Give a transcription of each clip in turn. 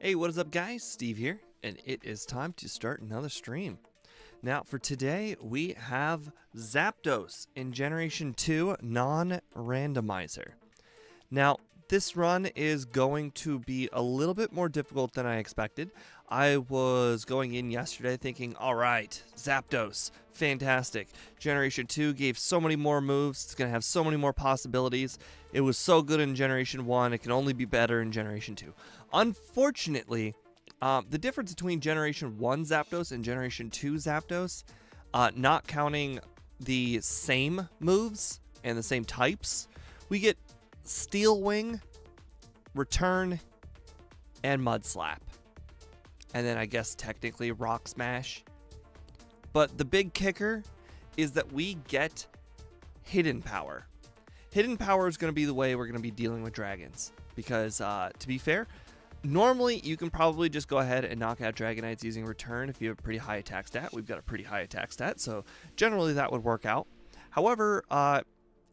Hey, what is up guys? Steve here, and it is time to start another stream. Now for today, we have Zapdos in Generation 2 non-randomizer. Now, this run is going to be a little bit more difficult than I expected. I was going in yesterday thinking, alright, Zapdos, fantastic. Generation 2 gave so many more moves, it's going to have so many more possibilities. It was so good in Generation 1, it can only be better in Generation 2. Unfortunately, the difference between Generation 1 Zapdos and Generation 2 Zapdos, not counting the same moves and the same types, we get Steel Wing, Return, and Mud Slap. And then I guess technically Rock Smash. But the big kicker is that we get Hidden Power. Hidden Power is going to be the way we're going to be dealing with dragons. Because, to be fair, normally you can probably just go ahead and knock out Dragonites using Return if you have a pretty high attack stat. We've got a pretty high attack stat, so generally that would work out. However,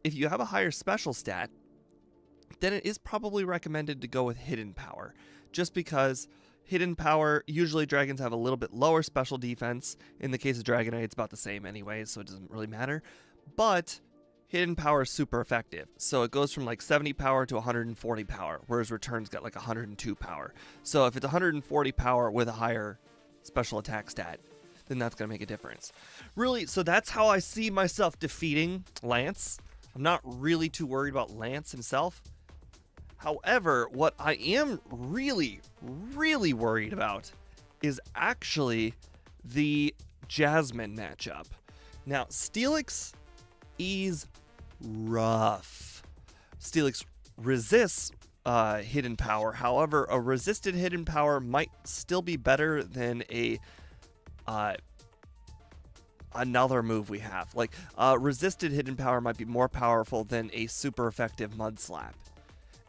if you have a higher special stat, then it is probably recommended to go with Hidden Power. Just because Hidden Power, usually dragons have a little bit lower special defense. In the case of Dragonite, it's about the same anyway, so it doesn't really matter. But Hidden Power is super effective. So it goes from like 70 power to 140 power, whereas Return's got like 102 power. So if it's 140 power with a higher special attack stat, then that's going to make a difference. Really, so that's how I see myself defeating Lance. I'm not really too worried about Lance himself. However, what I am really worried about is actually the Jasmine matchup. Now, Steelix is rough. Steelix resists Hidden Power. However, a resisted Hidden Power might still be better than a another move we have. Like, resisted Hidden Power might be more powerful than a super effective Mud Slap.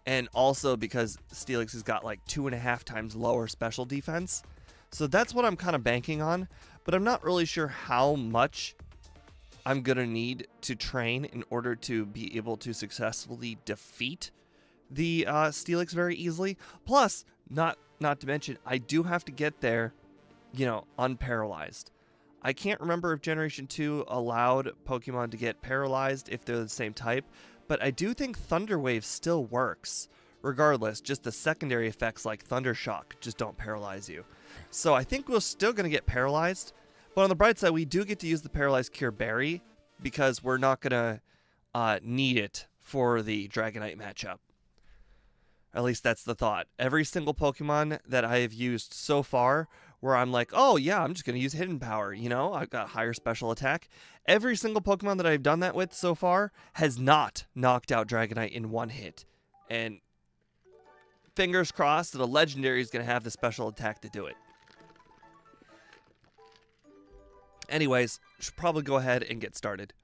And also because Steelix has got like 2.5 times lower special defense. So that's what I'm kind of banking on. But I'm not really sure how much I'm going to need to train in order to be able to successfully defeat the Steelix very easily. Plus, not to mention, I do have to get there, you know, unparalyzed. I can't remember if Generation 2 allowed Pokemon to get paralyzed if they're the same type. But I do think Thunder Wave still works. Regardless, just the secondary effects like Thunder Shock just don't paralyze you. So I think we're still going to get paralyzed. But on the bright side, we do get to use the Paralyzed Cure Berry because we're not going to need it for the Dragonite matchup. At least that's the thought. Every single Pokemon that I have used so far where I'm like, oh yeah, I'm just going to use Hidden Power, you know, I've got higher special attack. Every single Pokemon that I've done that with so far has not knocked out Dragonite in one hit. And fingers crossed that a Legendary is going to have the special attack to do it. Anyways, should probably go ahead and get started.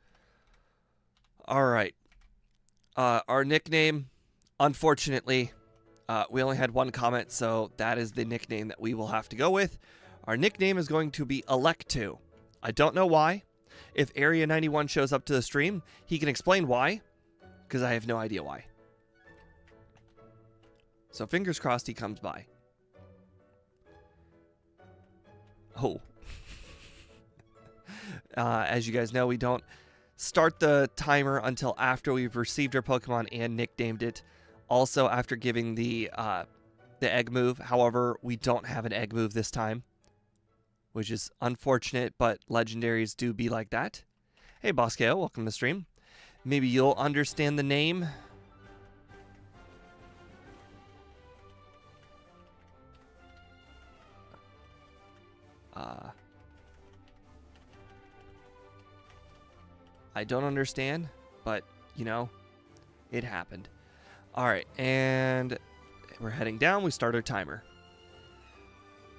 Alright. Our nickname, unfortunately, we only had one comment, so that is the nickname that we will have to go with. Our nickname is going to be Electu. I don't know why. If Area 91 shows up to the stream, he can explain why, because I have no idea why. So fingers crossed he comes by. Oh. As you guys know, we don't start the timer until after we've received our Pokemon and nicknamed it. Also, after giving the egg move. However, we don't have an egg move this time, which is unfortunate, but legendaries do be like that. Hey, Boskeo, welcome to the stream. Maybe you'll understand the name. I don't understand, but, you know, it happened. Alright, and we're heading down. We start our timer.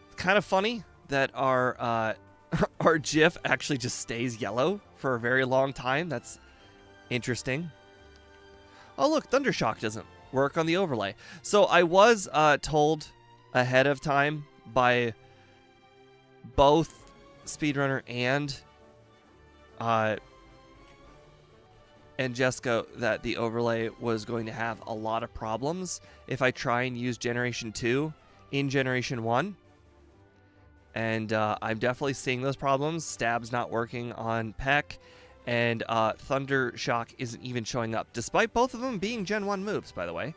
It's kind of funny that our our GIF actually just stays yellow for a very long time. That's interesting. Oh, look, Thundershock doesn't work on the overlay. So I was told ahead of time by both Speedrunner and Jessica that the overlay was going to have a lot of problems if I try and use Generation 2 in Generation 1. And I'm definitely seeing those problems. Stab's not working on Peck, and Thunder Shock isn't even showing up, despite both of them being Gen 1 moves, by the way.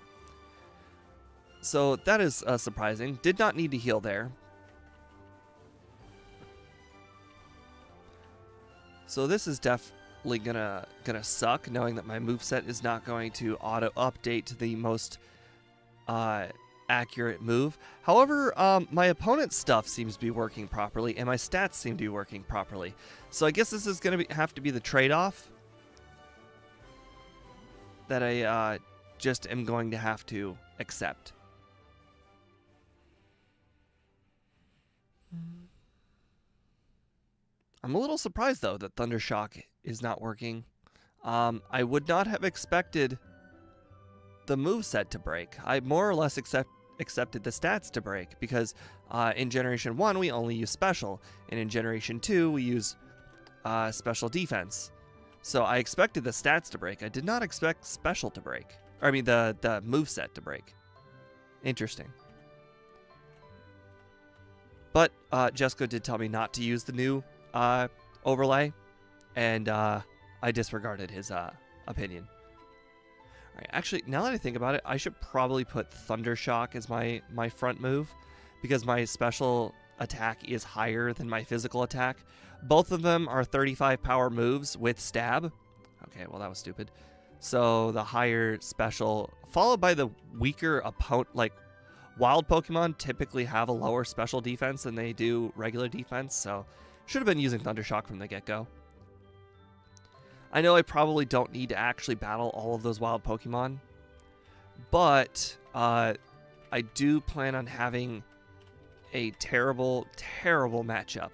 So that is surprising. Did not need to heal there. So this is definitely gonna suck, knowing that my moveset is not going to auto-update to the most accurate move. However, my opponent's stuff seems to be working properly, and my stats seem to be working properly. So I guess this is going to have to be the trade-off that I just am going to have to accept. I'm a little surprised, though, that Thunder Shock is not working. I would not have expected the moveset to break. I more or less accepted the stats to break, because in Generation 1 we only use special, and in Generation 2 we use special defense. So I expected the stats to break. I did not expect special to break. Or, I mean the moveset to break. Interesting. But Jesco did tell me not to use the new overlay, and I disregarded his opinion. All right, actually, now that I think about it, I should probably put Thunder Shock as my front move, because my special attack is higher than my physical attack. Both of them are 35 power moves with stab. Okay, well, that was stupid. So the higher special, followed by the weaker opponent, like wild Pokemon typically have a lower special defense than they do regular defense, so should have been using Thunder Shock from the get-go. I know I probably don't need to actually battle all of those wild Pokemon, but I do plan on having a terrible, terrible matchup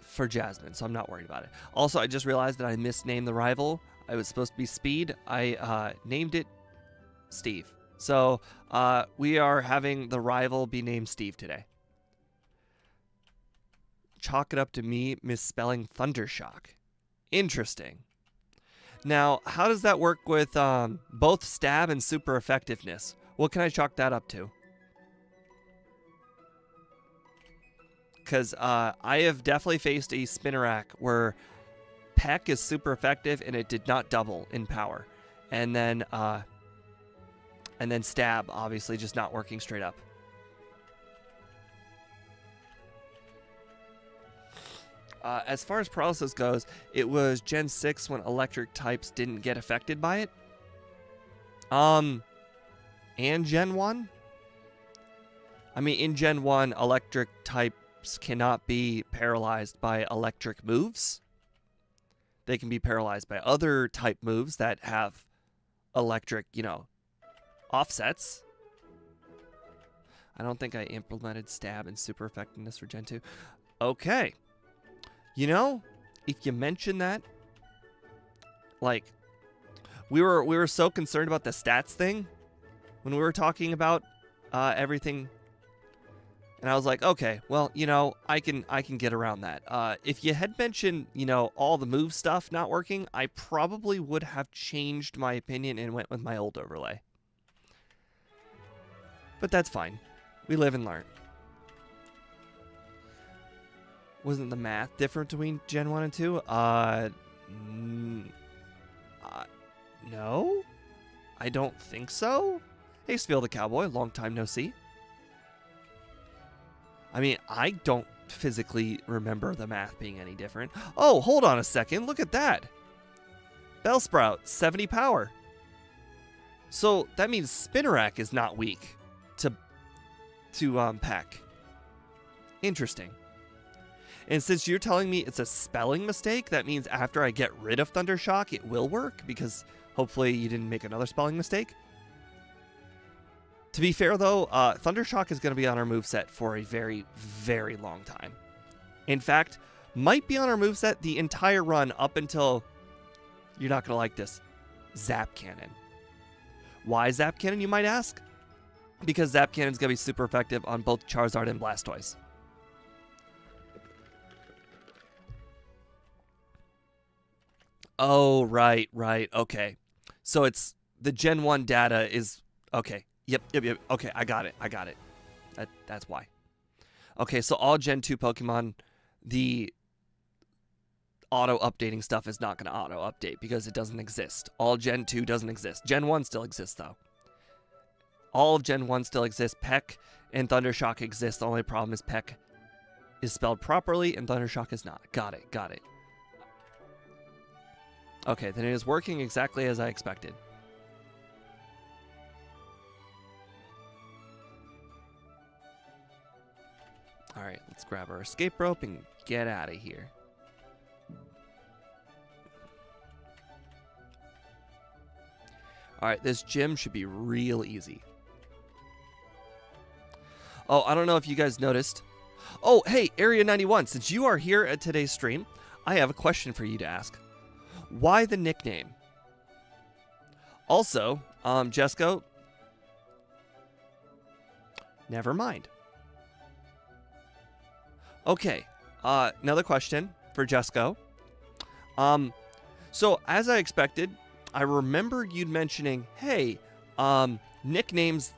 for Jasmine, so I'm not worried about it. Also, I just realized that I misnamed the rival. I was supposed to be Speed. I named it Steve. So we are having the rival be named Steve today. Chalk it up to me misspelling Thunder Shock. Interesting. Now, how does that work with both stab and super effectiveness? What can I chalk that up to? Because I have definitely faced a Spinnerack where Peck is super effective and it did not double in power. And then stab, obviously, just not working straight up. As far as paralysis goes, it was Gen 6 when electric types didn't get affected by it. And Gen 1? I mean, in Gen 1, electric types cannot be paralyzed by electric moves. They can be paralyzed by other type moves that have electric, offsets. I don't think I implemented stab and super effectiveness for Gen 2. Okay. If you mention that, like, we were so concerned about the stats thing when we were talking about everything, and I was like, okay, well, I can get around that. If you had mentioned, all the move stuff not working, I probably would have changed my opinion and went with my old overlay. But that's fine. We live and learn. Wasn't the math different between Gen 1 and 2? No? I don't think so. Hey, Spiel the Cowboy, long time no see. I mean, I don't physically remember the math being any different. Oh, hold on a second. Look at that. Bellsprout, 70 power. So that means Spinnerack is not weak to Peck. Interesting. And since you're telling me it's a spelling mistake, that means after I get rid of Thunder Shock, it will work, because hopefully you didn't make another spelling mistake. To be fair, though, Thunder Shock is going to be on our moveset for a very, very long time. In fact, might be on our moveset the entire run up until, you're not going to like this, Zap Cannon. Why Zap Cannon, you might ask? Because Zap Cannon is going to be super effective on both Charizard and Blastoise. Oh, right, okay. So it's the Gen 1 data is, okay, Yep. Okay, I got it. That's why. Okay, so all Gen 2 Pokemon, the auto-updating stuff is not going to auto-update because it doesn't exist. All Gen 2 doesn't exist. Gen 1 still exists, though. All of Gen 1 still exists. Peck and Thundershock exist. The only problem is Peck is spelled properly and Thundershock is not. Got it. Okay, then it is working exactly as I expected. Alright, let's grab our escape rope and get out of here. Alright, this gym should be real easy. Oh, I don't know if you guys noticed. Oh, hey, Area 91, since you are here at today's stream, I have a question for you to ask. Why the nickname? Also, Jesco, never mind. Okay, another question for Jesco. So as I expected, I remembered you mentioning, hey, nicknames,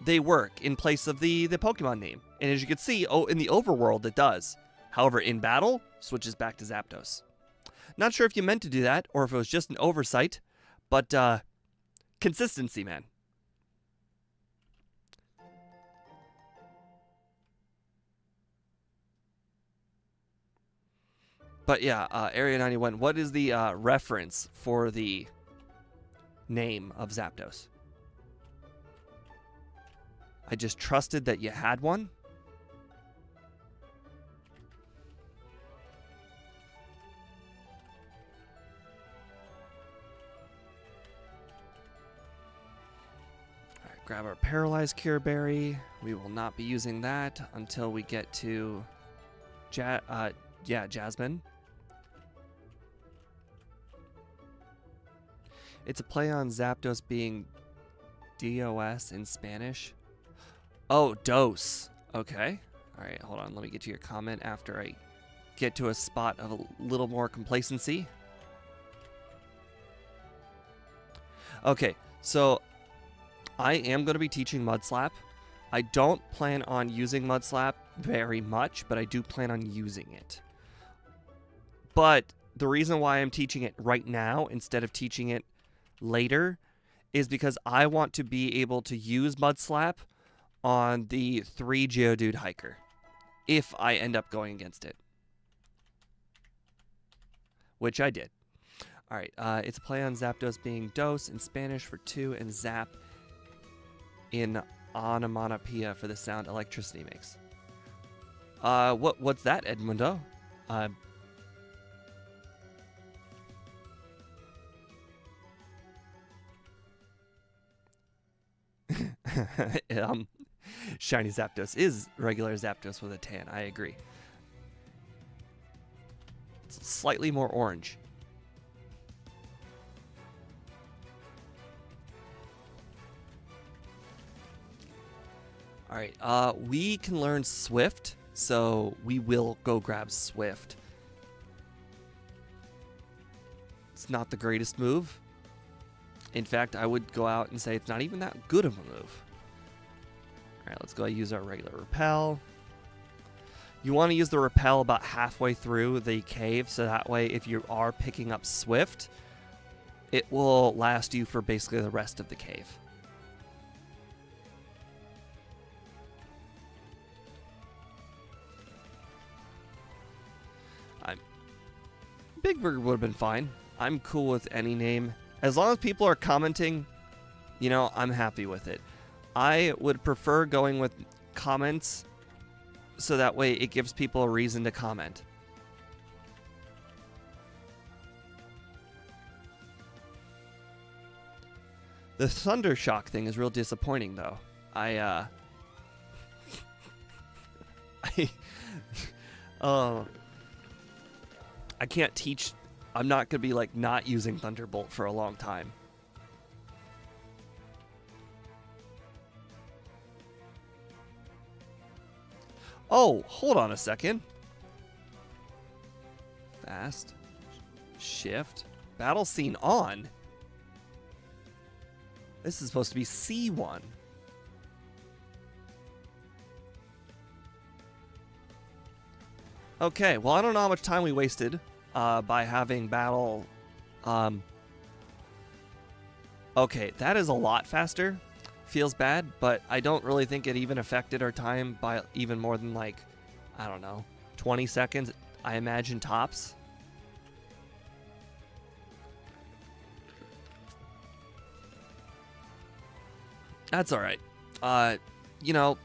they work in place of the Pokemon name. And as you can see, in the overworld, it does. However, in battle, switches back to Zapdos. Not sure if you meant to do that, or if it was just an oversight, but, consistency, man. But yeah, Area 91, what is the reference for the name of Zapdos? I just trusted that you had one. Alright, grab our Paralyzed Cure Berry. We will not be using that until we get to Jasmine. It's a play on Zapdos being DOS in Spanish. Oh, dos. Okay. All right, hold on. Let me get to your comment after I get to a spot of a little more complacency. Okay, so I am going to be teaching Mud Slap. I don't plan on using Mud Slap very much, but I do plan on using it. But the reason why I'm teaching it right now instead of teaching it later is because I want to be able to use Mud Slap on the 3 Geodude hiker if I end up going against it, which I did. All right, it's a play on Zapdos being dos in Spanish for 2 and zap in onomatopoeia for the sound electricity makes. What's that, Edmundo? Shiny Zapdos is regular Zapdos with a tan. I agree. It's slightly more orange. All right, we can learn Swift, so we will go grab Swift. It's not the greatest move. In fact, I would go out and say it's not even that good of a move. All right, let's go use our regular Repel. You want to use the Repel about halfway through the cave, so that way if you are picking up Swift, it will last you for basically the rest of the cave. Big Burger would have been fine. I'm cool with any name. As long as people are commenting, you know, I'm happy with it. I would prefer going with comments so that way it gives people a reason to comment. The Thundershock thing is real disappointing, though. I can't teach. I'm not going to be, like, not using Thunderbolt for a long time. Oh, hold on a second. Fast. Shift. Battle scene on. This is supposed to be C1. Okay, well, I don't know how much time we wasted by having battle. Okay, that is a lot faster. Feels bad, but I don't really think it even affected our time by even more than, like, I don't know, 20 seconds, I imagine, tops. That's all right. You know,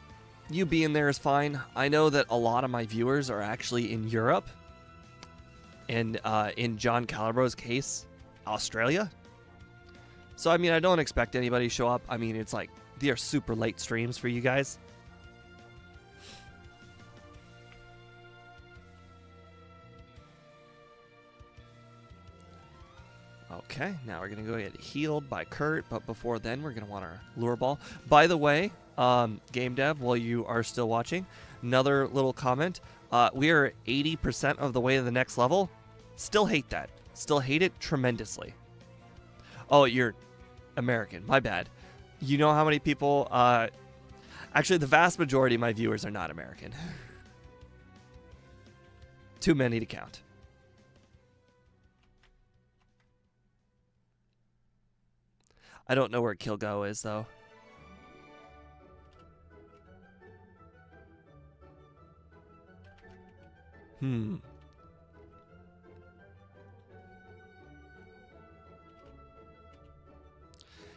you being there is fine. I know that a lot of my viewers are actually in Europe, and in John Calibro's case, Australia. So, I mean, I don't expect anybody to show up. I mean, it's like, they are super late streams for you guys. Okay, now we're going to go get healed by Kurt, but before then, we're going to want our lure ball. By the way, game dev, while you are still watching, another little comment. We are 80% of the way to the next level. Still hate that. Still hate it tremendously. Oh, you're American. My bad. You know how many people... actually, the vast majority of my viewers are not American. Too many to count. I don't know where Kilgo is, though.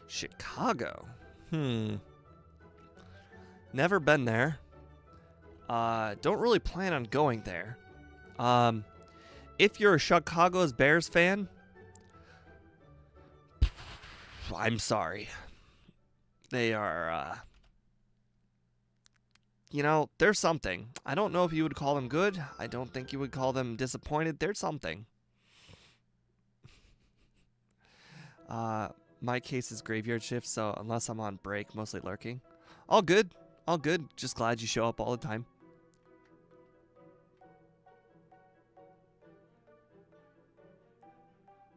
Chicago. Never been there. Don't really plan on going there. If you're a Chicago's Bears fan, I'm sorry. They are, you know, they're something. I don't know if you would call them good. I don't think you would call them disappointed. They're something. My case is graveyard shift, so unless I'm on break, mostly lurking. All good. All good. Just glad you show up all the time.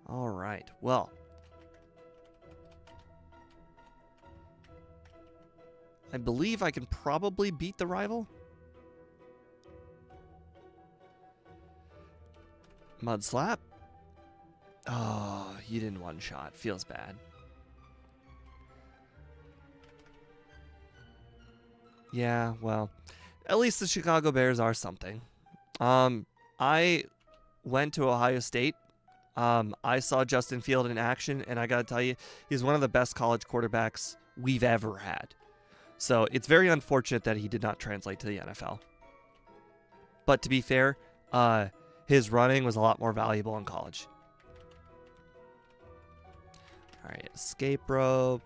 All right. Well. I believe I can probably beat the rival. Mud slap. Oh, you didn't one shot. Feels bad. Yeah, well, at least the Chicago Bears are something. I went to Ohio State. I saw Justin Field in action, and I gotta tell you, he's one of the best college quarterbacks we've ever had. So it's very unfortunate that he did not translate to the NFL. But to be fair, his running was a lot more valuable in college. All right, escape rope.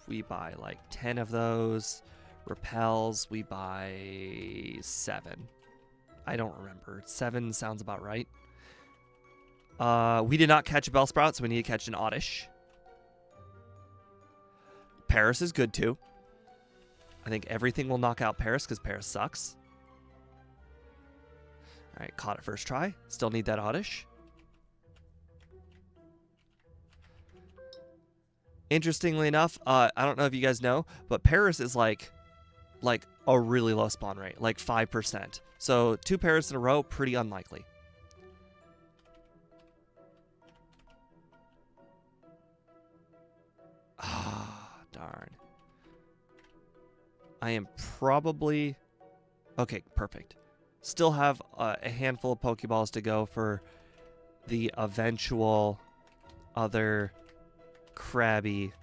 We buy like 10 of those. Repels, we buy 7. I don't remember. 7 sounds about right. We did not catch a Bellsprout, so we need to catch an Oddish. Paris is good too. I think everything will knock out Paris because Paris sucks. All right, caught it first try. Still need that Oddish. Interestingly enough, I don't know if you guys know, but Paris is like a really low spawn rate, like 5%. So 2 Paris in a row, pretty unlikely. Ah, darn. I am probably... Okay, perfect. Still have a handful of Pokeballs to go for the eventual other Krabby.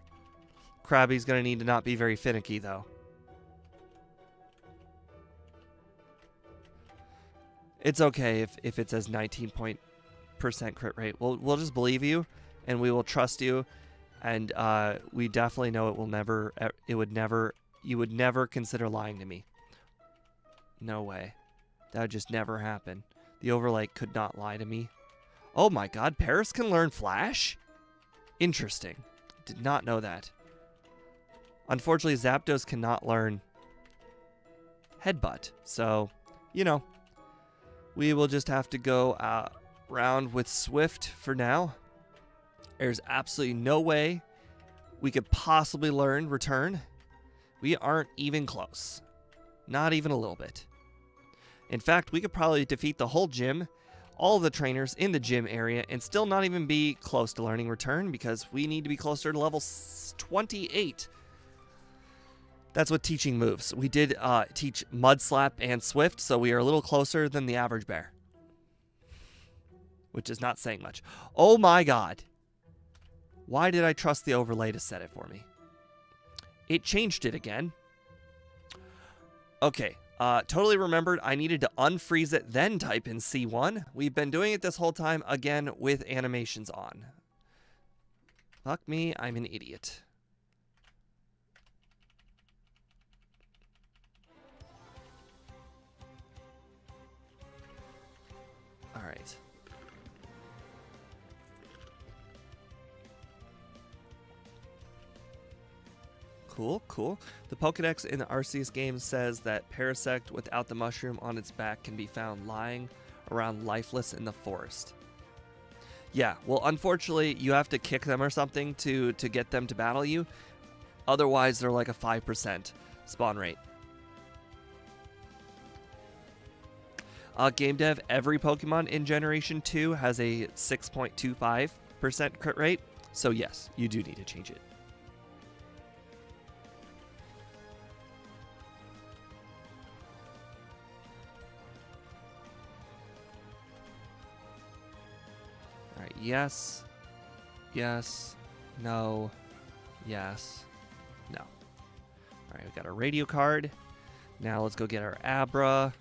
Krabby's going to need to not be very finicky, though. It's okay if it says 19% crit rate. We'll just believe you, and we will trust you, and we definitely know you would never consider lying to me. No way. That would just never happen. The overlay could not lie to me. Oh my god, Paris can learn Flash? Interesting. Did not know that. Unfortunately, Zapdos cannot learn Headbutt. So, you know, we will just have to go round with Swift for now. There's absolutely no way we could possibly learn Return. We aren't even close. Not even a little bit. In fact, we could probably defeat the whole gym, all the trainers in the gym area, and still not even be close to learning return because we need to be closer to level 28. That's with teaching moves. We did teach Mud Slap and Swift, so we are a little closer than the average bear. Which is not saying much. Oh my god. Why did I trust the overlay to set it for me? It changed it again. Okay, totally remembered I needed to unfreeze it, then type in C1. We've been doing it this whole time, again, with animations on. Fuck me, I'm an idiot. Alright. Cool, cool. The Pokedex in the Arceus game says that Parasect without the mushroom on its back can be found lying around lifeless in the forest. Yeah, well, unfortunately, you have to kick them or something to get them to battle you. Otherwise, they're like a 5% spawn rate. Game dev, every Pokemon in Generation 2 has a 6.25% crit rate. So yes, you do need to change it. Alright, yes, yes, no, yes, no. Alright, we got our radio card. Now let's go get our Abra.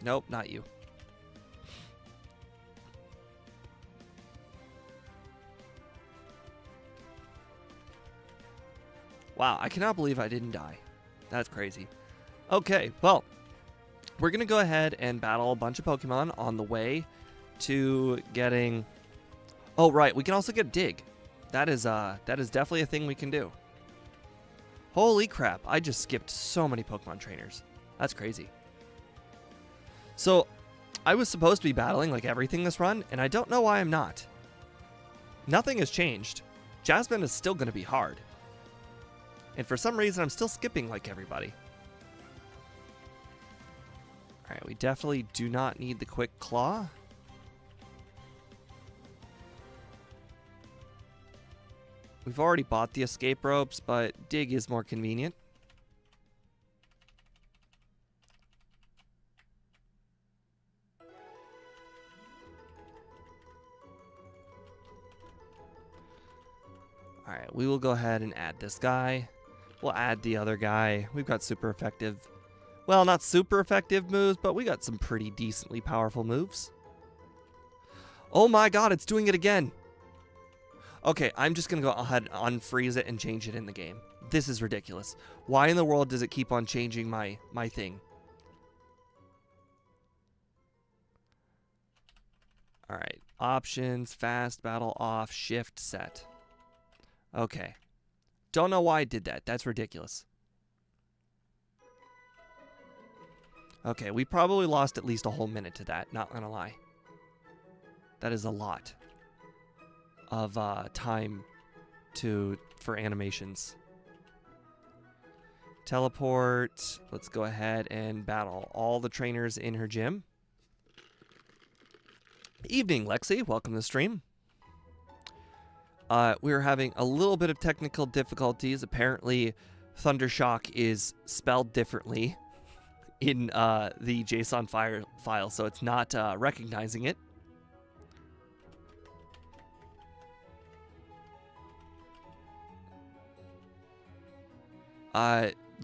Nope, not you. Wow, I cannot believe I didn't die. That's crazy. Okay, well, we're going to go ahead and battle a bunch of Pokemon on the way to getting... Oh, right, we can also get Dig. That is definitely a thing we can do. Holy crap, I just skipped so many Pokemon trainers. That's crazy. So, I was supposed to be battling like everything this run, and I don't know why I'm not. Nothing has changed. Jasmine is still going to be hard. And for some reason, I'm still skipping like everybody. Alright, we definitely do not need the Quick Claw. We've already bought the Escape Ropes, but Dig is more convenient. Alright, we will go ahead and add this guy. We'll add the other guy. We've got super effective... Well, not super effective moves, but we got some pretty decently powerful moves. Oh my god, it's doing it again! Okay, I'm just going to go ahead and unfreeze it and change it in the game. This is ridiculous. Why in the world does it keep on changing my thing? Alright, options, fast, battle off, shift, set. Okay. Don't know why I did that. That's ridiculous. Okay, we probably lost at least a whole minute to that, not gonna lie. That is a lot of time for animations. Teleport. Let's go ahead and battle all the trainers in her gym. Evening, Lexi. Welcome to the stream. We're having a little bit of technical difficulties. Apparently, Thundershock is spelled differently in the JSON file, so it's not recognizing it.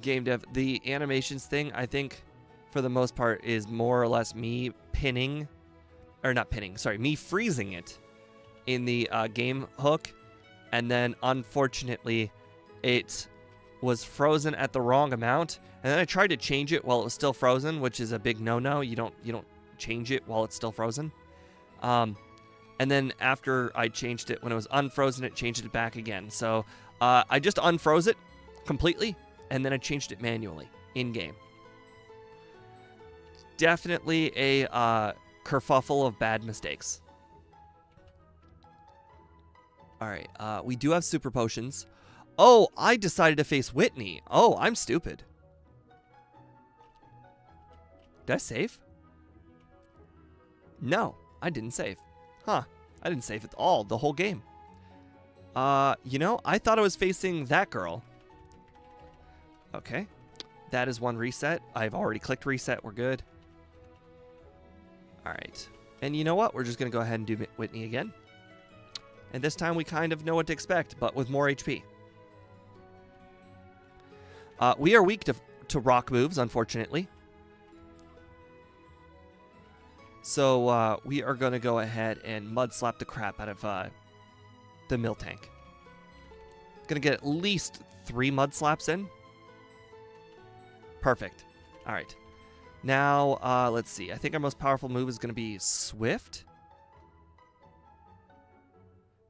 Game dev, the animations thing, I think, for the most part, is more or less me pinning, or not pinning, sorry, me freezing it in the game hook, and then unfortunately it was frozen at the wrong amount, and then I tried to change it while it was still frozen, which is a big no-no. You don't change it while it's still frozen. And then after I changed it, when it was unfrozen, it changed it back again. So I just unfroze it completely, and then I changed it manually in-game. Definitely a kerfuffle of bad mistakes. Alright, we do have super potions. Oh, I decided to face Whitney. Oh, I'm stupid. Did I save? No, I didn't save. Huh, I didn't save at all, the whole game. You know, I thought I was facing that girl. Okay, that is one reset. I've already clicked reset, we're good. Alright, and you know what? We're just going to go ahead and do Whitney again. And this time we kind of know what to expect, but with more HP. We are weak to rock moves, unfortunately. So we are going to go ahead and mud slap the crap out of the Miltank. Going to get at least 3 mud slaps in. Perfect. All right. Now, let's see. I think our most powerful move is going to be Swift.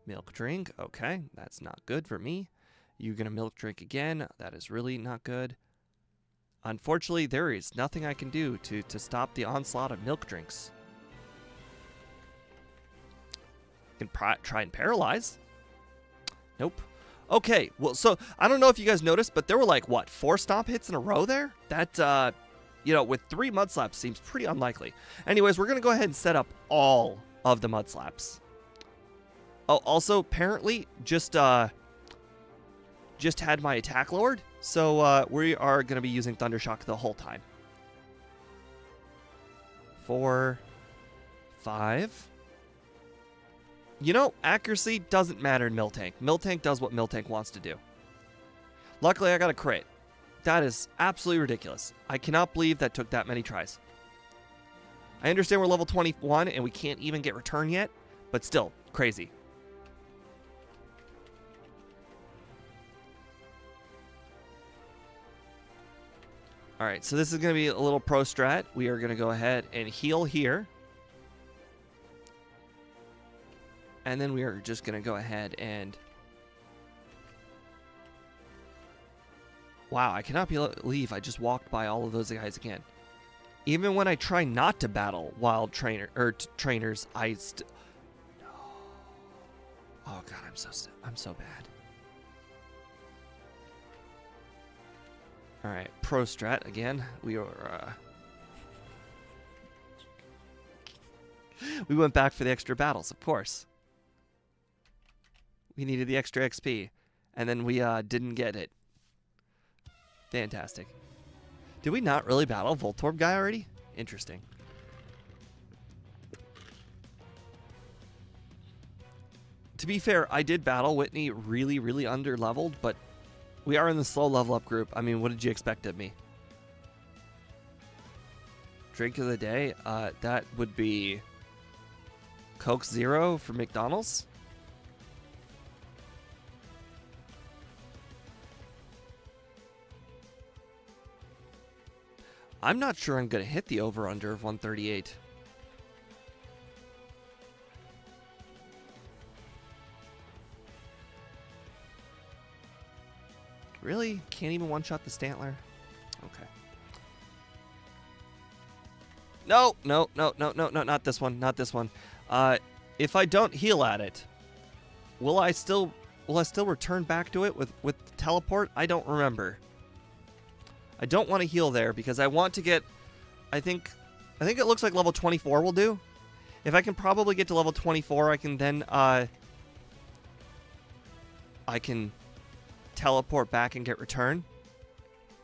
Milk drink. Okay, that's not good for me. You're going to milk drink again. That is really not good. Unfortunately, there is nothing I can do to stop the onslaught of milk drinks. I can try and paralyze. Nope. Okay, well, so I don't know if you guys noticed, but there were like, what, 4 stomp hits in a row there? That, you know, with 3 mud slaps seems pretty unlikely. Anyways, we're going to go ahead and set up all of the mud slaps. Oh, also, apparently, just had my attack lowered, so we are going to be using Thundershock the whole time. 4, 5. You know, accuracy doesn't matter in Miltank. Miltank does what Miltank wants to do. Luckily, I got a crit. That is absolutely ridiculous. I cannot believe that took that many tries. I understand we're level 21 and we can't even get return yet, but still, crazy. Alright, so this is going to be a little pro strat. We are going to go ahead and heal here. And then we are just going to go ahead and... Wow, I cannot believe I just walked by all of those guys again. Even when I try not to battle wild trainers, I still... No. Oh god, I'm so bad. Alright, pro strat again. We are... we went back for the extra battles, of course. We needed the extra XP, and then we didn't get it. Fantastic. Did we not really battle Voltorb guy already? Interesting. To be fair, I did battle Whitney really, really under-leveled, but we are in the slow level up group. I mean, what did you expect of me? Drink of the day? That would be Coke Zero from McDonald's. I'm not sure I'm going to hit the over-under of 138. Really? Can't even one-shot the Stantler? Okay. No, not this one, not this one. If I don't heal at it, will I still return back to it with teleport? I don't remember. I don't want to heal there because I want to get, I think it looks like level 24 will do. If I can probably get to level 24, I can then, I can teleport back and get return.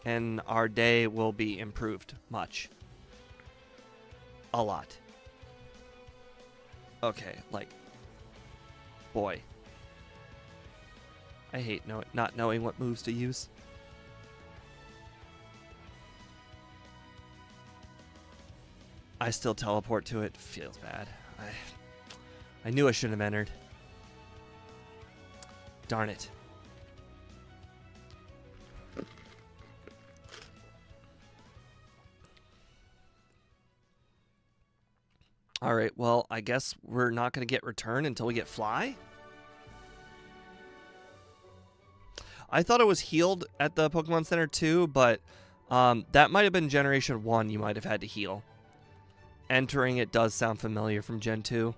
And our day will be improved much. A lot. Okay, like, boy. I hate not knowing what moves to use. I still teleport to it. Feels bad. I knew I shouldn't have entered. Darn it. Alright, well, I guess we're not going to get return until we get fly. I thought it was healed at the Pokemon Center too, but that might have been Generation 1 you might have had to heal. Entering it does sound familiar from Gen 2.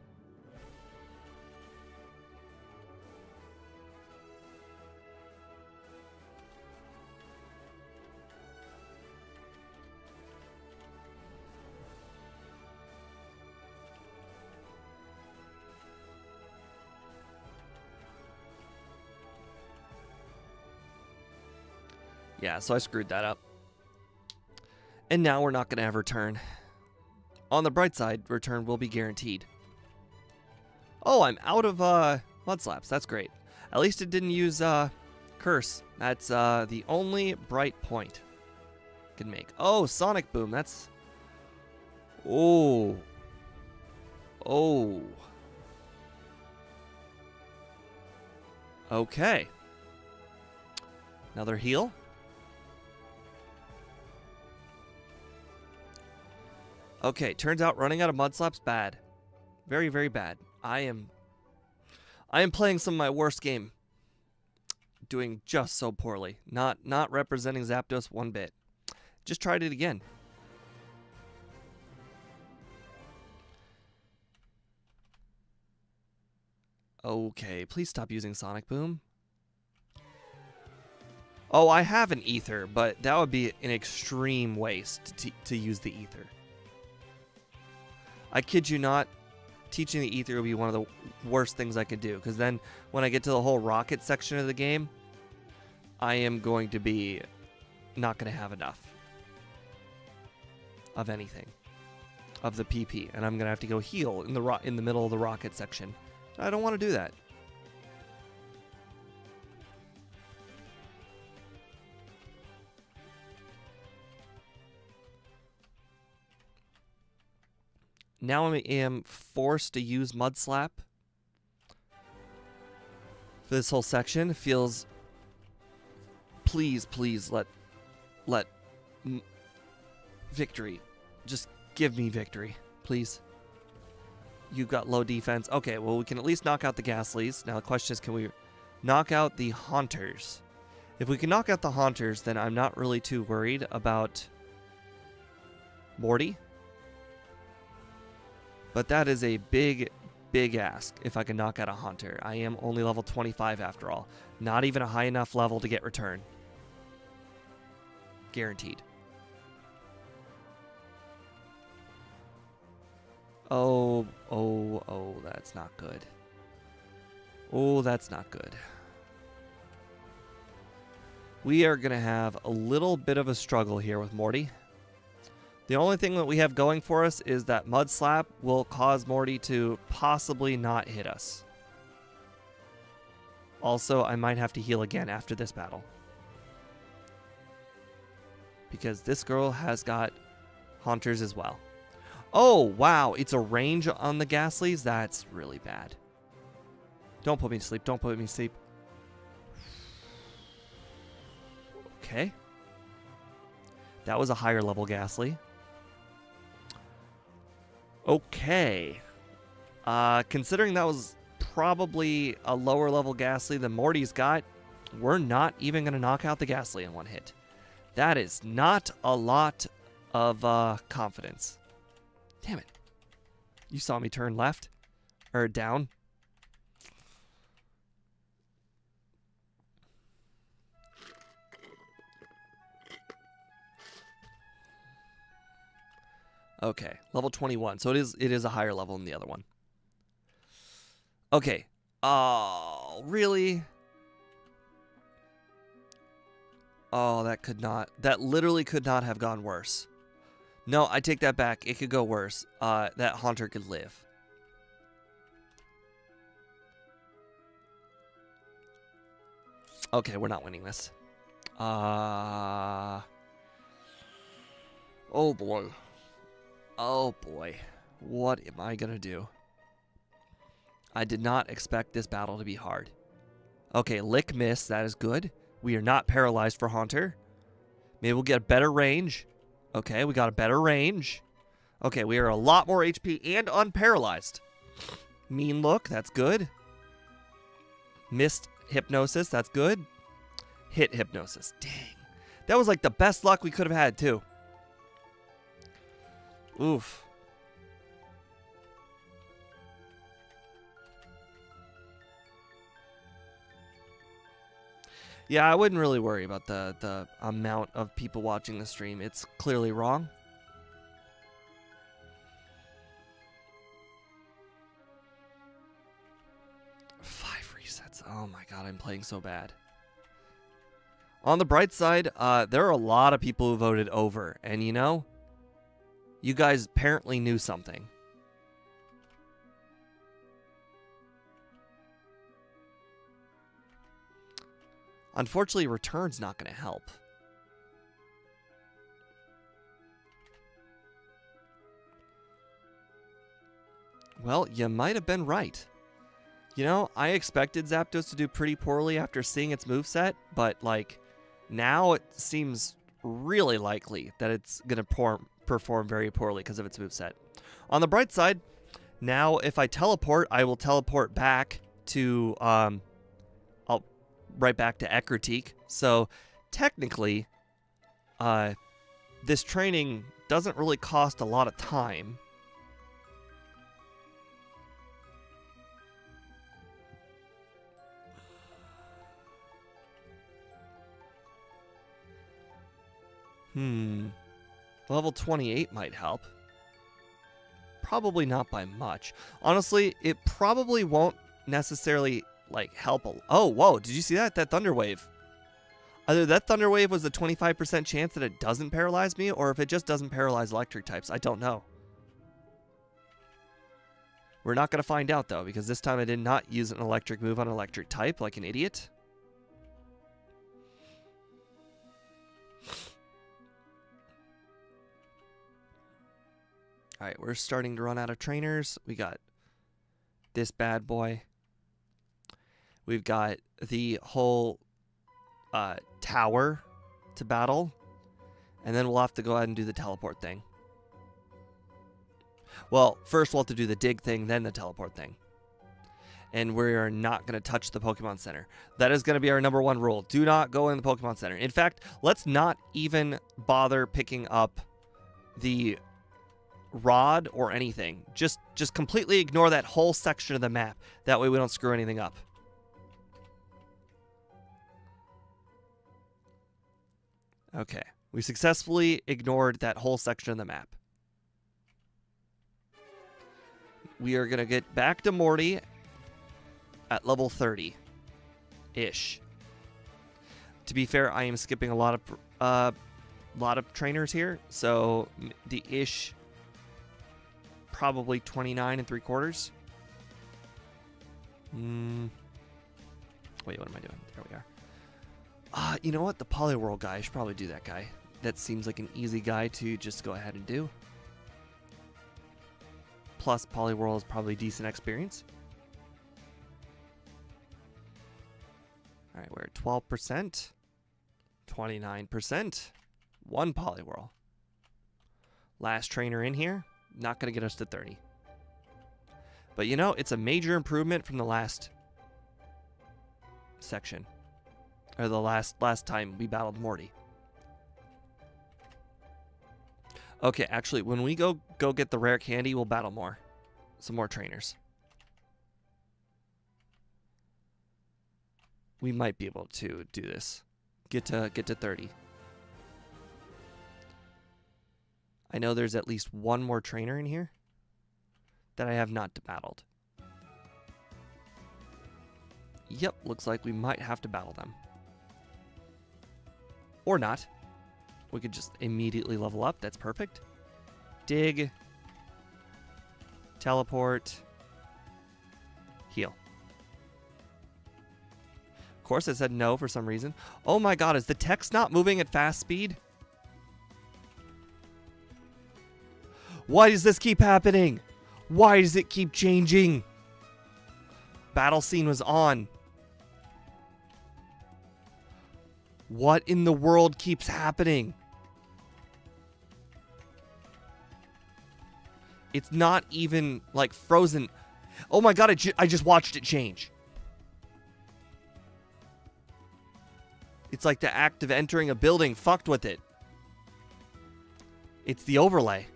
Yeah, so I screwed that up. And now we're not going to have return. On the bright side, return will be guaranteed. Oh, I'm out of Mud Slaps. That's great. At least it didn't use Curse. That's the only bright point I can make. Oh, Sonic Boom. That's... Oh. Oh. Okay. Another heal. Okay, turns out running out of Mud Slap's bad. Very, very bad. I am playing some of my worst game. Doing just so poorly. Not representing Zapdos one bit. Just tried it again. Okay, please stop using Sonic Boom. Oh, I have an Ether, but that would be an extreme waste to use the Ether. I kid you not, teaching the Ether would be one of the worst things I could do, because then when I get to the whole rocket section of the game, I am going to be not going to have enough of anything, of the PP, and I'm going to have to go heal in the middle of the rocket section. I don't want to do that. Now I am forced to use Mud Slap. This whole section feels... Please, please let victory. Just give me victory, please. You've got low defense. Okay, well, we can at least knock out the Ghastlies. Now the question is, can we knock out the Haunters? If we can knock out the Haunters, then I'm not really too worried about Morty. But that is a big, big ask if I can knock out a Haunter. I am only level 25 after all. Not even a high enough level to get return. Guaranteed. Oh, that's not good. Oh, that's not good. We are going to have a little bit of a struggle here with Morty. The only thing that we have going for us is that Mud Slap will cause Morty to possibly not hit us. Also, I might have to heal again after this battle, because this girl has got Haunters as well. Oh, wow. It's a range on the Ghastlies? That's really bad. Don't put me to sleep. Don't put me to sleep. Okay. That was a higher level Ghastly. Okay. Considering that was probably a lower level Ghastly than Morty's got, we're not even going to knock out the Ghastly in one hit. That is not a lot of confidence. Damn it. You saw me turn left? Or down? Okay, level 21. So it is a higher level than the other one. Okay. Oh, really? Oh, that literally could not have gone worse. No, I take that back. It could go worse. That Haunter could live. Okay, we're not winning this. Oh boy. Oh boy. What am I gonna do? I did not expect this battle to be hard. Okay, Lick Miss, that is good. We are not paralyzed for Haunter. Maybe we'll get a better range. Okay, we got a better range. Okay, we are a lot more HP and unparalyzed. Mean Look, that's good. Missed Hypnosis, that's good. Hit Hypnosis, dang. That was like the best luck we could have had, too. Oof. Yeah, I wouldn't really worry about the amount of people watching the stream. It's clearly wrong. Five resets. Oh my god, I'm playing so bad. On the bright side, there are a lot of people who voted over. And you know, you guys apparently knew something. Unfortunately, return's not going to help. Well, you might have been right. You know, I expected Zapdos to do pretty poorly after seeing its moveset, but, like, now it seems really likely that it's going to perform very poorly because of its moveset. On the bright side, now if I teleport, I will teleport back to, right back to Ekritique. So, technically, this training doesn't really cost a lot of time. Level 28 might help. Probably not by much. Honestly, it probably won't necessarily, like, help. Oh, whoa, did you see that? That Thunder Wave. Either that Thunder Wave was a 25% chance that it doesn't paralyze me, or if it just doesn't paralyze electric types. I don't know. We're not going to find out, though, because this time I did not use an electric move on an electric type like an idiot. Alright, we're starting to run out of trainers. We got this bad boy. We've got the whole tower to battle. And then we'll have to go ahead and do the teleport thing. Well, first we'll have to do the dig thing, then the teleport thing. And we're not going to touch the Pokemon Center. That is going to be our #1 rule. Do not go in the Pokemon Center. In fact, let's not even bother picking up the rod or anything. Just completely ignore that whole section of the map. That way we don't screw anything up. Okay. We successfully ignored that whole section of the map. We are going to get back to Morty at level 30-ish. To be fair, I am skipping a lot of trainers here, so the ish probably 29 3/4. Wait, what am I doing? There we are. You know what? The Poliwhirl guy, I should probably do that guy. That seems like an easy guy to just go ahead and do. Plus, Poliwhirl is probably decent experience. Alright, we're at 12%. 29%. 1 Poliwhirl. Last trainer in here. Not going to get us to 30. But you know, it's a major improvement from the last section. Or the last time we battled Morty. Okay, actually, when we go get the rare candy, we'll battle more. Some more trainers. We might be able to do this. Get to 30. I know there's at least one more trainer in here that I have not battled. Yep, looks like we might have to battle them. Or not. We could just immediately level up. That's perfect. Dig. Teleport. Heal. Of course, I said no for some reason. Oh my god, is the text not moving at fast speed? Why does this keep happening? Why does it keep changing? Battle scene was on. What in the world keeps happening? It's not even like frozen. Oh my god, I just watched it change. It's like the act of entering a building fucked with it. It's the overlay.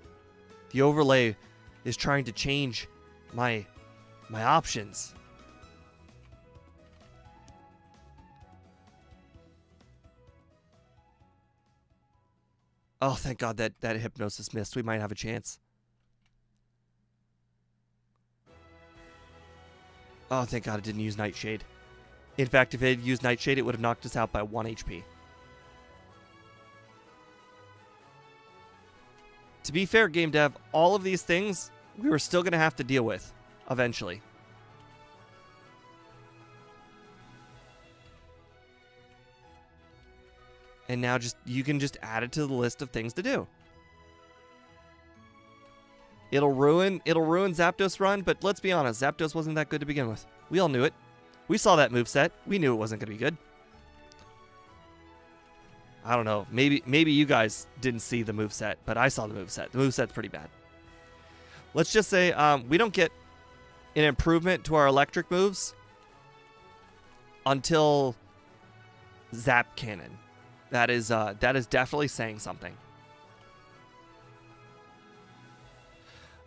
The overlay is trying to change my options. Oh, thank God that hypnosis missed. We might have a chance. Oh, thank God it didn't use Nightshade. In fact, if it had used Nightshade, it would have knocked us out by 1 HP. To be fair, game dev, all of these things we were still going to have to deal with eventually. And now you can just add it to the list of things to do. It'll ruin Zapdos run, but let's be honest, Zapdos wasn't that good to begin with. We all knew it. We saw that moveset. We knew it wasn't going to be good. I don't know. Maybe you guys didn't see the moveset, but I saw the moveset. The moveset's pretty bad. Let's just say we don't get an improvement to our electric moves until Zap Cannon. That is definitely saying something.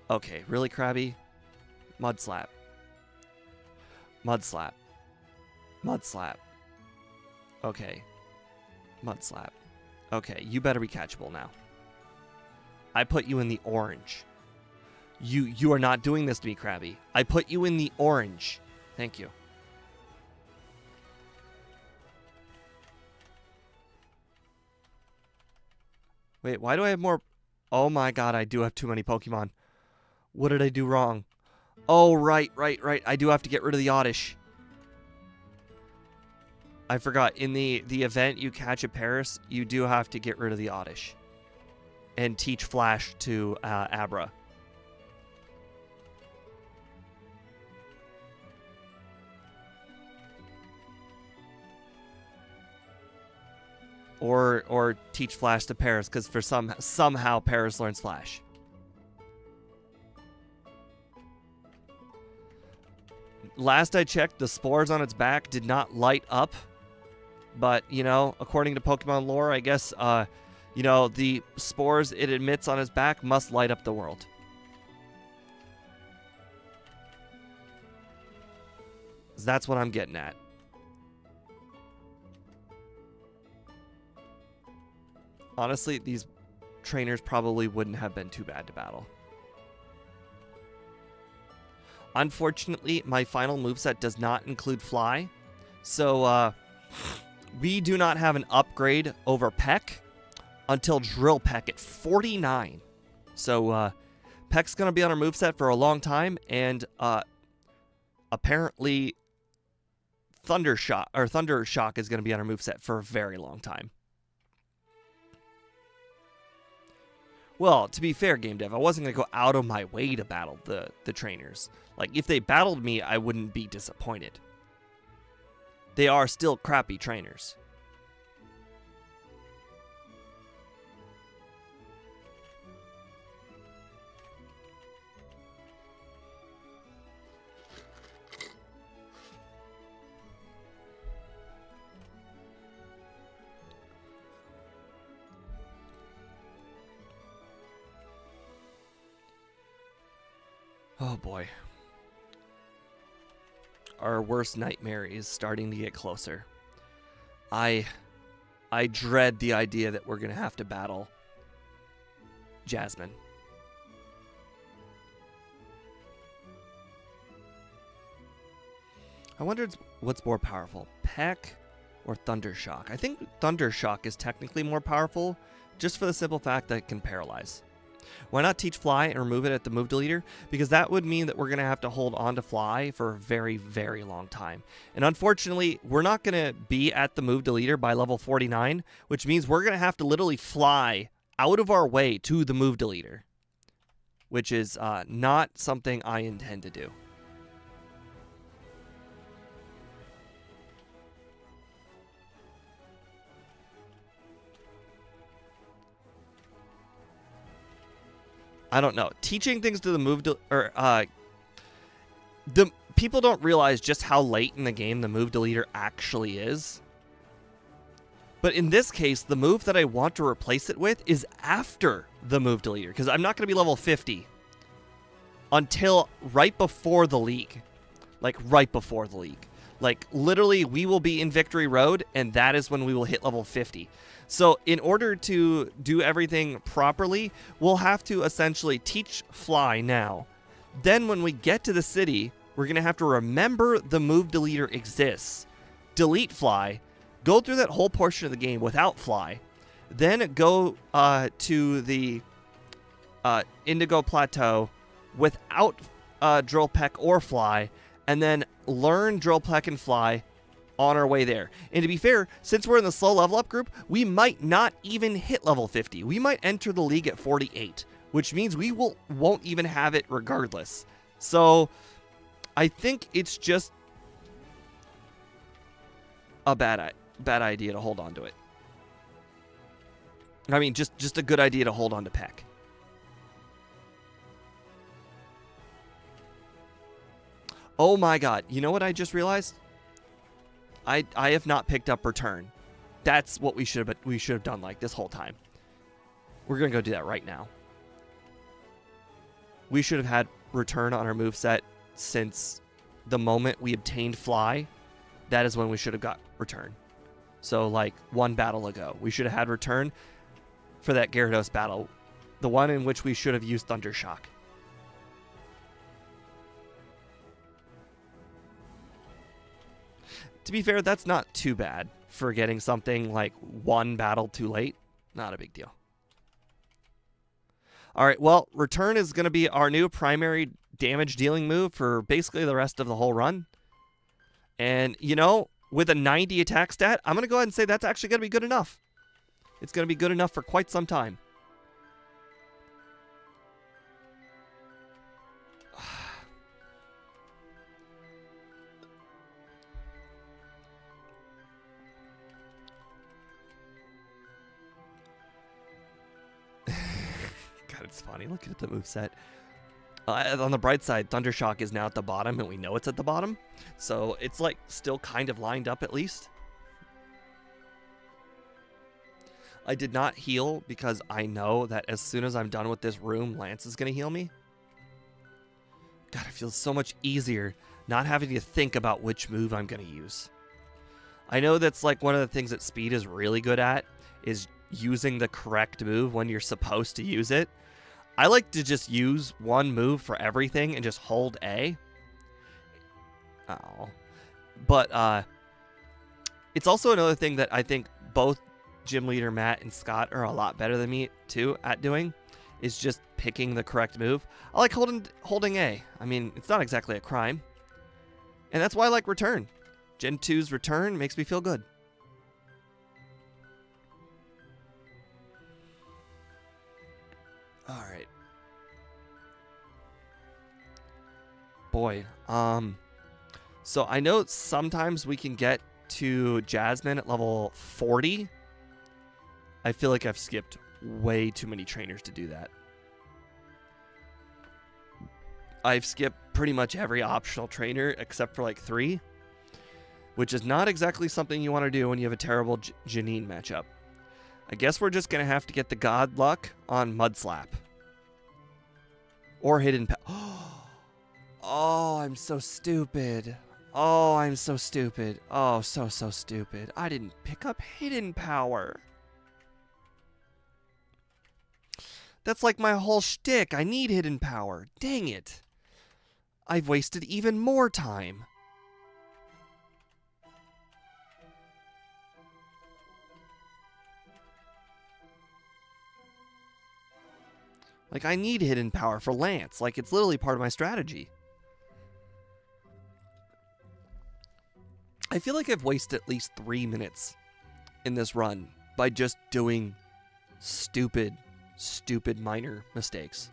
Okay, really, Krabby? Mud Slap. Mud Slap. Mud Slap. Okay. Mud Slap. Okay, you better be catchable now. I put you in the orange. You are not doing this to me, Krabby. I put you in the orange. Thank you. Wait, why do I have more? Oh my god, I do have too many Pokemon. What did I do wrong? Oh, right. I do have to get rid of the Oddish. I forgot. In the event you catch a Paris, you do have to get rid of the Oddish. And teach Flash to Abra. Or teach Flash to Paris, because for somehow Paris learns Flash. Last I checked, the spores on its back did not light up. But, you know, according to Pokemon lore, I guess, you know, the spores it emits on its back must light up the world. That's what I'm getting at. Honestly, these trainers probably wouldn't have been too bad to battle. Unfortunately, my final moveset does not include Fly. So, we do not have an upgrade over Peck until Drill Peck at 49. So, Peck's going to be on our moveset for a long time. And, apparently, Thunder Shock is going to be on our moveset for a very long time. Well, to be fair, game dev, I wasn't going to go out of my way to battle the trainers. Like, if they battled me, I wouldn't be disappointed. They are still crappy trainers. Oh boy. Our worst nightmare is starting to get closer. I dread the idea that we're going to have to battle Jasmine. I wonder what's more powerful, Peck or Thunder Shock? I think Thunder Shock is technically more powerful just for the simple fact that it can paralyze. Why not teach Fly and remove it at the move deleter? Because that would mean that we're going to have to hold on to Fly for a very, very long time. And unfortunately, we're not going to be at the move deleter by level 49, which means we're going to have to literally fly out of our way to the move deleter, which is not something I intend to do. I don't know. Teaching things to the move the people don't realize just how late in the game the move deleter actually is. But in this case, the move that I want to replace it with is after the move deleter, because I'm not going to be level 50 until right before the league. Like right before the league. Like literally we will be in Victory Road and that is when we will hit level 50. So in order to do everything properly, we'll have to essentially teach Fly now. Then when we get to the city, we're going to have to remember the move deleter exists, delete Fly, go through that whole portion of the game without Fly, then go to the Indigo Plateau without Drill Peck or Fly, and then learn Drill Peck and Fly on our way there. And to be fair, since we're in the slow level up group, we might not even hit level 50. We might enter the league at 48, which means we won't even have it regardless. So I think it's just a bad idea to hold on to it. I mean, just a good idea to hold on to Peck. Oh my god, you know what I just realized? I have not picked up Return. That's what we should have done like this whole time. We're going to go do that right now. We should have had Return on our moveset since the moment we obtained Fly. That is when we should have got Return. So like one battle ago, we should have had Return for that Gyarados battle. The one in which we should have used Thundershock. To be fair, that's not too bad for getting something like one battle too late. Not a big deal. All right, well, Return is going to be our new primary damage dealing move for basically the rest of the whole run. And, you know, with a 90 attack stat, I'm going to go ahead and say that's actually going to be good enough. It's going to be good enough for quite some time. It's funny looking at the moveset. On the bright side, Thundershock is now at the bottom, and we know it's at the bottom. So it's like still kind of lined up at least. I did not heal because I know that as soon as I'm done with this room, Lance is going to heal me. God, it feels so much easier not having to think about which move I'm going to use. I know that's like one of the things that Speed is really good at is using the correct move when you're supposed to use it. I like to just use one move for everything and just hold A. Oh. But it's also another thing that I think both Gym Leader Matt and Scott are a lot better than me too at doing, is just picking the correct move. I like holding A. I mean, it's not exactly a crime. And that's why I like Return. Gen 2's Return makes me feel good. All right. Boy, so I know sometimes we can get to Jasmine at level 40. I feel like I've skipped way too many trainers to do that. I've skipped pretty much every optional trainer except for like 3, which is not exactly something you want to do when you have a terrible Janine matchup. I guess we're just going to have to get the God luck on Mudslap. Or Hidden Power. Oh, I'm so stupid. Oh, I'm so stupid. Oh, so stupid. I didn't pick up Hidden Power. That's like my whole shtick. I need Hidden Power. Dang it. I've wasted even more time. Like, I need Hidden Power for Lance. Like, it's literally part of my strategy. I feel like I've wasted at least 3 minutes in this run by just doing stupid minor mistakes.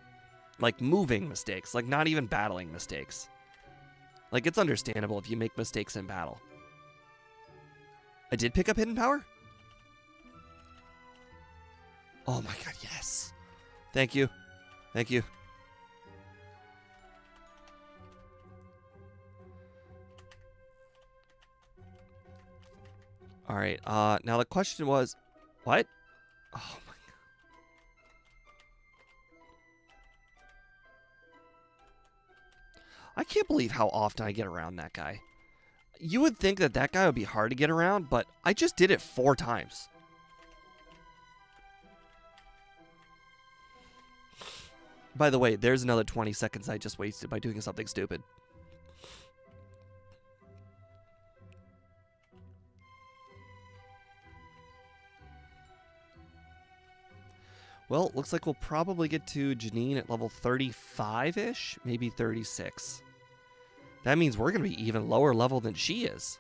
Like, moving mistakes. Like, not even battling mistakes. Like, it's understandable if you make mistakes in battle. I did pick up Hidden Power? Oh my god, yes. Thank you. Thank you. All right. Now the question was, what? Oh my god. I can't believe how often I get around that guy. You would think that that guy would be hard to get around, but I just did it 4 times. By the way, there's another 20 seconds I just wasted by doing something stupid. Well, looks like we'll probably get to Janine at level 35-ish, maybe 36. That means we're going to be even lower level than she is.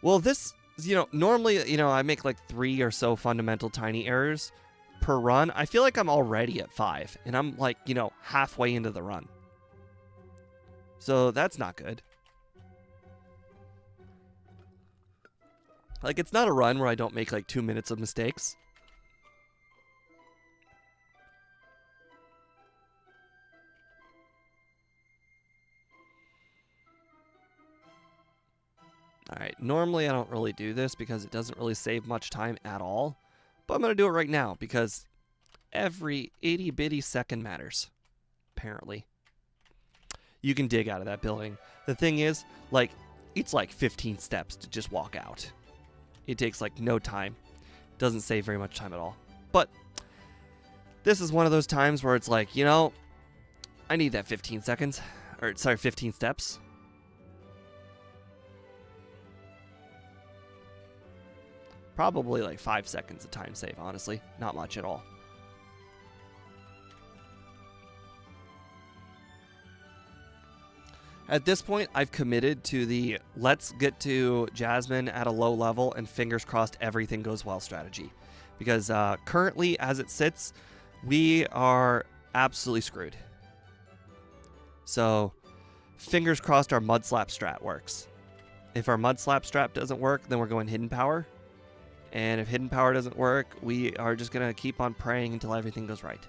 Well, this, normally, I make like 3 or so fundamental tiny errors per run. I feel like I'm already at 5, and I'm like, halfway into the run. So that's not good. Like, it's not a run where I don't make like 2 minutes of mistakes. Alright, normally I don't really do this because it doesn't really save much time at all. But I'm going to do it right now because every itty-bitty second matters, apparently. You can dig out of that building. The thing is, like, it's like 15 steps to just walk out. It takes like no time. Doesn't save very much time at all. But this is one of those times where it's like, I need that 15 seconds. Or, sorry, 15 steps. Probably like 5 seconds of time save, honestly. Not much at all. At this point, I've committed to the let's get to Jasmine at a low level and fingers crossed everything goes well strategy. Because currently, as it sits, we are absolutely screwed. So, fingers crossed our Mud Slap strat works. If our Mud Slap strat doesn't work, then we're going Hidden Power. And if Hidden Power doesn't work, we are just going to keep on praying until everything goes right.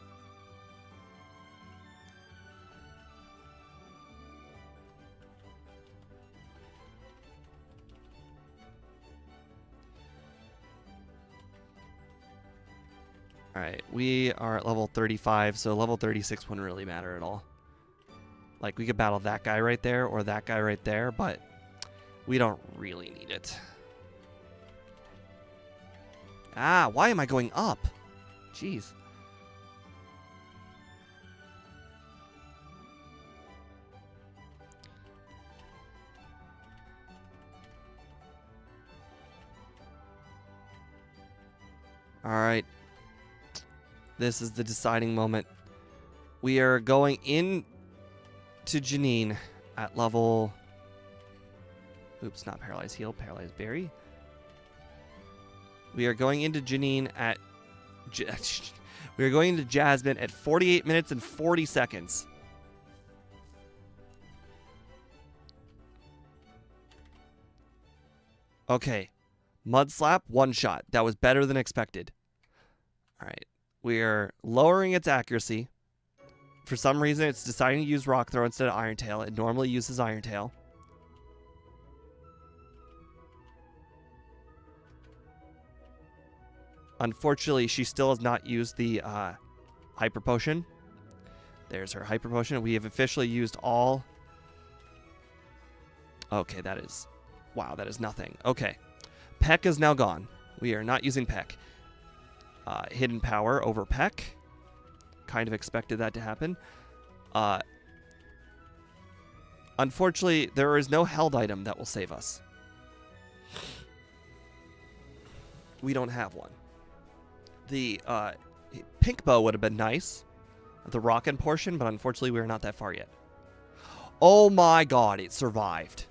Alright, we are at level 35, so level 36 wouldn't really matter at all. Like, we could battle that guy right there or that guy right there, but we don't really need it. Ah, why am I going up? Jeez. Alright. This is the deciding moment. We are going in to Janine at level... Oops, not Paralyzed Heal, Paralyzed Berry. We are going into Janine at... we are going into Jasmine at 48 minutes and 40 seconds. Okay. Mud Slap, one shot. That was better than expected. Alright. We are lowering its accuracy. For some reason, it's deciding to use Rock Throw instead of Iron Tail. It normally uses Iron Tail. Unfortunately, she still has not used the Hyper Potion. There's her Hyper Potion. We have officially used all... Okay, that is... Wow, that is nothing. Okay. Peck is now gone. We are not using Peck. Hidden Power over Peck. Kind of expected that to happen. Unfortunately, there is no held item that will save us. We don't have one. The Pink Bow would have been nice. The Rockin' portion, but unfortunately we're not that far yet. Oh my god, it survived.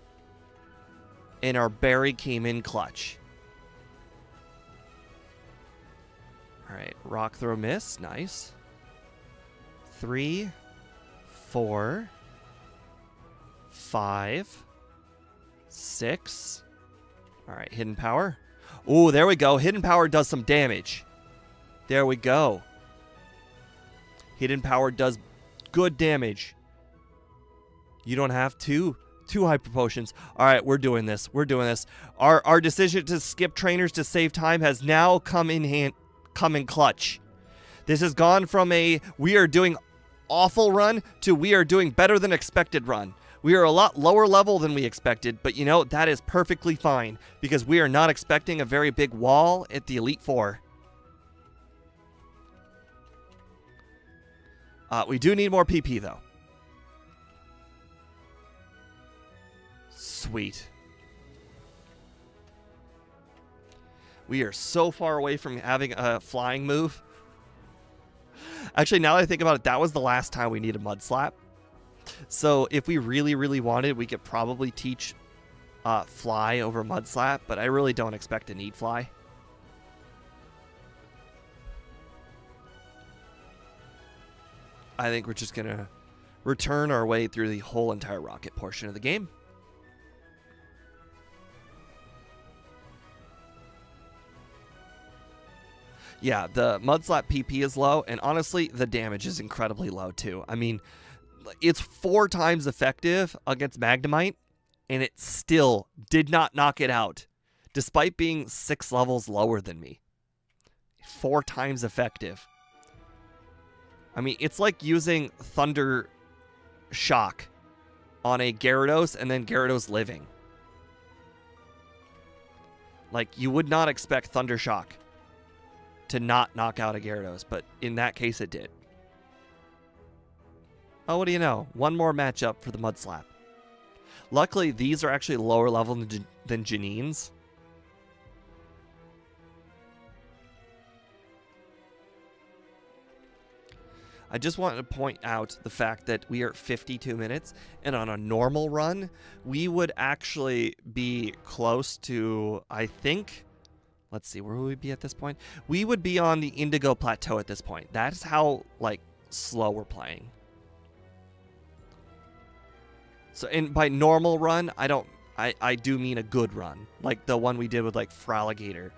And our berry came in clutch. Alright, Rock Throw miss. Nice. 3, 4, 5, 6. Alright, Hidden Power. Ooh, there we go. Hidden Power does some damage. There we go. Hidden Power does good damage. You don't have two Hyper Potions. Alright, we're doing this. We're doing this. Our decision to skip trainers to save time has now come in clutch. This has gone from a we are doing awful run to we are doing better than expected run. We are a lot lower level than we expected, but that is perfectly fine because we are not expecting a very big wall at the Elite Four. We do need more PP though. Sweet. We are so far away from having a flying move. Actually, now that I think about it, that was the last time we needed Mud Slap. So if we really, really wanted, we could probably teach Fly over Mud Slap, but I really don't expect to need Fly. I think we're just going to return our way through the whole entire rocket portion of the game. Yeah, the Mud Slap PP is low, and honestly, the damage is incredibly low too. I mean, it's 4 times effective against Magnemite, and it still did not knock it out, despite being 6 levels lower than me. 4 times effective. I mean, it's like using Thunder Shock on a Gyarados and then Gyarados living. Like, you would not expect Thunder Shock to not knock out a Gyarados, but in that case it did. Oh, what do you know? One more matchup for the Mud Slap. Luckily, these are actually lower level than Janine's. I just wanted to point out the fact that we are at 52 minutes, and on a normal run, we would actually be close to, I think, let's see, where would we be at this point? We would be on the Indigo Plateau at this point. That's how, like, slow we're playing. So, and by normal run, I do mean a good run. Like the one we did with, like, Fraligator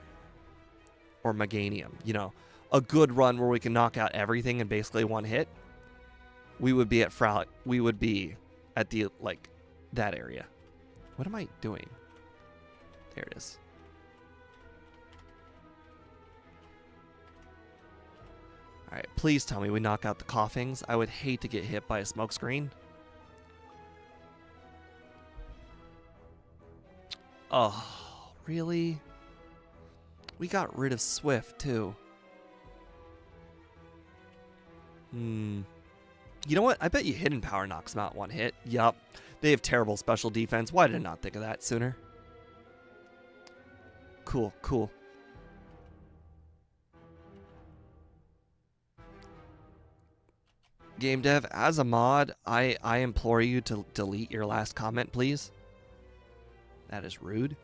or Meganium, you know. A good run where we can knock out everything in basically one hit. We would be at we would be at the, like, that area. What am I doing? There it is. Alright, please tell me we knock out the Coughings. I would hate to get hit by a smokescreen. Oh, really? We got rid of Swift, too. You know what? I bet you Hidden Power knocks them out one hit. Yup. They have terrible special defense. Why did I not think of that sooner? Cool, cool. Game dev, as a mod, I implore you to delete your last comment, please. That is rude.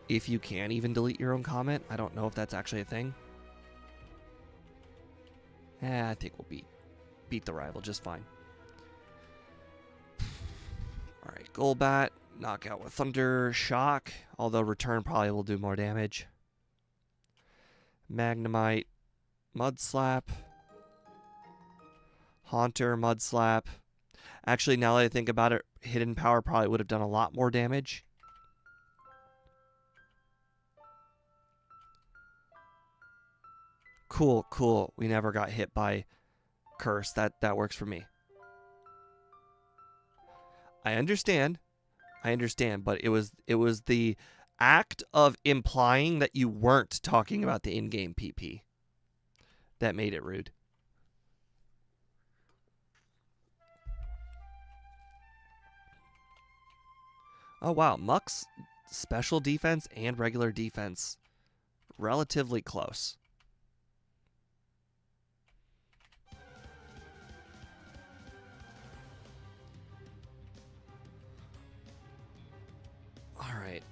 If you can even delete your own comment, I don't know if that's actually a thing. I think we'll beat the rival just fine. Alright, Golbat, knockout with Thunder Shock, although return probably will do more damage. Magnemite, Mud Slap, Haunter, Mud Slap. Actually, now that I think about it, Hidden Power probably would have done a lot more damage. Cool, cool. We never got hit by Curse. That works for me. I understand, but it was the act of implying that you weren't talking about the in-game PP that made it rude. Oh wow, Muck's special defense and regular defense relatively close. Alright,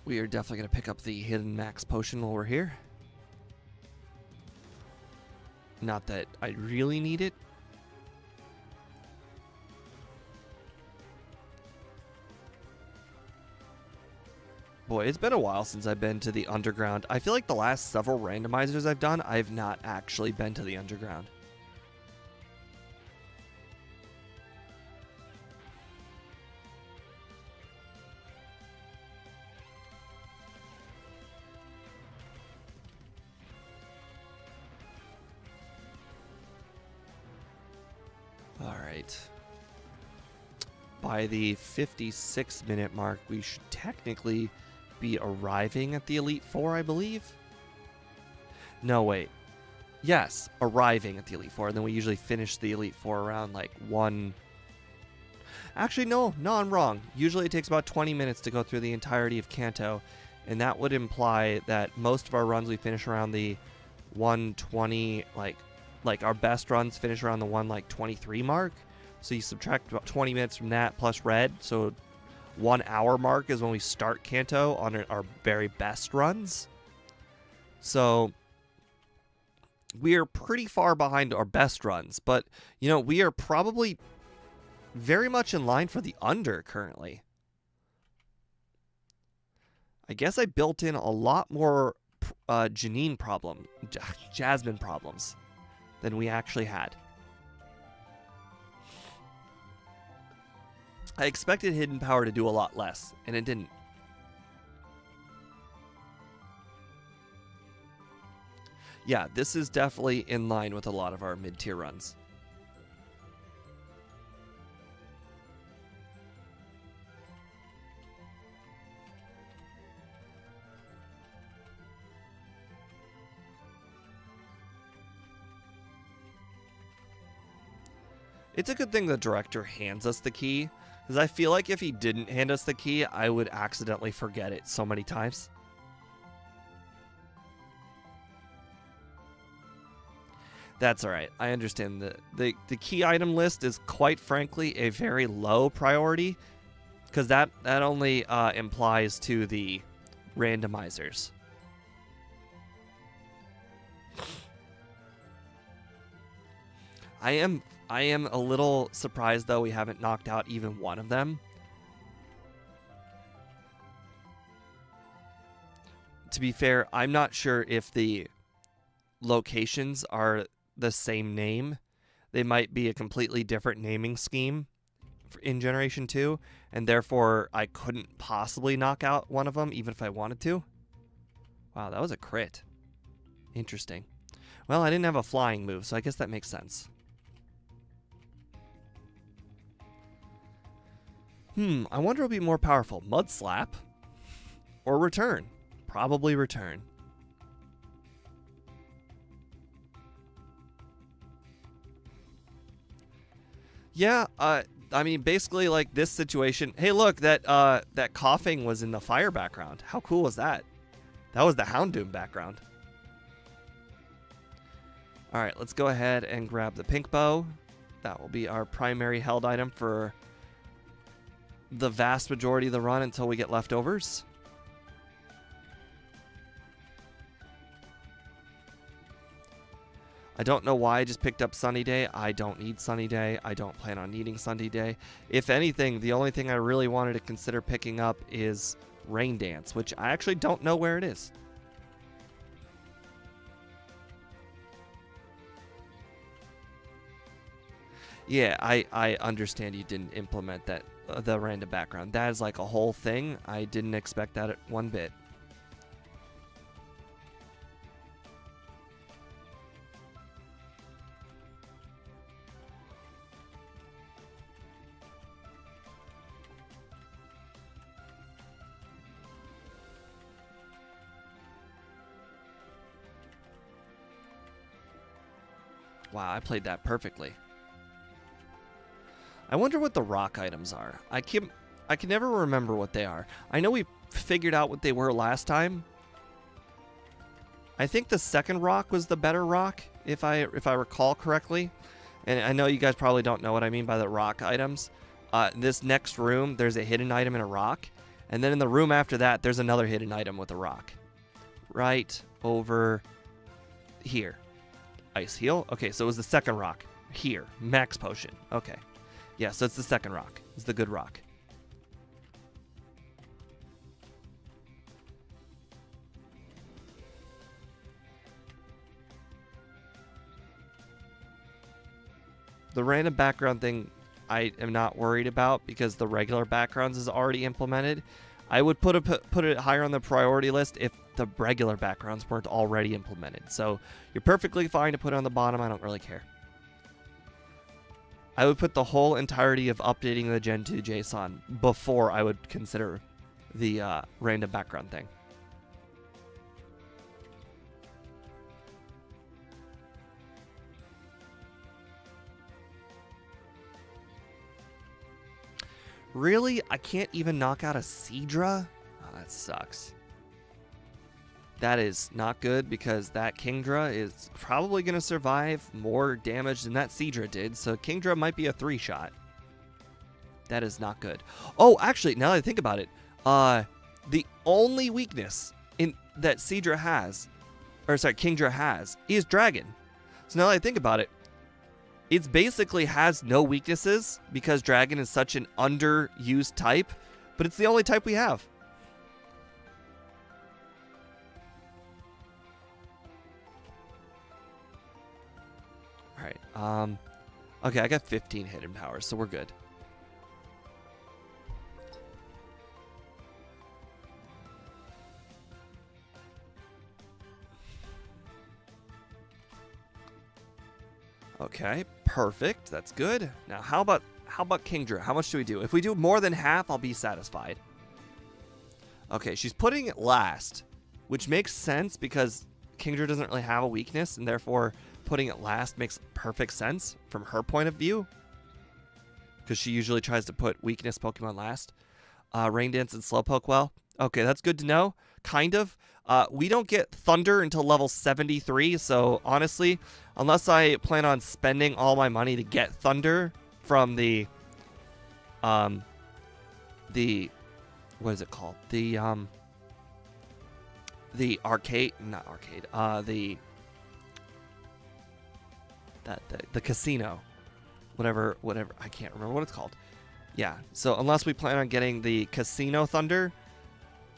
we are definitely going to pick up the hidden max potion while we're here. Not that I really need it. Boy, it's been a while since I've been to the underground. I feel like the last several randomizers I've done, I've not actually been to the underground. Alright. By the 56-minute mark, we should technically be arriving at the Elite Four, I believe. No, wait. Yes, arriving at the Elite Four, and then we usually finish the Elite Four around like 1. Actually, no, I'm wrong. Usually it takes about 20 minutes to go through the entirety of Kanto, and that would imply that most of our runs we finish around the 120, like our best runs finish around the 123 mark. So you subtract about 20 minutes from that plus red, so 1 hour mark is when we start Kanto on our very best runs. So we are pretty far behind our best runs, but we are probably very much in line for the under currently. I guess I built in a lot more Jasmine problems than we actually had. I expected Hidden Power to do a lot less, and it didn't. Yeah, this is definitely in line with a lot of our mid-tier runs. It's a good thing the director hands us the key, because I feel like if he didn't hand us the key, I would accidentally forget it so many times. That's alright. I understand the key item list is quite frankly a very low priority, because that only implies to the randomizers. I am a little surprised, though, we haven't knocked out even one of them. To be fair, I'm not sure if the locations are the same name. They might be a completely different naming scheme in Generation 2, and therefore I couldn't possibly knock out one of them, even if I wanted to. Wow, that was a crit. Interesting. Well, I didn't have a flying move, so I guess that makes sense. I wonder what would be more powerful, Mud Slap or Return? Probably Return. Yeah, I mean, basically like this situation. Hey, look, that coughing was in the fire background. How cool was that? That was the Houndoom background. All right, let's go ahead and grab the pink bow. That will be our primary held item for the vast majority of the run until we get leftovers. I don't know why I just picked up Sunny Day. I don't need Sunny Day. I don't plan on needing Sunny Day. If anything, the only thing I really wanted to consider picking up is Rain Dance, which I actually don't know where it is. Yeah, I understand you didn't implement that the random background. That is like a whole thing. I didn't expect that one bit. Wow, I played that perfectly. I wonder what the rock items are. I can never remember what they are. I know we figured out what they were last time. I think the second rock was the better rock, if I recall correctly. And I know you guys probably don't know what I mean by the rock items. This next room, there's a hidden item in a rock. And then in the room after that, there's another hidden item with a rock. Right over here. Ice Heal. Okay, so it was the second rock. Here. Max Potion. Okay. Yeah, so it's the second rock. It's the good rock. The random background thing I am not worried about because the regular backgrounds is already implemented. I would put it higher on the priority list if the regular backgrounds weren't already implemented. So you're perfectly fine to put it on the bottom. I don't really care. I would put the whole entirety of updating the Gen 2 JSON before I would consider the random background thing. Really? I can't even knock out a Seadra? Oh, that sucks. That is not good because that Kingdra is probably going to survive more damage than that Seadra did. So Kingdra might be a 3-shot. That is not good. Oh, actually, now that I think about it, the only weakness that Seadra has, or sorry, Kingdra has, is Dragon. So now that I think about it, it basically has no weaknesses because Dragon is such an underused type, but it's the only type we have. All right. Okay, I got 15 hidden powers, so we're good. Okay, perfect. That's good. Now, how about Kingdra? How much do we do? If we do more than half, I'll be satisfied. Okay, she's putting it last, which makes sense because Kingdra doesn't really have a weakness, and therefore putting it last makes perfect sense from her point of view, because she usually tries to put weakness Pokemon last. Rain Dance and Slowpoke, well, okay, that's good to know. Kind of. We don't get Thunder until level 73, so honestly, unless I plan on spending all my money to get Thunder from the what is it called? The arcade, not arcade, the casino, whatever, I can't remember what it's called. Yeah, so unless we plan on getting the casino Thunder,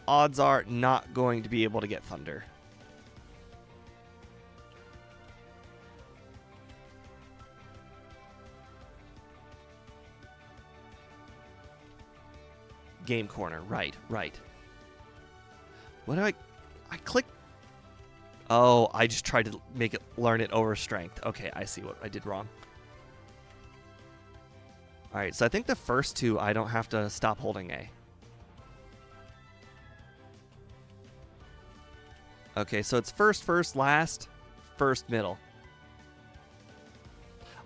odds are not going to be able to get Thunder. Game corner, right. What do I click? Oh, I just tried to make it learn it over strength. Okay, I see what I did wrong. All right, so I think the first two I don't have to stop holding A. Okay, so it's first, last, first, middle.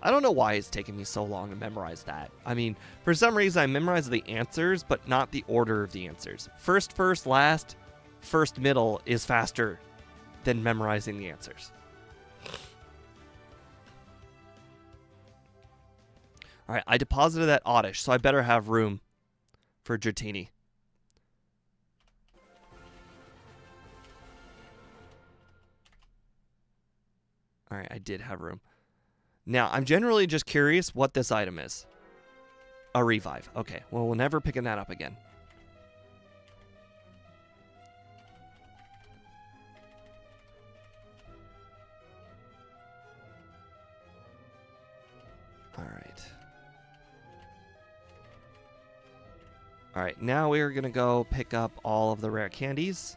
I don't know why it's taking me so long to memorize that. I mean, for some reason I memorize the answers, but not the order of the answers. First, last, first, middle is faster than memorizing the answers. All right, I deposited that Oddish, so I better have room for Dratini. All right, I did have room. Now, I'm generally just curious what this item is. A revive. Okay, well, we're never picking that up again. All right. All right, now we're going to go pick up all of the rare candies.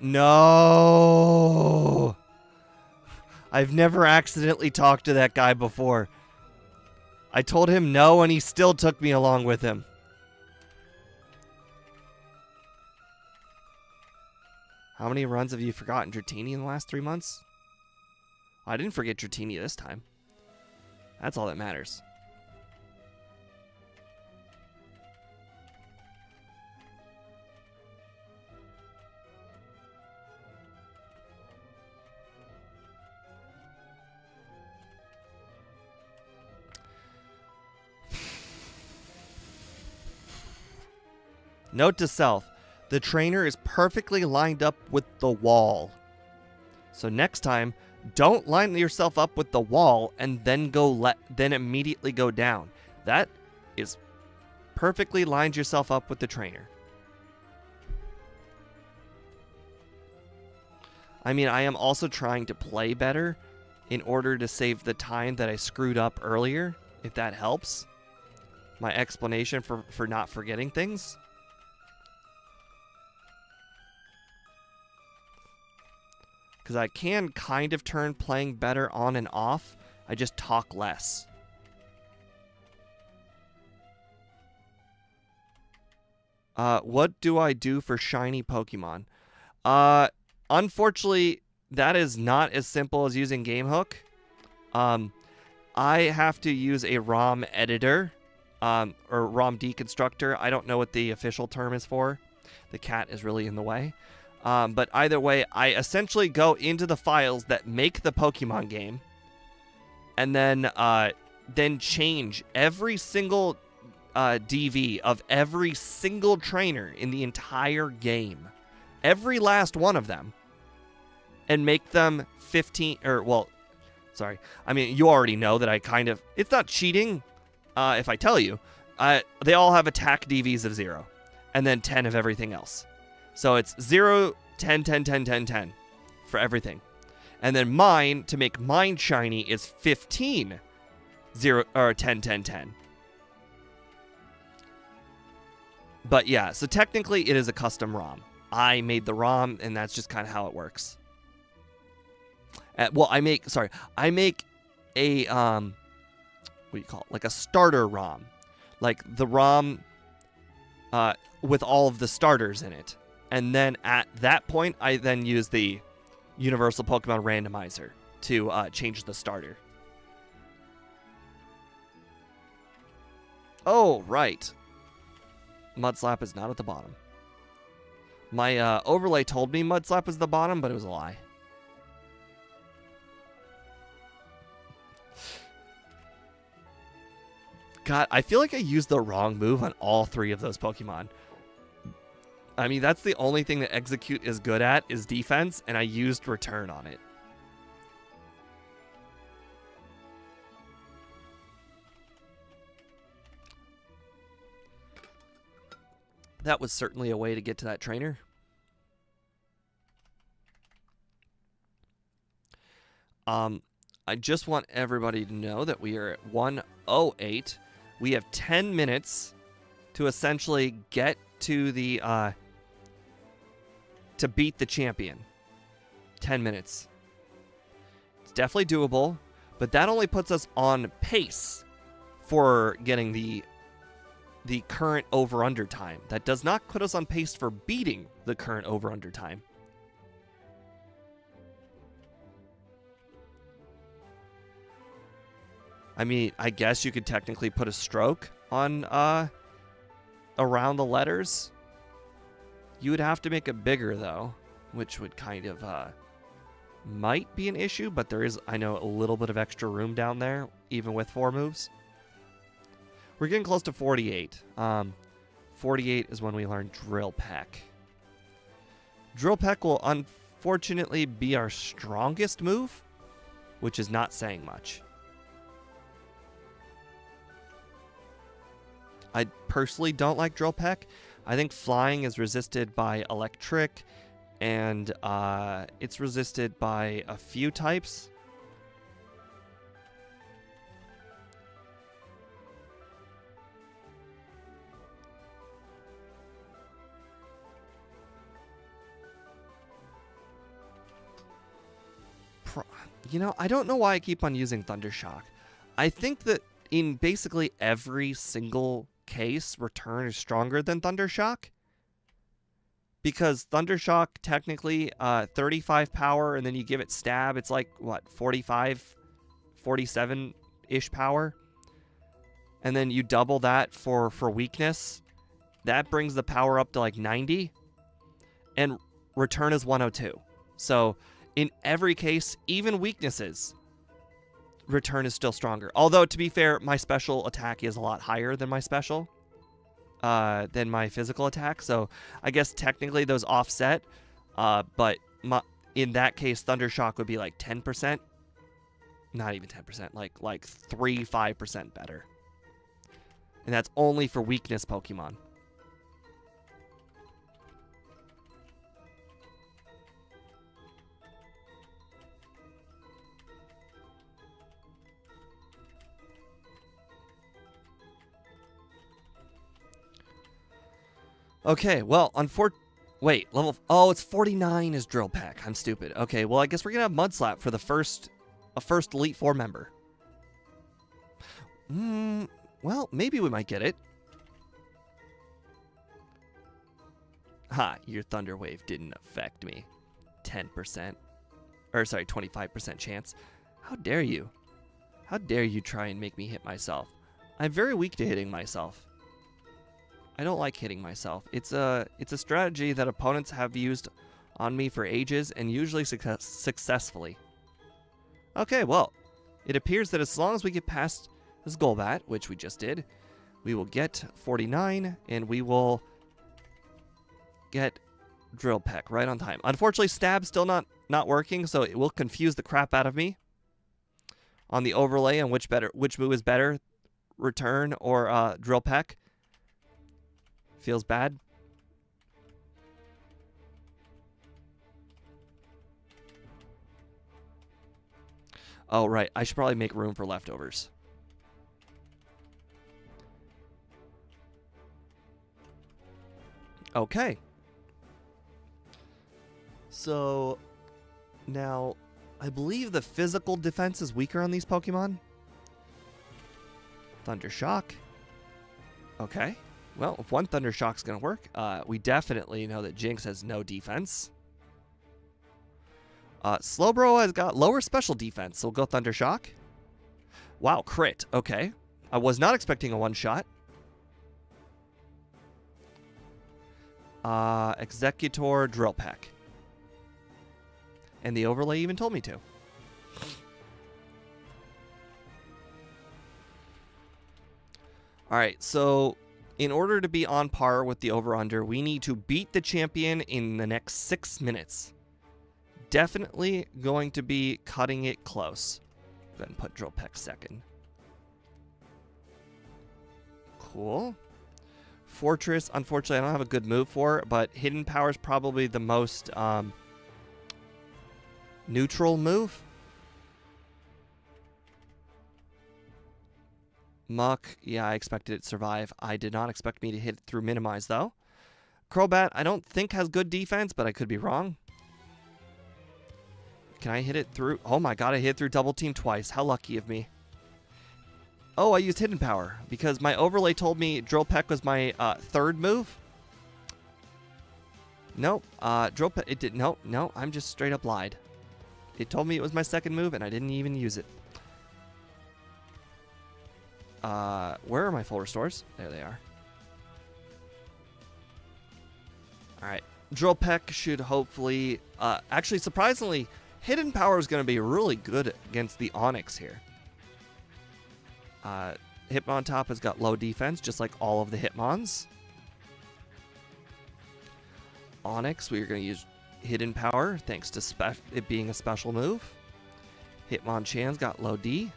No! I've never accidentally talked to that guy before. I told him no, and he still took me along with him. How many runs have you forgotten Dratini in the last 3 months? I didn't forget Dratini this time. That's all that matters. Note to self, the trainer is perfectly lined up with the wall. So next time, don't line yourself up with the wall and then then immediately go down. That is perfectly lined yourself up with the trainer. I mean, I am also trying to play better in order to save the time that I screwed up earlier, if that helps. My explanation for not forgetting things. Because I can kind of turn playing better on and off. I just talk less. What do I do for shiny Pokemon? Unfortunately, that is not as simple as using GameHook. I have to use a ROM editor, or ROM deconstructor. I don't know what the official term is for. The cat is really in the way. But either way, I essentially go into the files that make the Pokemon game, and then change every single DV of every single trainer in the entire game, every last one of them, and make them 15, or well, sorry, I mean, you already know that I kind of, it's not cheating if I tell you, they all have attack DVs of 0, and then 10 of everything else. So it's 0, 10, 10, 10, 10, 10 for everything. And then mine, to make mine shiny, is 15, 0, or 10, 10, 10. But yeah, so technically it is a custom ROM. I made the ROM, and that's just kind of how it works. Well, I make a, what do you call it? Like a starter ROM. Like the ROM with all of the starters in it. And then at that point, I then use the Universal Pokemon Randomizer to change the starter. Oh, right. Mudslap is not at the bottom. My overlay told me Mudslap was the bottom, but it was a lie. God, I feel like I used the wrong move on all 3 of those Pokemon. I mean, that's the only thing that Execute is good at, is defense, and I used Return on it. That was certainly a way to get to that trainer. I just want everybody to know that we are at 1:08. We have 10 minutes to essentially get to the to beat the champion. 10 minutes. It's definitely doable, but that only puts us on pace for getting the current over-under time. That does not put us on pace for beating the current over-under time. I mean, I guess you could technically put a stroke on around the letters. You would have to make it bigger, though, which would kind of might be an issue, but there is, I know, a little bit of extra room down there, even with 4 moves. We're getting close to 48. 48 is when we learn Drill Peck. Drill Peck will unfortunately be our strongest move, which is not saying much. I personally don't like Drill Peck. I think flying is resisted by electric, and it's resisted by a few types. You know, I don't know why I keep on using Thundershock. I think that in basically every single case, Return is stronger than Thundershock. Because Thundershock, technically, 35 power, and then you give it Stab, it's like, what, 45, 47-ish power? And then you double that for weakness. That brings the power up to like 90. And Return is 102. So in every case, even weaknesses, Return is still stronger. Although, to be fair, my special attack is a lot higher than my special, than my physical attack. So I guess technically those offset. But in that case, Thundershock would be like 10%. Not even 10%. Like 5% better. And that's only for weakness Pokemon. Okay, well, wait, oh, it's 49 is Drill Peck. I'm stupid. Okay, well, I guess we're gonna have Mudslap for the first Elite Four member. Well, maybe we might get it. Ha, your Thunder Wave didn't affect me. 10%. Or sorry, 25% chance. How dare you? How dare you try and make me hit myself? I'm very weak to hitting myself. I don't like hitting myself. It's a strategy that opponents have used on me for ages and usually successfully. Okay, well, it appears that as long as we get past this Golbat, which we just did, we will get 49 and we will get Drill Peck right on time. Unfortunately, Stab's still not working, so it will confuse the crap out of me on the overlay on which move is better, Return or Drill Peck. Feels bad. Oh, right. I should probably make room for leftovers. Okay. So, now, I believe the physical defense is weaker on these Pokemon. Thunder Shock. Okay. Well, if one Thunder Shock's going to work, we definitely know that Jinx has no defense. Slowbro has got lower special defense, so we'll go Thunder Shock. Wow, crit. Okay. I was not expecting a one-shot. Executor Drill Peck. And the overlay even told me to. Alright, so in order to be on par with the over-under, we need to beat the champion in the next 6 minutes. Definitely going to be cutting it close. Go ahead and put Drill Peck second. Cool. Fortress, unfortunately, I don't have a good move for, but Hidden Power is probably the most neutral move. Muck, yeah, I expected it to survive. I did not expect me to hit it through Minimize, though. Crobat, I don't think has good defense, but I could be wrong. Can I hit it through? Oh my god, I hit it through Double Team twice. How lucky of me. Oh, I used Hidden Power because my overlay told me Drill Peck was my third move. Nope. Drill Peck, it did. No, I'm just straight up lied. It told me it was my second move and I didn't even use it. Where are my full restores? There they are. Alright. Drill Peck should hopefully... actually, surprisingly, Hidden Power is going to be really good against the Onix here. Hitmontop has got low defense, just like all of the Hitmons. Onix, we are going to use Hidden Power, thanks to it being a special move. Hitmonchan's got low D.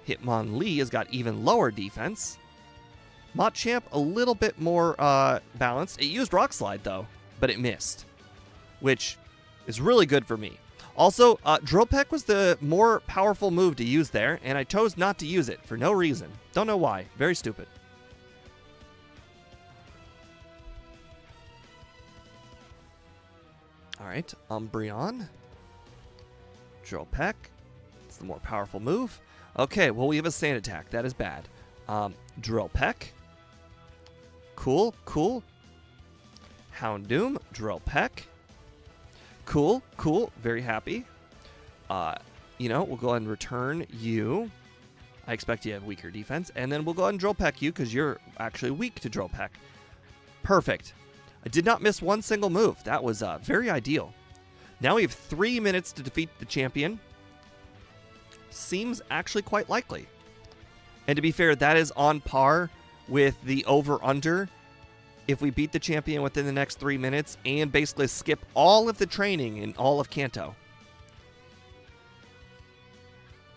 Hitmonlee has got even lower defense. Machamp, a little bit more balanced. It used Rock Slide, though, but it missed, which is really good for me. Also, Drill Peck was the more powerful move to use there, and I chose not to use it for no reason. Don't know why. Very stupid. Alright, Umbreon. Drill Peck. It's the more powerful move. Okay, well, we have a Sand Attack. That is bad. Drill Peck. Cool. Houndoom. Drill Peck. Cool. Very happy. We'll go ahead and return you. I expect you have weaker defense. And then we'll go ahead and Drill Peck you because you're actually weak to Drill Peck. Perfect. I did not miss one single move. That was very ideal. Now we have 3 minutes to defeat the champion. Seems actually quite likely. And to be fair, that is on par with the over-under. If we beat the champion within the next 3 minutes and basically skip all of the training in all of Kanto.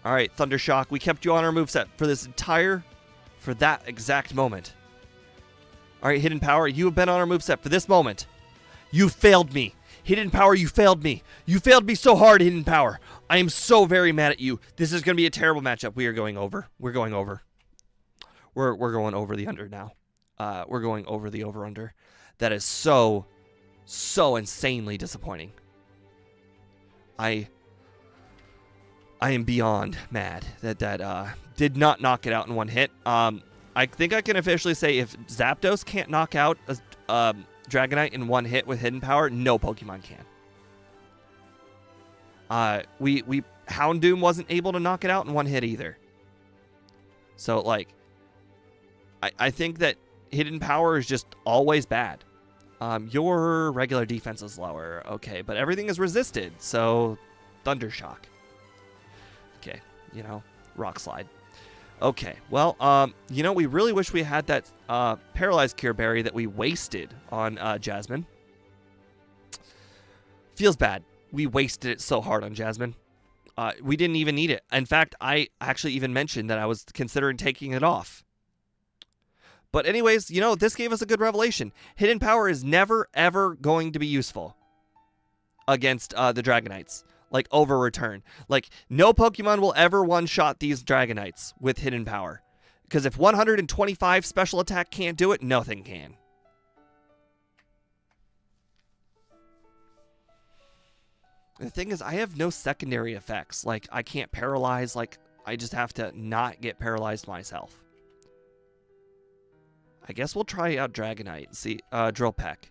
Alright, Thunder Shock, we kept you on our moveset for that exact moment. Alright, Hidden Power, you have been on our moveset for this moment. You failed me. Hidden Power, you failed me. You failed me so hard, Hidden Power. I am so very mad at you. This is going to be a terrible matchup. We are going over. We're going over. We're going over the under now. We're going over the over-under. That is so insanely disappointing. I am beyond mad that did not knock it out in one hit. I think I can officially say if Zapdos can't knock out Dragonite in one hit with hidden power, no Pokemon can. Houndoom wasn't able to knock it out in one hit either. So, like, I think that hidden power is just always bad. Your regular defense is lower, okay, but everything is resisted, so Thundershock. Okay, you know, Rock Slide. Okay, well, you know, we really wish we had that Paralyzed Cure Berry that we wasted on Jasmine. Feels bad. We wasted it so hard on Jasmine. We didn't even need it. In fact, I actually even mentioned that I was considering taking it off. But anyways, you know, this gave us a good revelation. Hidden Power is never, ever going to be useful against the Dragonites. Like, over return. Like, no Pokemon will ever one-shot these Dragonites with Hidden Power. Because if 125 special attack can't do it, nothing can. The thing is, I have no secondary effects. Like, I can't paralyze. Like, I just have to not get paralyzed myself. I guess we'll try out Dragonite. See, Drill Peck.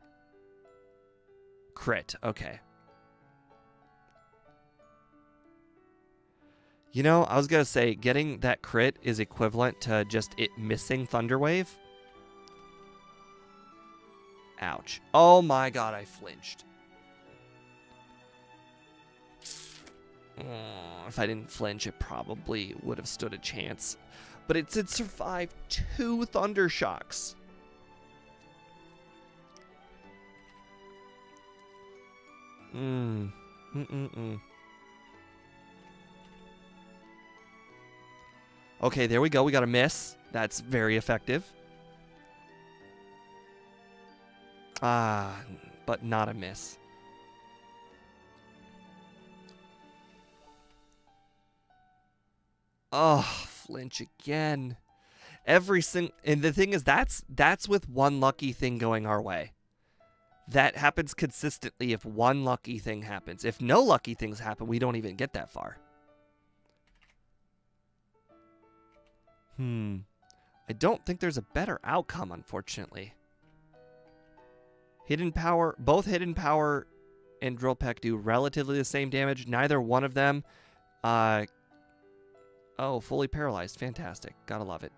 Crit. Okay. You know, I was going to say, getting that crit is equivalent to just it missing Thunder Wave. Ouch. Oh my god, I flinched. If I didn't flinch, it probably would have stood a chance. But it did survive 2 Thunder Shocks. Okay, there we go. We got a miss. That's very effective. But not a miss. Oh, flinch again. And the thing is, that's with one lucky thing going our way. That happens consistently if one lucky thing happens. If no lucky things happen, we don't even get that far. I don't think there's a better outcome, unfortunately. Hidden Power, both Hidden Power and Drill Peck do relatively the same damage. Neither one of them, oh, fully paralyzed. Fantastic. Gotta love it.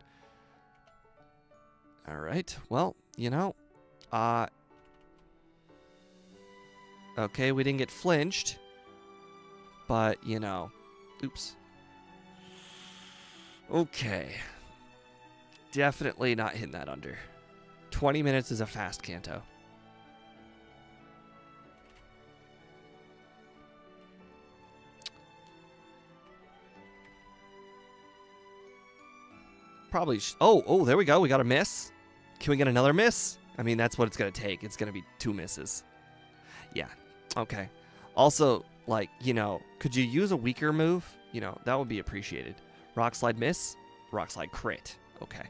All right. Well, you know, okay, we didn't get flinched, but, you know, oops. Okay. Definitely not hitting that under. 20 minutes is a fast Kanto. Probably. Oh, there we go. We got a miss. Can we get another miss? I mean, that's what it's going to take. It's going to be 2 misses. Yeah. Okay. Also, like, you know, could you use a weaker move? You know, that would be appreciated. Rock Slide miss. Rock Slide crit. Okay.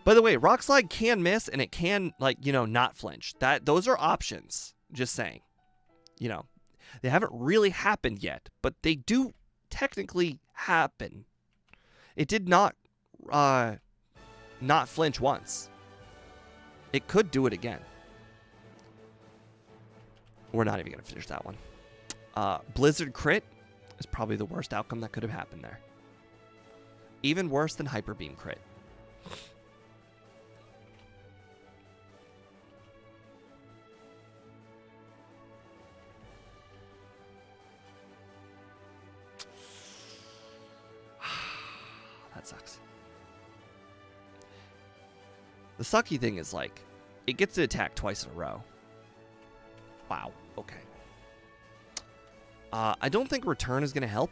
By the way, Rock Slide can miss and it can, like, you know, not flinch. Those are options. Just saying. You know, they haven't really happened yet, but they do technically happen. It did not flinch once. It could do it again. We're not even going to finish that one. Blizzard crit is probably the worst outcome that could have happened there. Even worse than Hyper Beam crit. That sucks. The sucky thing is, like, it gets to attack twice in a row. Wow. Okay. I don't think return is going to help.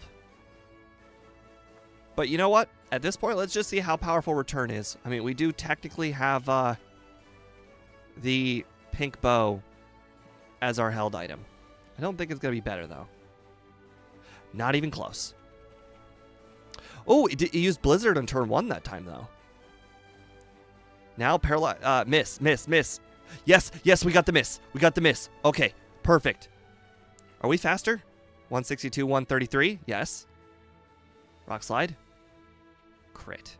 But you know what? At this point, let's just see how powerful return is. I mean, we do technically have the pink bow as our held item. I don't think it's going to be better, though. Not even close. Oh, it used Blizzard on turn 1 that time, though. Now, miss. Yes, we got the miss. We got the miss. Okay, perfect. Are we faster? 162, 133? Yes. Rock Slide. Crit.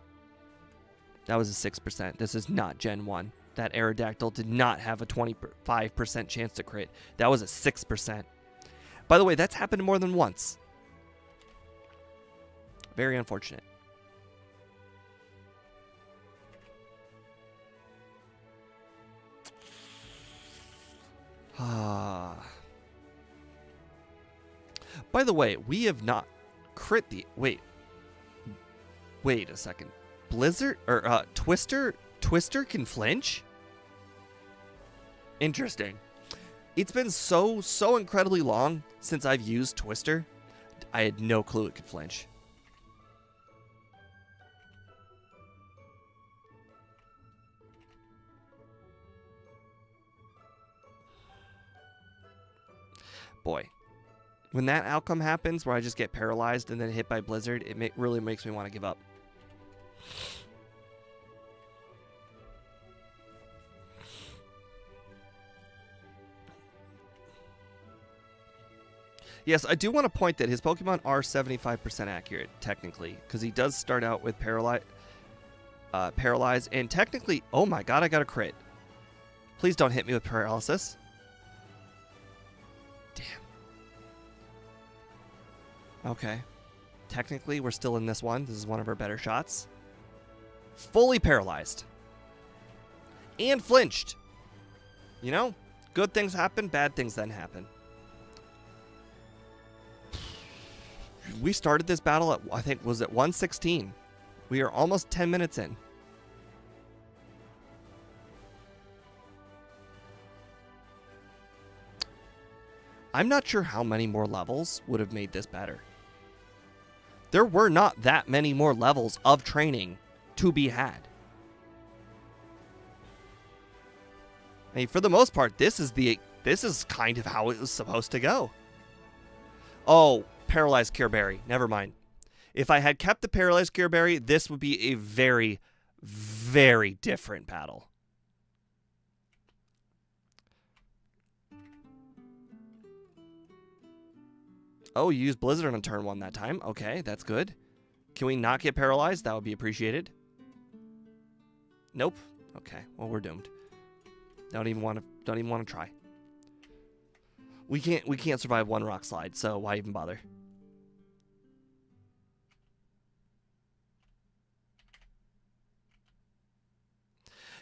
That was a 6%. This is not Gen 1. That Aerodactyl did not have a 25% chance to crit. That was a 6%. By the way, that's happened more than once. Very unfortunate. By the way, we have not crit the... Wait a second. Blizzard or Twister can flinch? Interesting. It's been so incredibly long since I've used Twister. I had no clue it could flinch. Boy, when that outcome happens where I just get paralyzed and then hit by Blizzard, it really makes me want to give up. Yes, I do want to point that his Pokemon are 75% accurate, technically, because he does start out with paralyze, and technically, oh my god, I got a crit. Please don't hit me with paralysis. Damn. Okay. Technically, we're still in this one. This is one of our better shots. Fully paralyzed. And flinched. You know, good things happen, bad things then happen. We started this battle at, I think, was it 116? We are almost 10 minutes in. I'm not sure how many more levels would have made this better. There were not that many more levels of training to be had. I mean, for the most part, this is kind of how it was supposed to go. Oh, Paralyzed Cure Berry. Never mind. If I had kept the Paralyzed Cure Berry, this would be a very, very different battle. Oh, you used Blizzard on turn 1 that time. Okay, that's good. Can we not get paralyzed? That would be appreciated. Nope. Okay, well, we're doomed. Don't even want to try. We can't survive one rock slide, so why even bother?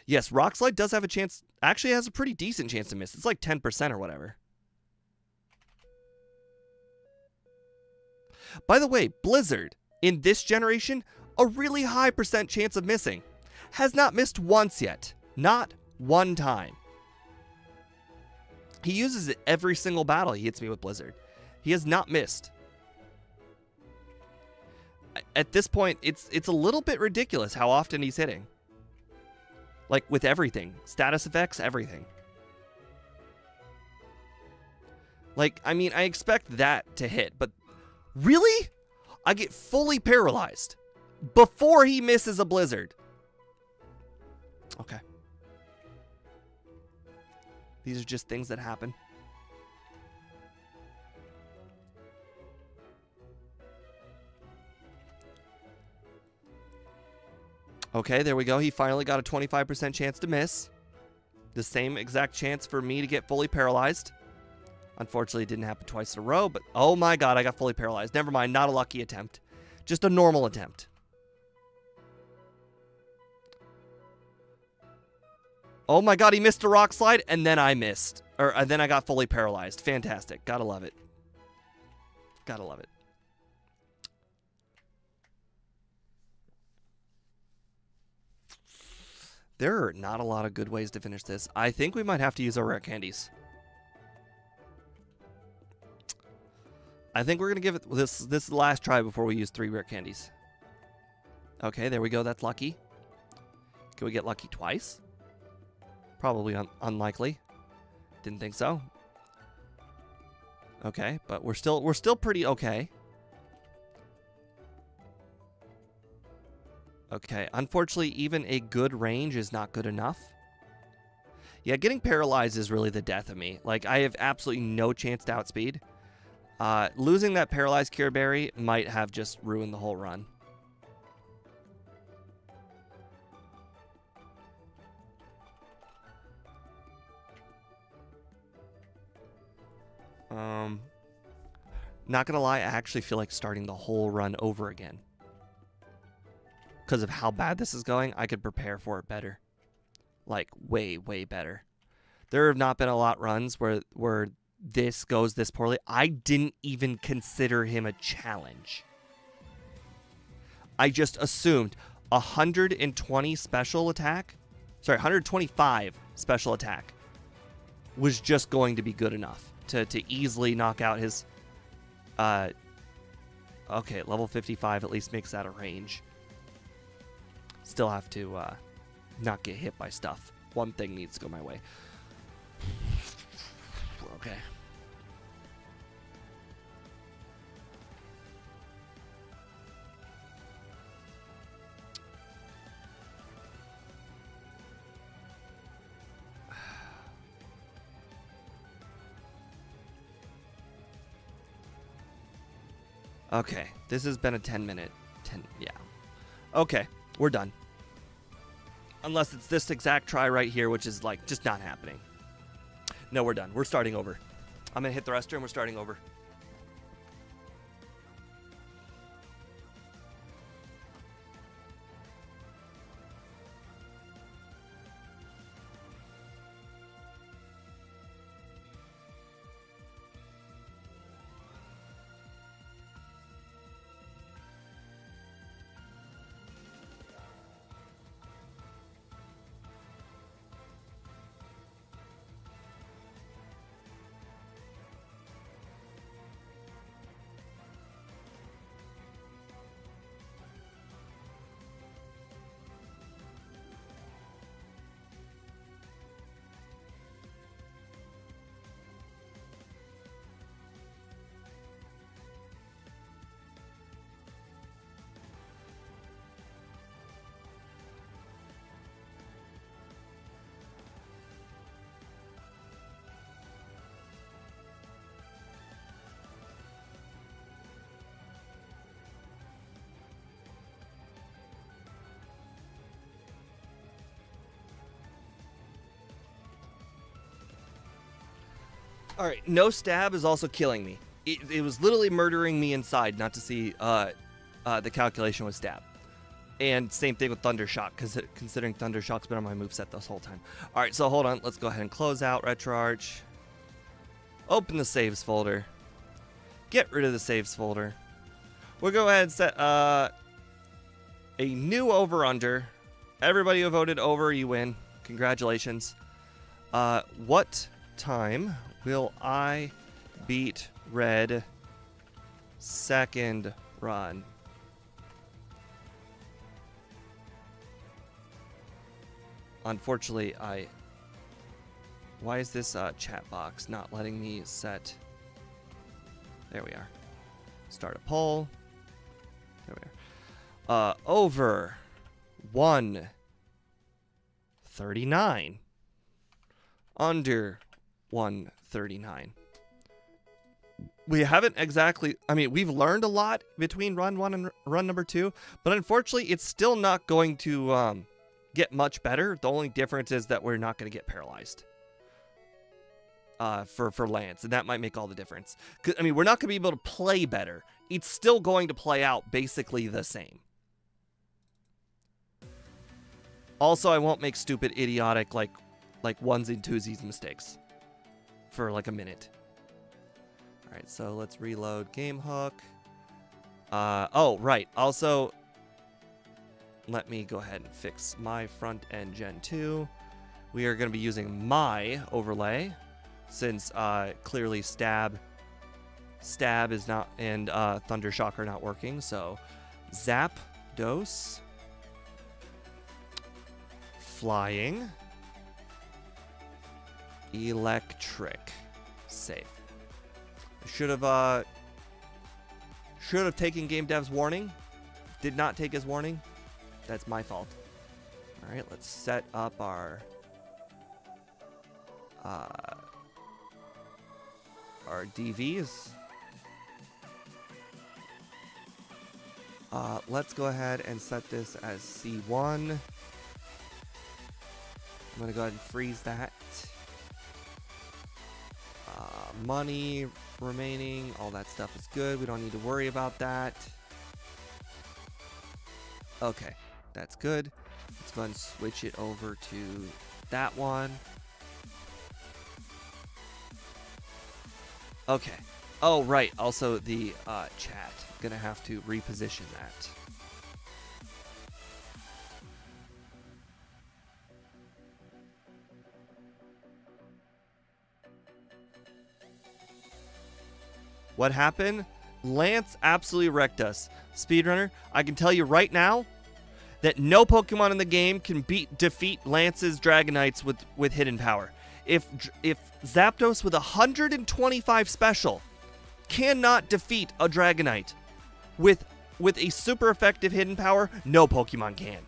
Yes, rock slide does have a chance. Actually, has a pretty decent chance to miss. It's like 10% or whatever. By the way, Blizzard, in this generation, a really high percent chance of missing. Has not missed once yet. Not one time. He uses it every single battle he hits me with Blizzard. He has not missed. At this point, it's a little bit ridiculous how often he's hitting. Like with everything. Status effects, everything. Like, I mean, I expect that to hit, but really? I get fully paralyzed before he misses a Blizzard. Okay. These are just things that happen. Okay, there we go. He finally got a 25% chance to miss. The same exact chance for me to get fully paralyzed. Unfortunately, it didn't happen twice in a row, but oh my god, I got fully paralyzed. Never mind, not a lucky attempt. Just a normal attempt. Oh my god, he missed a rock slide, and then I missed. And then I got fully paralyzed. Fantastic. Gotta love it. Gotta love it. There are not a lot of good ways to finish this. I think we might have to use our rare candies. I think we're going to give it... This is the last try before we use 3 rare candies. Okay, there we go. That's lucky. Can we get lucky twice? Probably unlikely. Didn't think so. Okay, but we're still pretty okay. Okay, unfortunately, even a good range is not good enough. Yeah, getting paralyzed is really the death of me. Like, I have absolutely no chance to outspeed. Losing that Paralyzed Cure Berry might have just ruined the whole run. Not gonna lie, I actually feel like starting the whole run over again. Because of how bad this is going, I could prepare for it better. Like, way, way better. There have not been a lot runs where this goes this poorly. I didn't even consider him a challenge. I just assumed 120 special attack, sorry, 125 special attack was just going to be good enough to easily knock out his, okay, level 55 at least makes that a range. Still have to not get hit by stuff. One thing needs to go my way. Okay. Okay, this has been a 10-minute, yeah. Okay, we're done. Unless it's this exact try right here, which is like just not happening. No, we're done. We're starting over. I'm gonna hit the restroom. We're starting over. All right, no stab is also killing me. It was literally murdering me inside not to see the calculation was stab. And same thing with Thunder Shock, because considering Thunder Shock's been on my moveset this whole time. All right, so hold on. Let's go ahead and close out RetroArch. Open the saves folder. Get rid of the saves folder. We'll go ahead and set a new over-under. Everybody who voted over, you win. Congratulations. What time will I beat Red second run? Unfortunately, why is this chat box not letting me set? There we are. Start a poll. There we are. Over 139. Under 139. We haven't exactly, I mean, we've learned a lot between run 1 and run number 2, but unfortunately, it's still not going to get much better. The only difference is that we're not going to get paralyzed for Lance, and that might make all the difference. I mean, we're not going to be able to play better. It's still going to play out basically the same. Also, I won't make stupid, idiotic, like onesie and twosies mistakes for like a minute. All right, so let's reload game hook. Oh, right. Also, let me go ahead and fix my front end Gen 2. We are going to be using my overlay since clearly stab is not, and Thunder Shock are not working. So Zapdos, flying, electric, safe. Should have taken Game Dev's warning. Did not take his warning. That's my fault. All right, let's set up our DVs. Let's go ahead and set this as C1. I'm gonna go ahead and freeze that. money remaining. All that stuff is good. We don't need to worry about that. Okay, that's good. Let's go ahead and switch it over to that one. Okay. Oh, right. Also, the chat. Gonna have to reposition that. What happened? Lance absolutely wrecked us. Speedrunner, I can tell you right now that no Pokemon in the game can defeat Lance's Dragonites with hidden power. If Zapdos with 125 special cannot defeat a Dragonite with a super effective hidden power, no Pokemon can.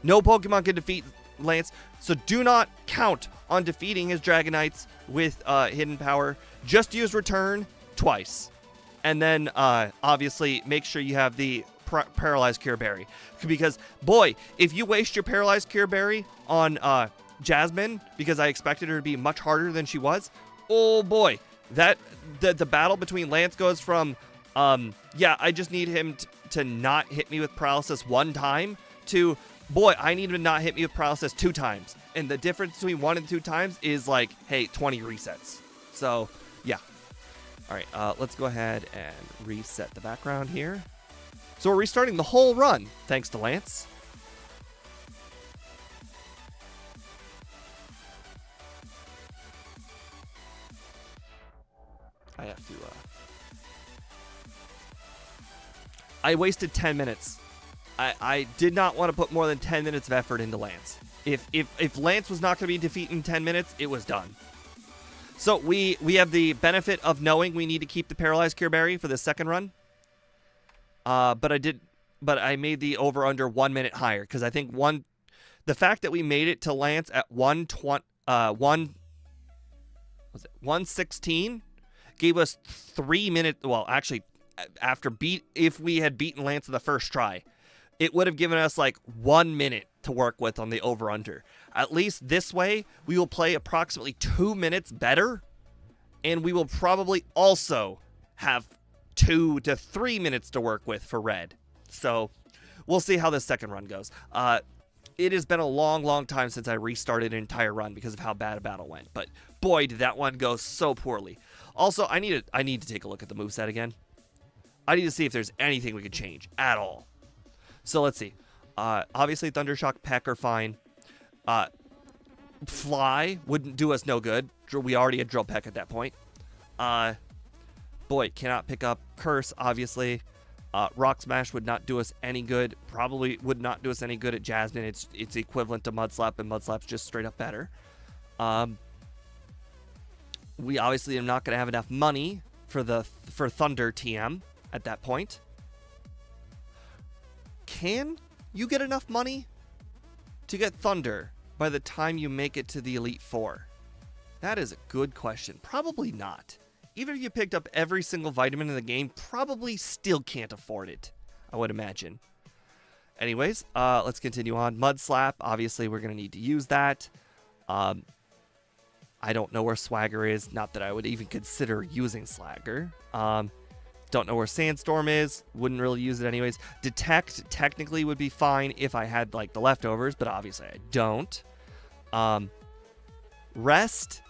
No Pokemon can defeat Lance, so do not count on defeating his Dragonites with hidden power. Just use Return twice. And then, obviously, make sure you have the Paralyzed Cure Berry. Because, boy, if you waste your Paralyzed Cure Berry on Jasmine, because I expected her to be much harder than she was, oh boy, that the battle between Lance goes from, yeah, I just need him to not hit me with Paralysis one time, to, boy, I need him to not hit me with Paralysis 2 times. And the difference between 1 and 2 times is like, hey, 20 resets. So, yeah. All right, let's go ahead and reset the background here. So we're restarting the whole run, thanks to Lance. I have to, I wasted 10 minutes. I did not want to put more than 10 minutes of effort into Lance. If Lance was not going to be defeated in 10 minutes, it was done. So we have the benefit of knowing we need to keep the Paralyzed Cure Berry for the second run. But I made the over-under 1 minute higher, because I think the fact that we made it to Lance at 116 gave us 3 minutes. Well, actually, if we had beaten Lance in the first try, it would have given us like 1 minute to work with on the over-under. At least this way, we will play approximately 2 minutes better, and we will probably also have 2 to 3 minutes to work with for red. So we'll see how this second run goes. It has been a long, long time since I restarted an entire run because of how bad a battle went. But boy, did that one go so poorly. Also, I need to take a look at the moveset again. I need to see if there's anything we could change at all. So let's see. Obviously, Thundershock, Peck are fine. Fly wouldn't do us no good. We already had Drill Peck at that point. Boy, cannot pick up Curse, obviously. Rock Smash would not do us any good. Probably would not do us any good at Jasmine. It's equivalent to Mud Slap, and Mud Slap's just straight up better. We obviously are not going to have enough money for Thunder TM at that point. Can you get enough money to get Thunder by the time you make it to the Elite Four? That is a good question. Probably not. Even if you picked up every single vitamin in the game, probably still can't afford it, I would imagine. Anyways, let's continue on. Mud Slap, obviously we're going to need to use that. I don't know where Swagger is. Not that I would even consider using Swagger. Don't know where Sandstorm is. Wouldn't really use it anyways. Detect technically would be fine if I had like the leftovers, but obviously I don't. Rest,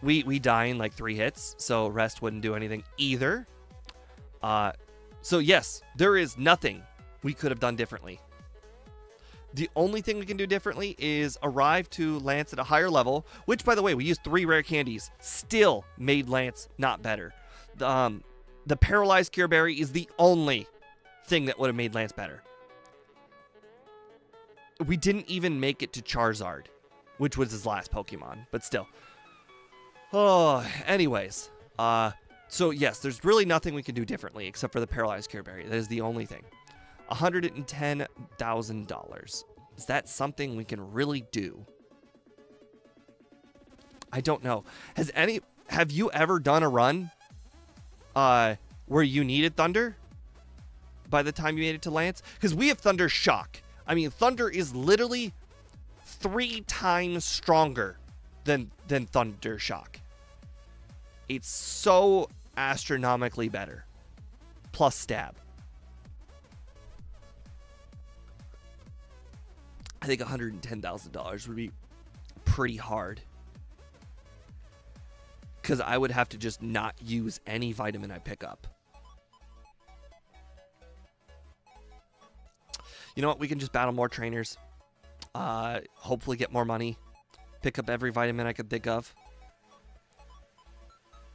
we die in like 3 hits, so Rest wouldn't do anything either. So yes, there is nothing we could have done differently. The only thing we can do differently is arrive to Lance at a higher level, which, by the way, we used 3 rare candies. Still made Lance not better. The Paralyzed Cure Berry is the only thing that would have made Lance better. We didn't even make it to Charizard, which was his last Pokemon, but still. Oh, anyways. So yes, there's really nothing we can do differently except for the Paralyzed Cure Berry. That is the only thing. $110,000. Is that something we can really do? I don't know. Have you ever done a run where you needed Thunder by the time you made it to Lance? Because we have Thunder Shock. I mean, Thunder is literally 3 times stronger than Thunder Shock. It's so astronomically better. Plus stab. I think $110,000 would be pretty hard. Because I would have to just not use any vitamin I pick up. You know what? We can just battle more trainers. Hopefully get more money. Pick up every vitamin I could think of.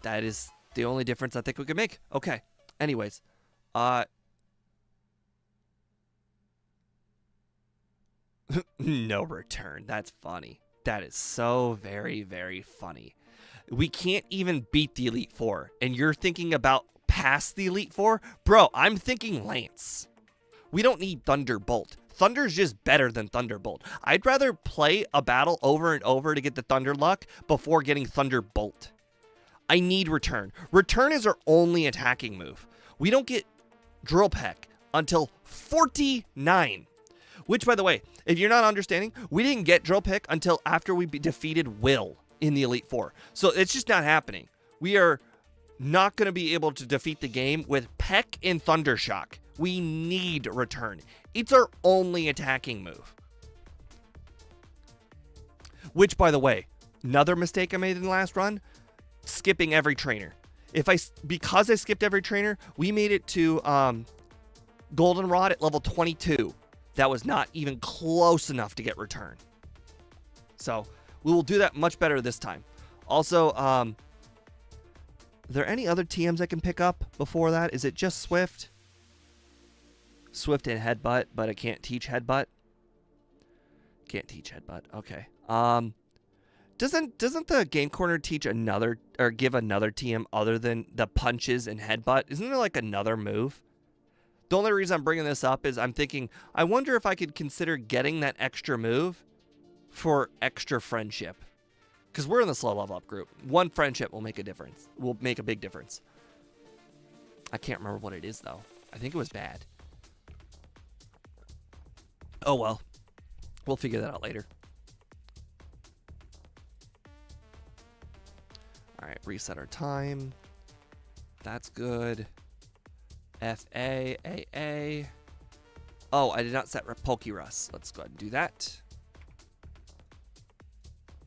That is the only difference I think we could make. Okay. Anyways. No return. That's funny. That is so very, very funny. We can't even beat the Elite Four. And you're thinking about past the Elite Four? Bro, I'm thinking Lance. We don't need Thunderbolt. Thunder's just better than Thunderbolt. I'd rather play a battle over and over to get the Thunder luck before getting Thunderbolt. I need Return. Return is our only attacking move. We don't get Drill Peck until 49. Which, by the way, if you're not understanding, we didn't get Drill Peck until after we defeated Will in the Elite Four. So it's just not happening. We are not going to be able to defeat the game with Peck and Thundershock. We need Return. It's our only attacking move. Which, by the way, another mistake I made in the last run, skipping every trainer. Because I skipped every trainer, we made it to Goldenrod at level 22. That was not even close enough to get Return. So we will do that much better this time. Also, are there any other TMs I can pick up before that? Is it just Swift? Swift and Headbutt, but I can't teach Headbutt. Can't teach Headbutt. Okay. Doesn't the Game Corner teach another or give another TM other than the punches and Headbutt? Isn't there like another move? The only reason I'm bringing this up is I'm thinking, I wonder if I could consider getting that extra move for extra friendship. Because we're in the slow level up group. One friendship will make a difference. Will make a big difference. I can't remember what it is, though. I think it was bad. Oh, well. We'll figure that out later. All right, reset our time. That's good. FA, AA. Oh, I did not set Pokerus. Let's go ahead and do that.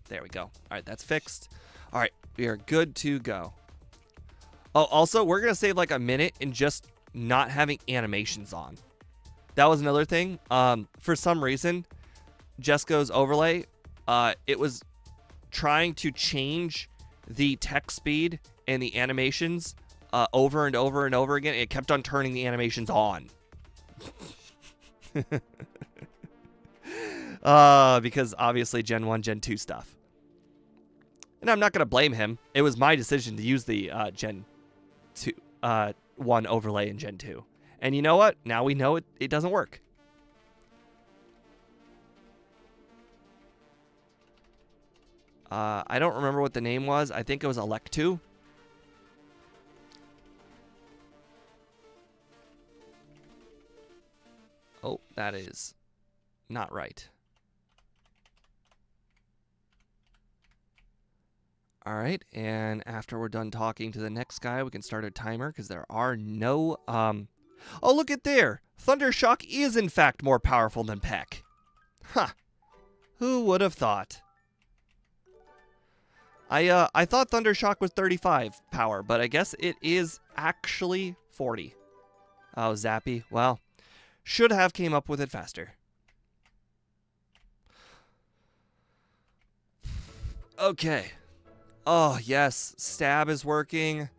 There we go. All right, that's fixed. All right, we are good to go. Oh, also, we're going to save like a minute in just not having animations on. That was another thing. For some reason, Jesco's overlay, it was trying to change the text speed and the animations over and over and over again. It kept on turning the animations on. Because obviously Gen 1, Gen 2 stuff. And I'm not going to blame him. It was my decision to use the Gen 2, 1 overlay in Gen 2. And you know what? Now we know it doesn't work. I don't remember what the name was. I think it was Electu. Oh, that is not right. All right, and after we're done talking to the next guy, we can start a timer because there are no... Oh, look at there! Thundershock is in fact more powerful than Peck. Huh. Who would have thought? I thought Thundershock was 35 power, but I guess it is actually 40. Oh, Zappy. Well, should have came up with it faster. Okay. Oh, yes. Stab is working.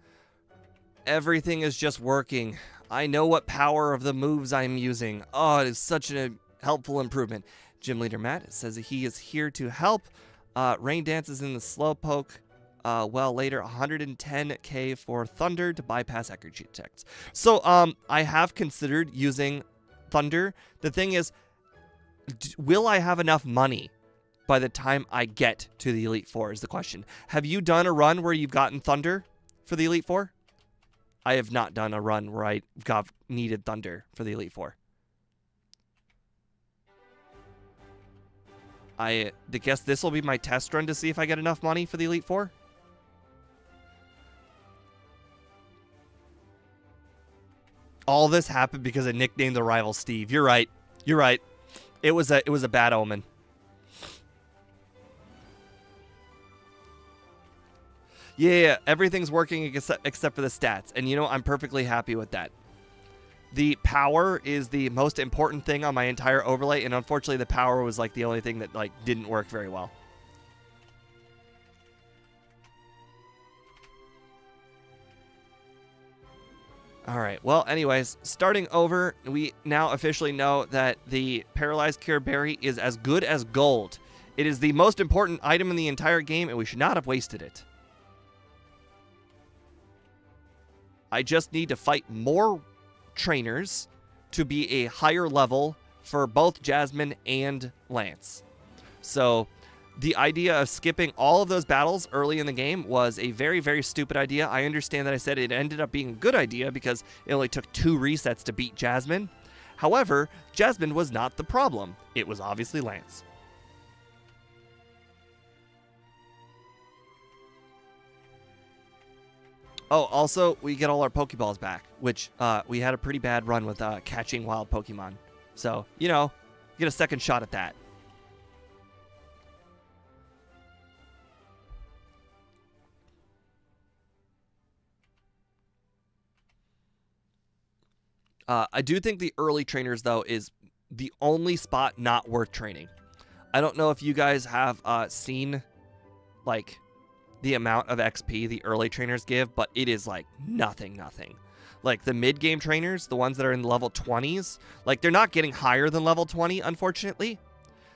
Everything is just working. I know what power of the moves I'm using. Oh, it is such a helpful improvement. Gym Leader Matt says that he is here to help. Rain dances in the Slowpoke. Well, later 110k for Thunder to bypass accuracy checks. So, I have considered using Thunder. The thing is, will I have enough money by the time I get to the Elite Four is the question. Have you done a run where you've gotten Thunder for the Elite Four? I have not done a run where I needed Thunder for the Elite Four. I guess this will be my test run to see if I get enough money for the Elite Four. All this happened because I nicknamed the rival Steve. You're right. You're right. It was a bad omen. Yeah, everything's working except for the stats. And you know, I'm perfectly happy with that. The power is the most important thing on my entire overlay, and unfortunately the power was like the only thing that like didn't work very well. All right, well, anyways, starting over, we now officially know that the Paralyzed Cure Berry is as good as gold. It is the most important item in the entire game, and we should not have wasted it. I just need to fight more trainers to be a higher level for both Jasmine and Lance. So the idea of skipping all of those battles early in the game was a very, very stupid idea. I understand that I said it ended up being a good idea because it only took 2 resets to beat Jasmine. However, Jasmine was not the problem. It was obviously Lance. Oh, also, we get all our Pokeballs back, which we had a pretty bad run with catching wild Pokemon. So, you know, get a second shot at that. I do think the early trainers, though, is the only spot not worth training. I don't know if you guys have seen, like, the amount of XP the early trainers give, but it is, like, nothing. Like, the mid-game trainers, the ones that are in level 20s, like, they're not getting higher than level 20, unfortunately.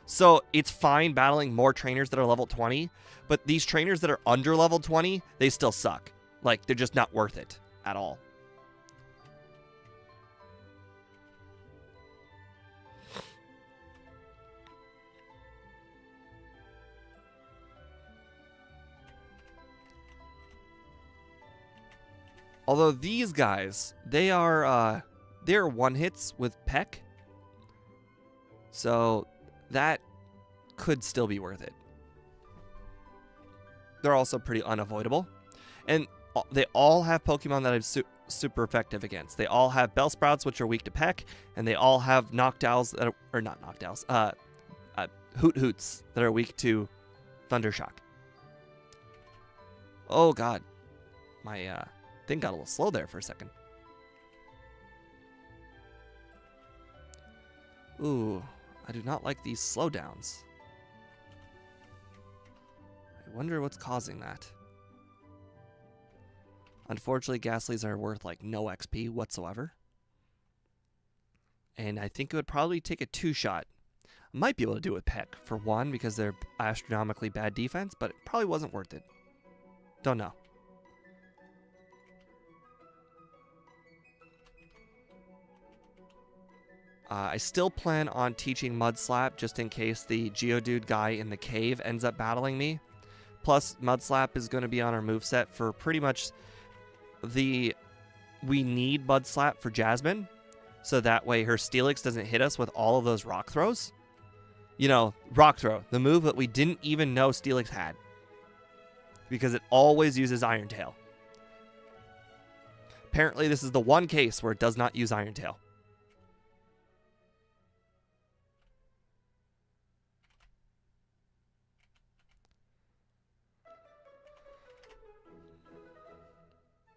So it's fine battling more trainers that are level 20, but these trainers that are under level 20, they still suck. Like, they're just not worth it at all. Although these guys, they're one-hits with Peck. So that could still be worth it. They're also pretty unavoidable. And they all have Pokemon that I'm super effective against. They all have Bellsprouts, which are weak to Peck, and they all have Noctowls that are, or not Noctowls, Hoot-Hoots that are weak to Thundershock. Oh god. My thing got a little slow there for a second. Ooh, I do not like these slowdowns. I wonder what's causing that. Unfortunately, Ghastlies are worth like no XP whatsoever. And I think it would probably take a 2-shot. I might be able to do it with Peck for 1 because they're astronomically bad defense, but it probably wasn't worth it. Don't know. I still plan on teaching Mud Slap just in case the Geodude guy in the cave ends up battling me. Plus, Mud Slap is going to be on our moveset for pretty much we need Mud Slap for Jasmine, so that way her Steelix doesn't hit us with all of those rock throws. You know, Rock Throw, the move that we didn't even know Steelix had. Because it always uses Iron Tail. Apparently, this is the one case where it does not use Iron Tail.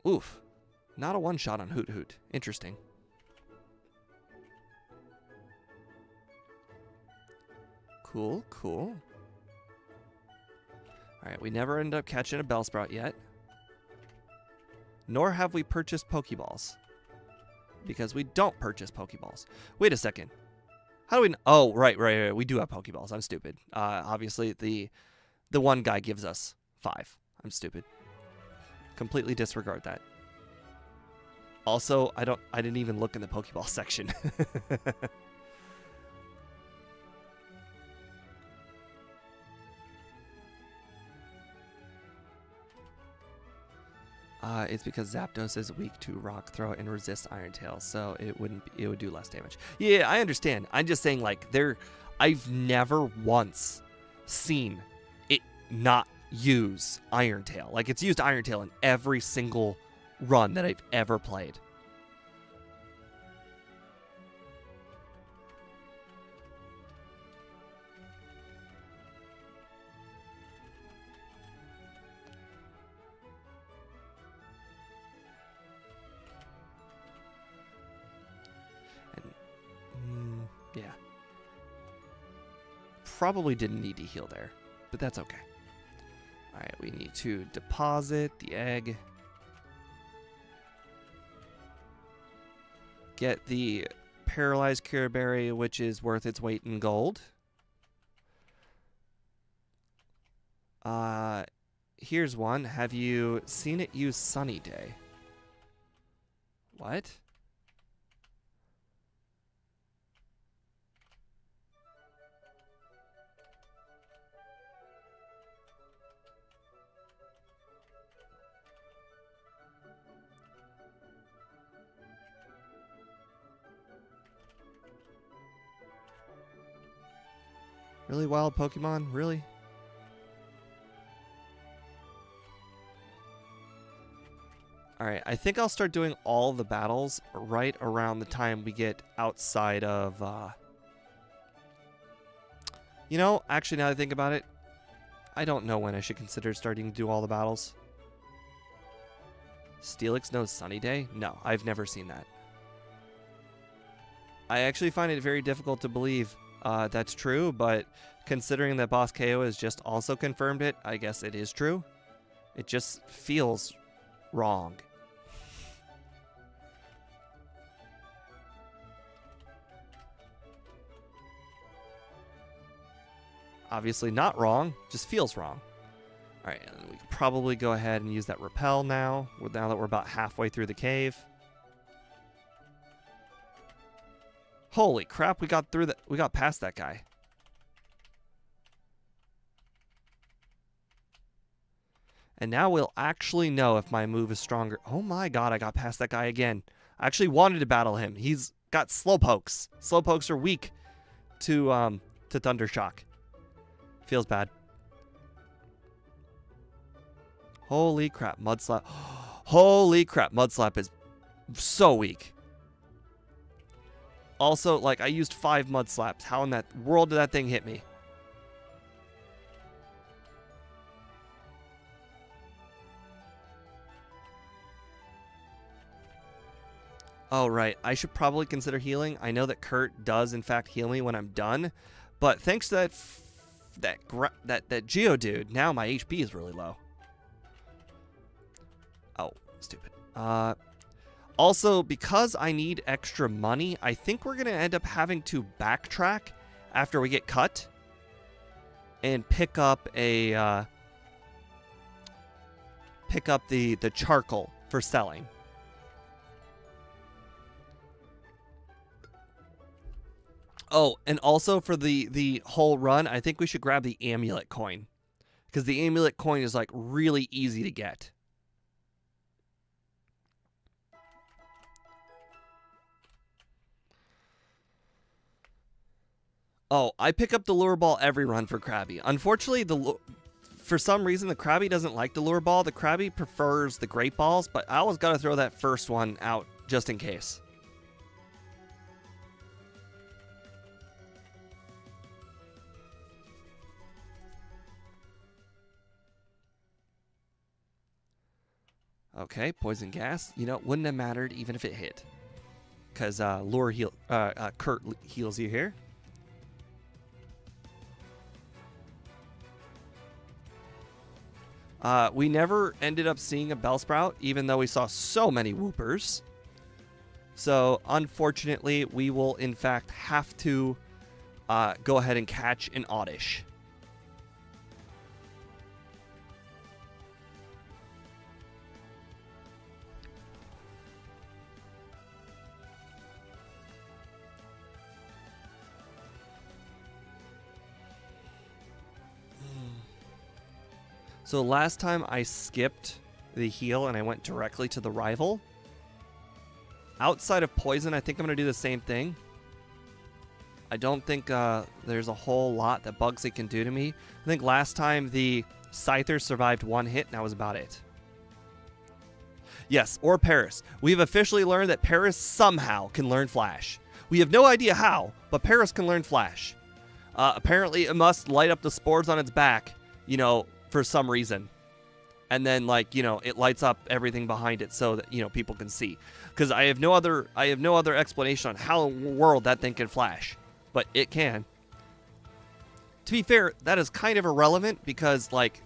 Oof. Not a one-shot on Hoot-Hoot. Interesting. Cool, cool. Alright, we never end up catching a Bellsprout yet. Nor have we purchased Pokeballs. Because we don't purchase Pokeballs. Wait a second. How do we... Oh, right. We do have Pokeballs. I'm stupid. Obviously, the one guy gives us 5. I'm stupid. Completely disregard that. Also, I didn't even look in the Pokeball section. It's because Zapdos is weak to Rock Throw and resists Iron Tail, so it would do less damage. Yeah, I understand. I'm just saying, like, I've never once seen it not use Iron Tail. Like, it's used Iron Tail in every single run that I've ever played. probably didn't need to heal there, but that's okay. All right, we need to deposit the egg. Get the paralyzed cure berry, which is worth its weight in gold. Here's one. Have you seen it use Sunny Day? What? Really, wild Pokemon? Really? Alright, I think I'll start doing all the battles right around the time we get outside of, You know, actually, now that I think about it, I don't know when I should consider starting to do all the battles. Steelix knows Sunny Day? No, I've never seen that. I actually find it very difficult to believe that's true, but considering that Boss KO has just also confirmed it, I guess it is true. It just feels wrong. Obviously not wrong, just feels wrong. Alright, and we can probably go ahead and use that repel now that we're about halfway through the cave. Holy crap, we got past that guy. And now we'll actually know if my move is stronger. Oh my god, I got past that guy again. I actually wanted to battle him. He's got Slowpokes. Slowpokes are weak to Thundershock. Feels bad. Holy crap, Mudslap. Holy crap, Mudslap is so weak. Also, like, I used 5 Mudslaps. How in that world did that thing hit me? Oh, right. I should probably consider healing. I know that Kurt does, in fact, heal me when I'm done. But thanks to that Geodude, now my HP is really low. Oh, stupid. Also, because I need extra money, I think we're going to end up having to backtrack after we get cut and pick up the charcoal for selling. Oh, and also for the whole run, I think we should grab the amulet coin, because the amulet coin is like really easy to get. Oh, I pick up the lure ball every run for Krabby. Unfortunately, for some reason, the Krabby doesn't like the lure ball. The Krabby prefers the great balls, but I always got to throw that first one out just in case. Okay, poison gas. You know, wouldn't have mattered even if it hit, because Kurt heals you here. We never ended up seeing a Bellsprout, even though we saw so many Whoopers. So, unfortunately, we will, in fact, have to go ahead and catch an Oddish. So last time I skipped the heal and I went directly to the rival. Outside of poison, I think I'm going to do the same thing. I don't think there's a whole lot that Bugsy can do to me. I think last time the Scyther survived 1 hit and that was about it. Yes, or Paris. We've officially learned that Paris somehow can learn Flash. We have no idea how, but Paris can learn Flash. Apparently it must light up the spores on its back, you know, for some reason, and then, like, you know, it lights up everything behind it so that, you know, people can see, because I have no other explanation on how in the world that thing can flash, but it can. To be fair, that is kind of irrelevant because, like,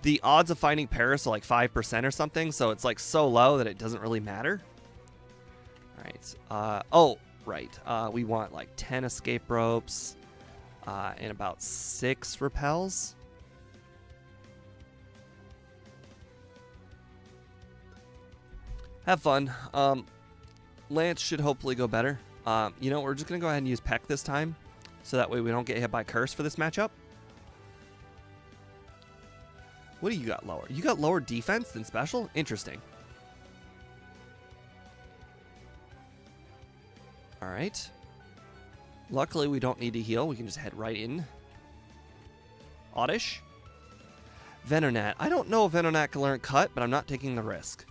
the odds of finding Paris are like 5% or something, so it's like so low that it doesn't really matter. All right. Oh, right. We want like 10 escape ropes and about 6 repels. Have fun. Lance should hopefully go better. You know, we're just going to go ahead and use Peck this time, so that way we don't get hit by Curse for this matchup. What do you got lower? You got lower defense than special? Interesting. All right. Luckily, we don't need to heal. We can just head right in. Oddish. Venonat. I don't know if Venonat can learn Cut, but I'm not taking the risk.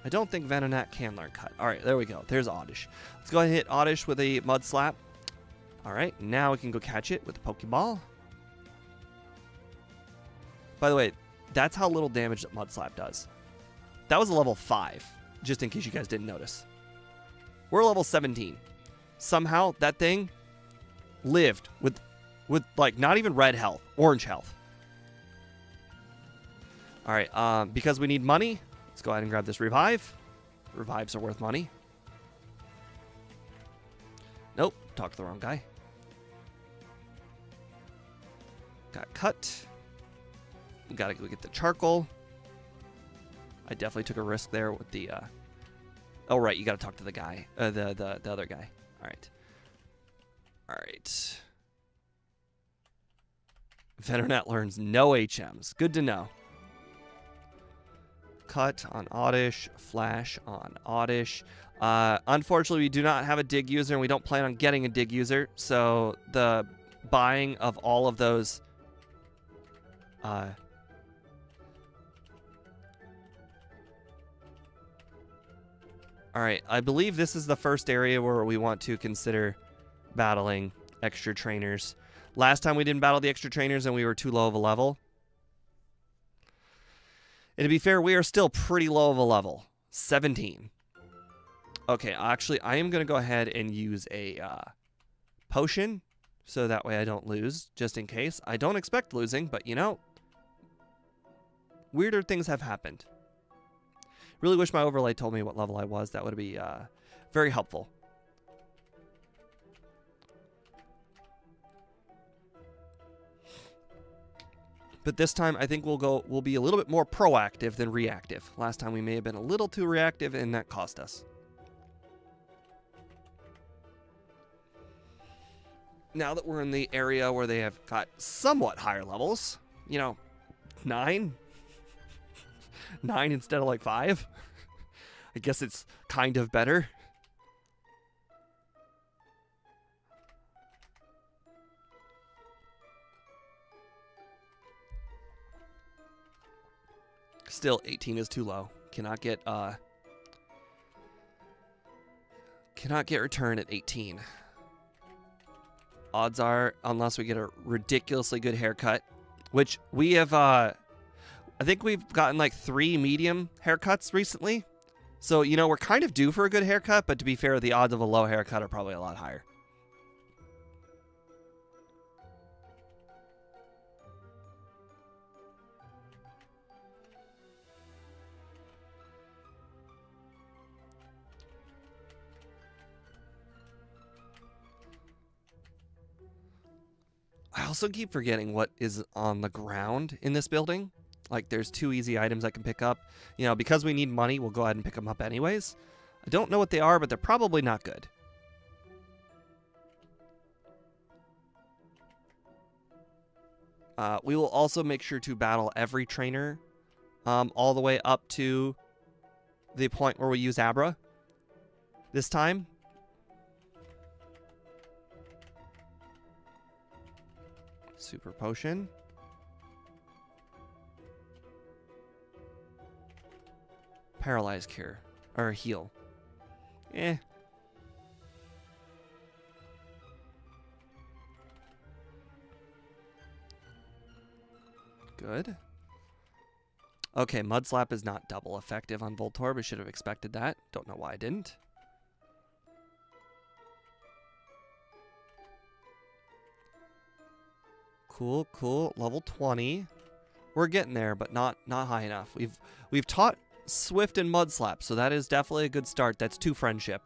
I don't think Venonat can learn Cut. All right, there we go. There's Oddish. Let's go ahead and hit Oddish with a Mud Slap. All right, now we can go catch it with the Pokeball. By the way, that's how little damage that Mud Slap does. That was a level 5, just in case you guys didn't notice. We're level 17. Somehow, that thing lived with like, not even red health, orange health. All right, because we need money, let's go ahead and grab this Revive. Revives are worth money. Nope, talked to the wrong guy. Got cut. We gotta go get the charcoal. I definitely took a risk there with the. Oh right, you gotta talk to the guy, the other guy. All right. All right. Venonat learns no HMs. Good to know. Cut on Oddish, Flash on Oddish. Unfortunately, we do not have a dig user, and we don't plan on getting a dig user. So the buying of all of those. All right, I believe this is the first area where we want to consider battling extra trainers. Last time we didn't battle the extra trainers and we were too low of a level. And to be fair, we are still pretty low of a level. 17. Okay, actually, I am going to go ahead and use a potion, so that way I don't lose, just in case. I don't expect losing, but you know, weirder things have happened. Really wish my overlay told me what level I was. That would be very helpful. But this time, I think we'll be a little bit more proactive than reactive. Last time we may have been a little too reactive, and that cost us. Now that we're in the area where they have got somewhat higher levels, you know, 9? 9 instead of like 5. I guess it's kind of better. Still, 18 is too low. Cannot get return at 18. Odds are, unless we get a ridiculously good haircut, which we have, I think we've gotten like 3 medium haircuts recently. So, you know, we're kind of due for a good haircut, but to be fair, the odds of a low haircut are probably a lot higher. I also keep forgetting what is on the ground in this building. Like, there's 2 easy items I can pick up. You know, because we need money, we'll go ahead and pick them up anyways. I don't know what they are, but they're probably not good. We will also make sure to battle every trainer all the way up to the point where we use Abra this time. Super Potion. Paralyze Cure. Or Heal. Eh. Good. Okay, Mud Slap is not double effective on Voltorb. I should have expected that. Don't know why I didn't. Cool, cool. Level 20. We're getting there, but not high enough. We've taught Swift and Mudslap, so that is definitely a good start. That's 2 friendship.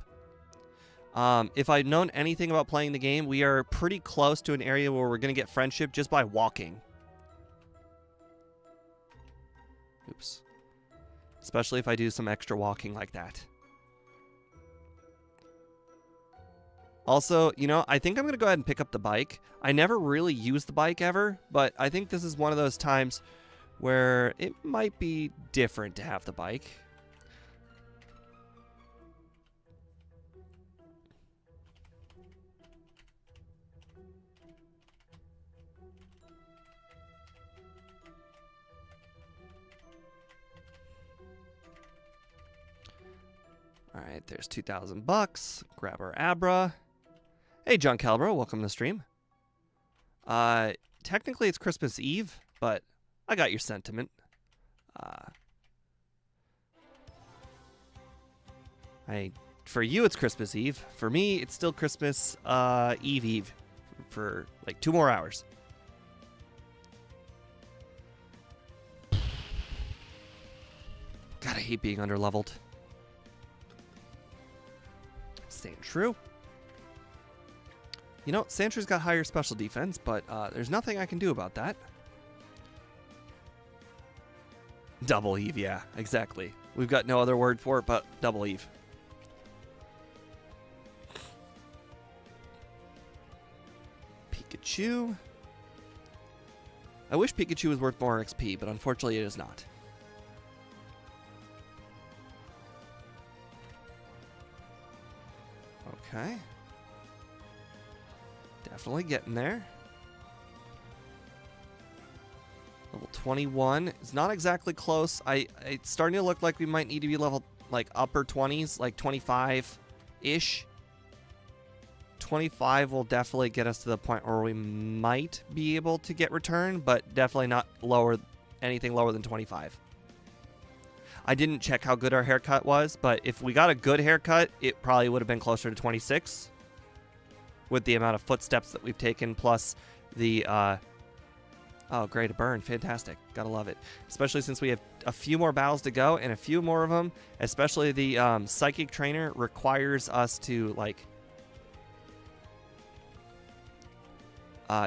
If I'd known anything about playing the game, we are pretty close to an area where we're going to get friendship just by walking. Oops. Especially if I do some extra walking like that. Also, you know, I think I'm going to go ahead and pick up the bike. I never really used the bike ever, but I think this is one of those times where it might be different to have the bike. All right, there's 2,000 bucks. Grab our Abra. Hey, John Calbro, welcome to the stream. Technically it's Christmas Eve, but I got your sentiment. For you, it's Christmas Eve. For me, it's still Christmas Eve for like 2 more hours. God, I hate being underleveled. Sandshrew. You know, Sandshrew's got higher special defense, but there's nothing I can do about that. Double Eve, yeah, exactly. We've got no other word for it but double Eve. Pikachu. I wish Pikachu was worth more XP, but unfortunately it is not. Okay. Definitely getting there. Level 21 is not exactly close. It's starting to look like we might need to be level like upper 20s, like 25-ish. 25 will definitely get us to the point where we might be able to get return, but definitely not anything lower than 25. I didn't check how good our haircut was, but if we got a good haircut, it probably would have been closer to 26 with the amount of footsteps that we've taken, plus the, oh, great, a burn. Fantastic. Gotta love it. Especially since we have a few more battles to go, and a few more of them, especially the Psychic Trainer requires us to, like,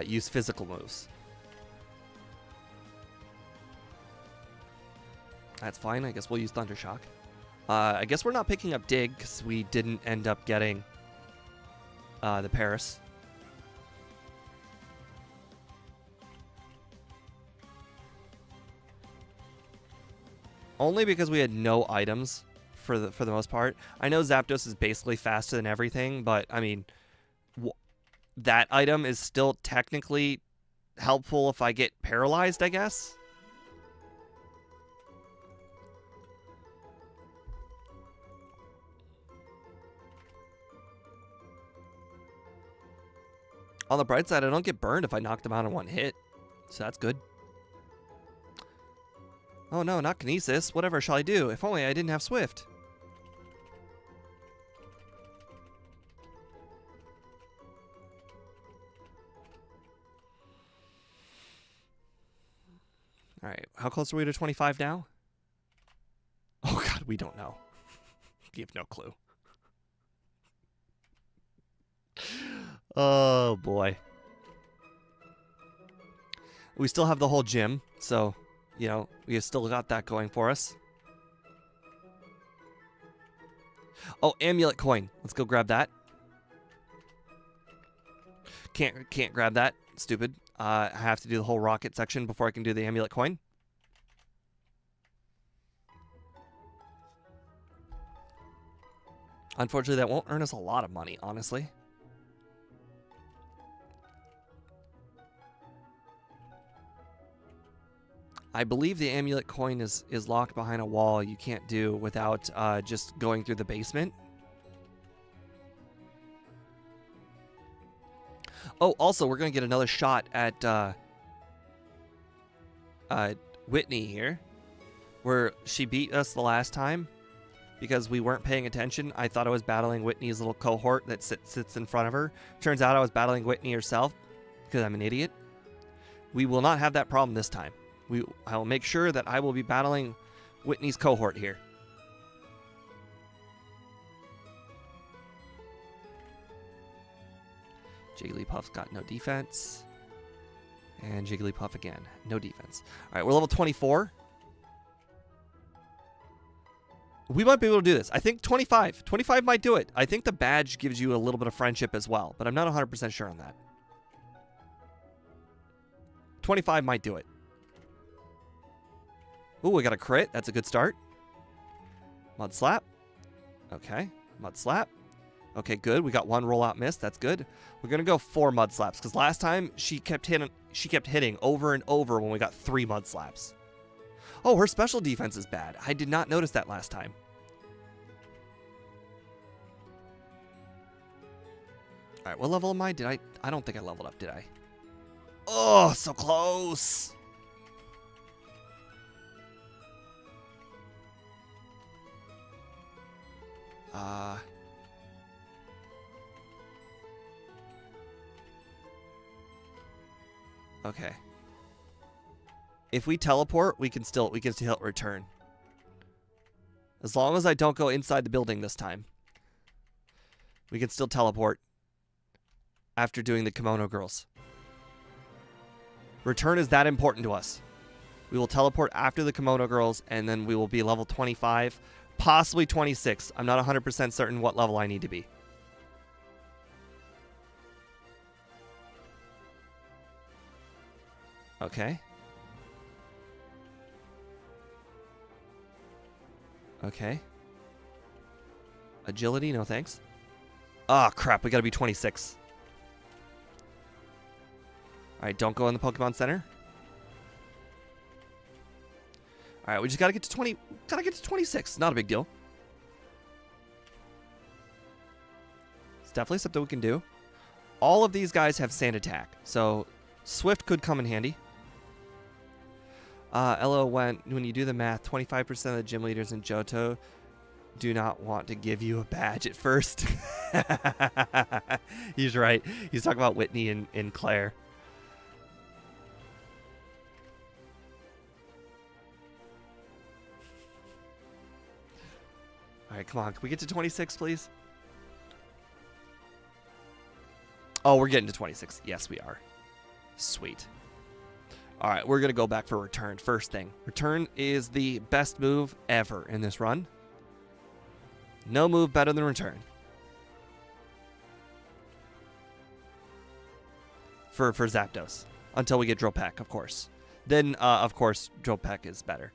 use physical moves. That's fine. I guess we'll use Thundershock. I guess we're not picking up Dig because we didn't end up getting the Paris. Only because we had no items for the most part. I know Zapdos is basically faster than everything, but I mean, that item is still technically helpful if I get paralyzed, I guess. On the bright side, I don't get burned if I knock them out in one hit, so that's good. Oh no, not Kinesis. Whatever shall I do? If only I didn't have Swift. Alright, how close are we to 25 now? Oh god, we don't know. We have no clue. Oh boy. We still have the whole gym, so, you know, we have still got that going for us. Oh, amulet coin. Let's go grab that. Can't grab that. Stupid. I have to do the whole rocket section before I can do the amulet coin. Unfortunately, that won't earn us a lot of money, honestly. I believe the amulet coin is locked behind a wall you can't do without just going through the basement. Oh, also, we're going to get another shot at Whitney here, where she beat us the last time because we weren't paying attention. I thought I was battling Whitney's little cohort that sits in front of her. Turns out I was battling Whitney herself because I'm an idiot. We will not have that problem this time. I will make sure that I will be battling Whitney's cohort here. Jigglypuff's got no defense. And Jigglypuff again, no defense. All right, we're level 24. We might be able to do this. I think 25. 25 might do it. I think the badge gives you a little bit of friendship as well, but I'm not 100% sure on that. 25 might do it. Ooh, we got a crit. That's a good start. Mud Slap. Okay, Mud Slap. Okay, good. We got one rollout miss. That's good. We're going to go 4 Mud Slaps, because last time she kept hitting over and over when we got 3 Mud Slaps. Oh, her special defense is bad. I did not notice that last time. All right, what level am I? I don't think I leveled up, did I? Oh, so close. Okay. If we teleport, we can still return. As long as I don't go inside the building this time. We can still teleport after doing the Kimono Girls. Return is that important to us. We will teleport after the Kimono Girls, and then we will be level 25, possibly 26. I'm not 100% certain what level I need to be. Okay. Okay. Agility, no thanks. Oh, crap, we gotta be 26. Alright, don't go in the Pokemon Center. Alright, we just gotta get to 20. Gotta get to 26. Not a big deal. It's definitely something we can do. All of these guys have Sand Attack, so Swift could come in handy. LO, when you do the math, 25% of the gym leaders in Johto do not want to give you a badge at first. He's right. He's talking about Whitney and Claire. All right, come on. Can we get to 26, please? Oh, we're getting to 26. Yes, we are. Sweet. All right, we're going to go back for Return. First thing, Return is the best move ever in this run. No move better than Return. For Zapdos. Until we get Drill Peck, of course. Then, of course, Drill Peck is better.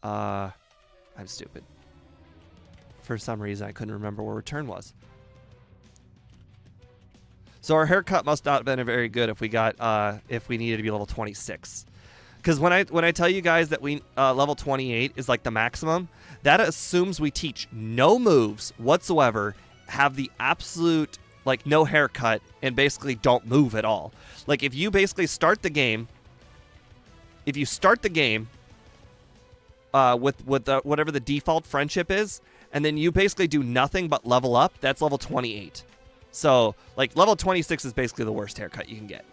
I'm stupid. For some reason, I couldn't remember where Return was. So our haircut must not have been very good if we needed to be level 26. Because when I tell you guys that we level 28 is like the maximum, that assumes we teach no moves whatsoever, have the absolute like no haircut, and basically don't move at all. Like if you basically start the game, with whatever the default friendship is, and then you basically do nothing but level up, that's level 28. So, like, level 26 is basically the worst haircut you can get.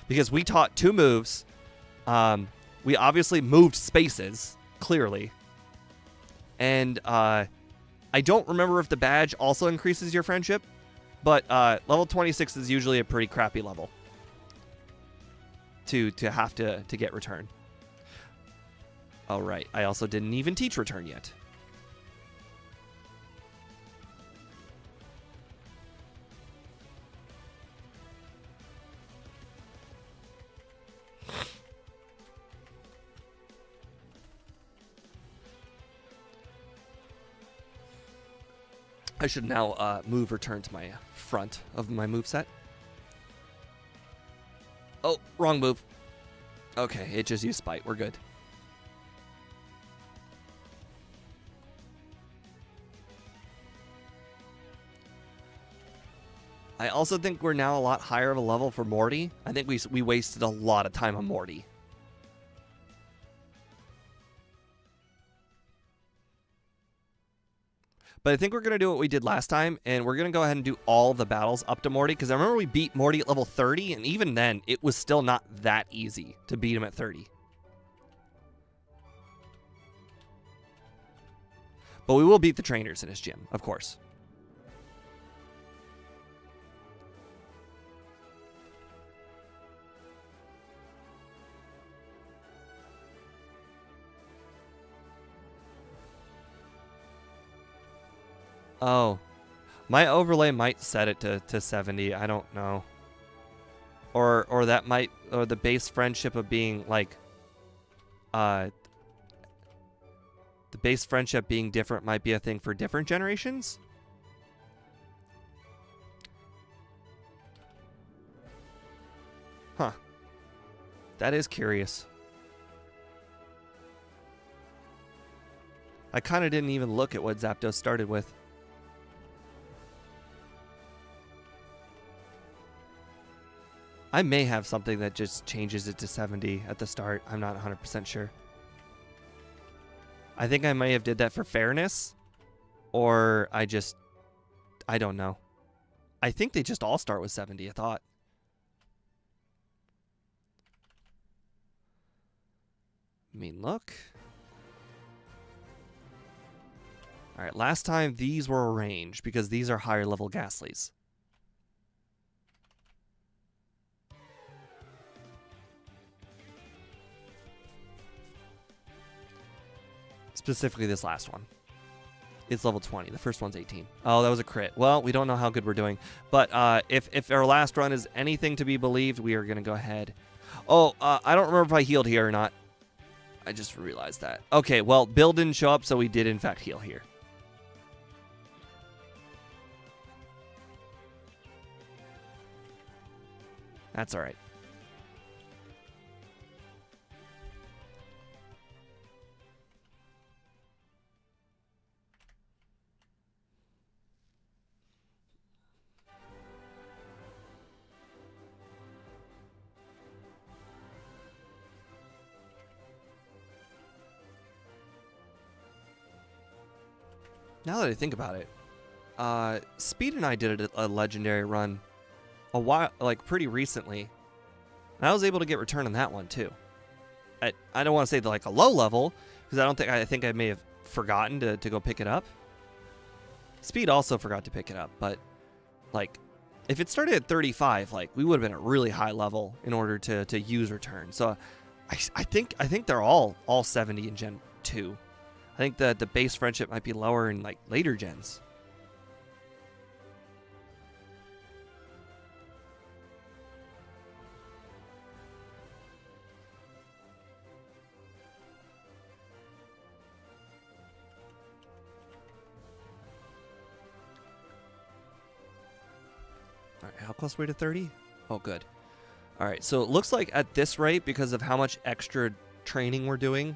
Because we taught 2 moves. We obviously moved spaces, clearly. And I don't remember if the badge also increases your friendship. But level 26 is usually a pretty crappy level to have to get Return. Oh, right. I also didn't even teach Return yet. I should now move Return to my front of my moveset. Oh, wrong move. Okay, it just used Spite. We're good. I also think we're now a lot higher of a level for Morty. I think we wasted a lot of time on Morty. But I think we're going to do what we did last time, and we're going to go ahead and do all the battles up to Morty, because I remember we beat Morty at level 30, and even then, it was still not that easy to beat him at 30. But we will beat the trainers in his gym, of course. Oh, my overlay might set it to 70. I don't know. Or that might, or the base friendship of being like, the base friendship being different might be a thing for different generations. Huh. That is curious. I kind of didn't even look at what Zapdos started with. I may have something that just changes it to 70 at the start. I'm not 100% sure. I think I may have did that for fairness, or I don't know. I think they just all start with 70, I thought. I mean, look. All right, last time these were arranged because these are higher level Ghastlies. Specifically this last one. It's level 20. The first one's 18. Oh, that was a crit. Well, we don't know how good we're doing. But if our last run is anything to be believed, we are going to go ahead. Oh, I don't remember if I healed here or not. I just realized that. Okay, well, Bill didn't show up, so we did in fact heal here. That's all right. Now that I think about it, Speed and I did a legendary run a while, like pretty recently, and I was able to get return on that one too. I don't want to say like a low level, because I think I may have forgotten to go pick it up. Speed also forgot to pick it up, but like if it started at 35, like we would have been at really high level in order to use return. So I think they're all 70 in Gen 2. I think that the base friendship might be lower in like later gens. All right, how close are we to 30? Oh, good. All right, so it looks like at this rate, because of how much extra training we're doing,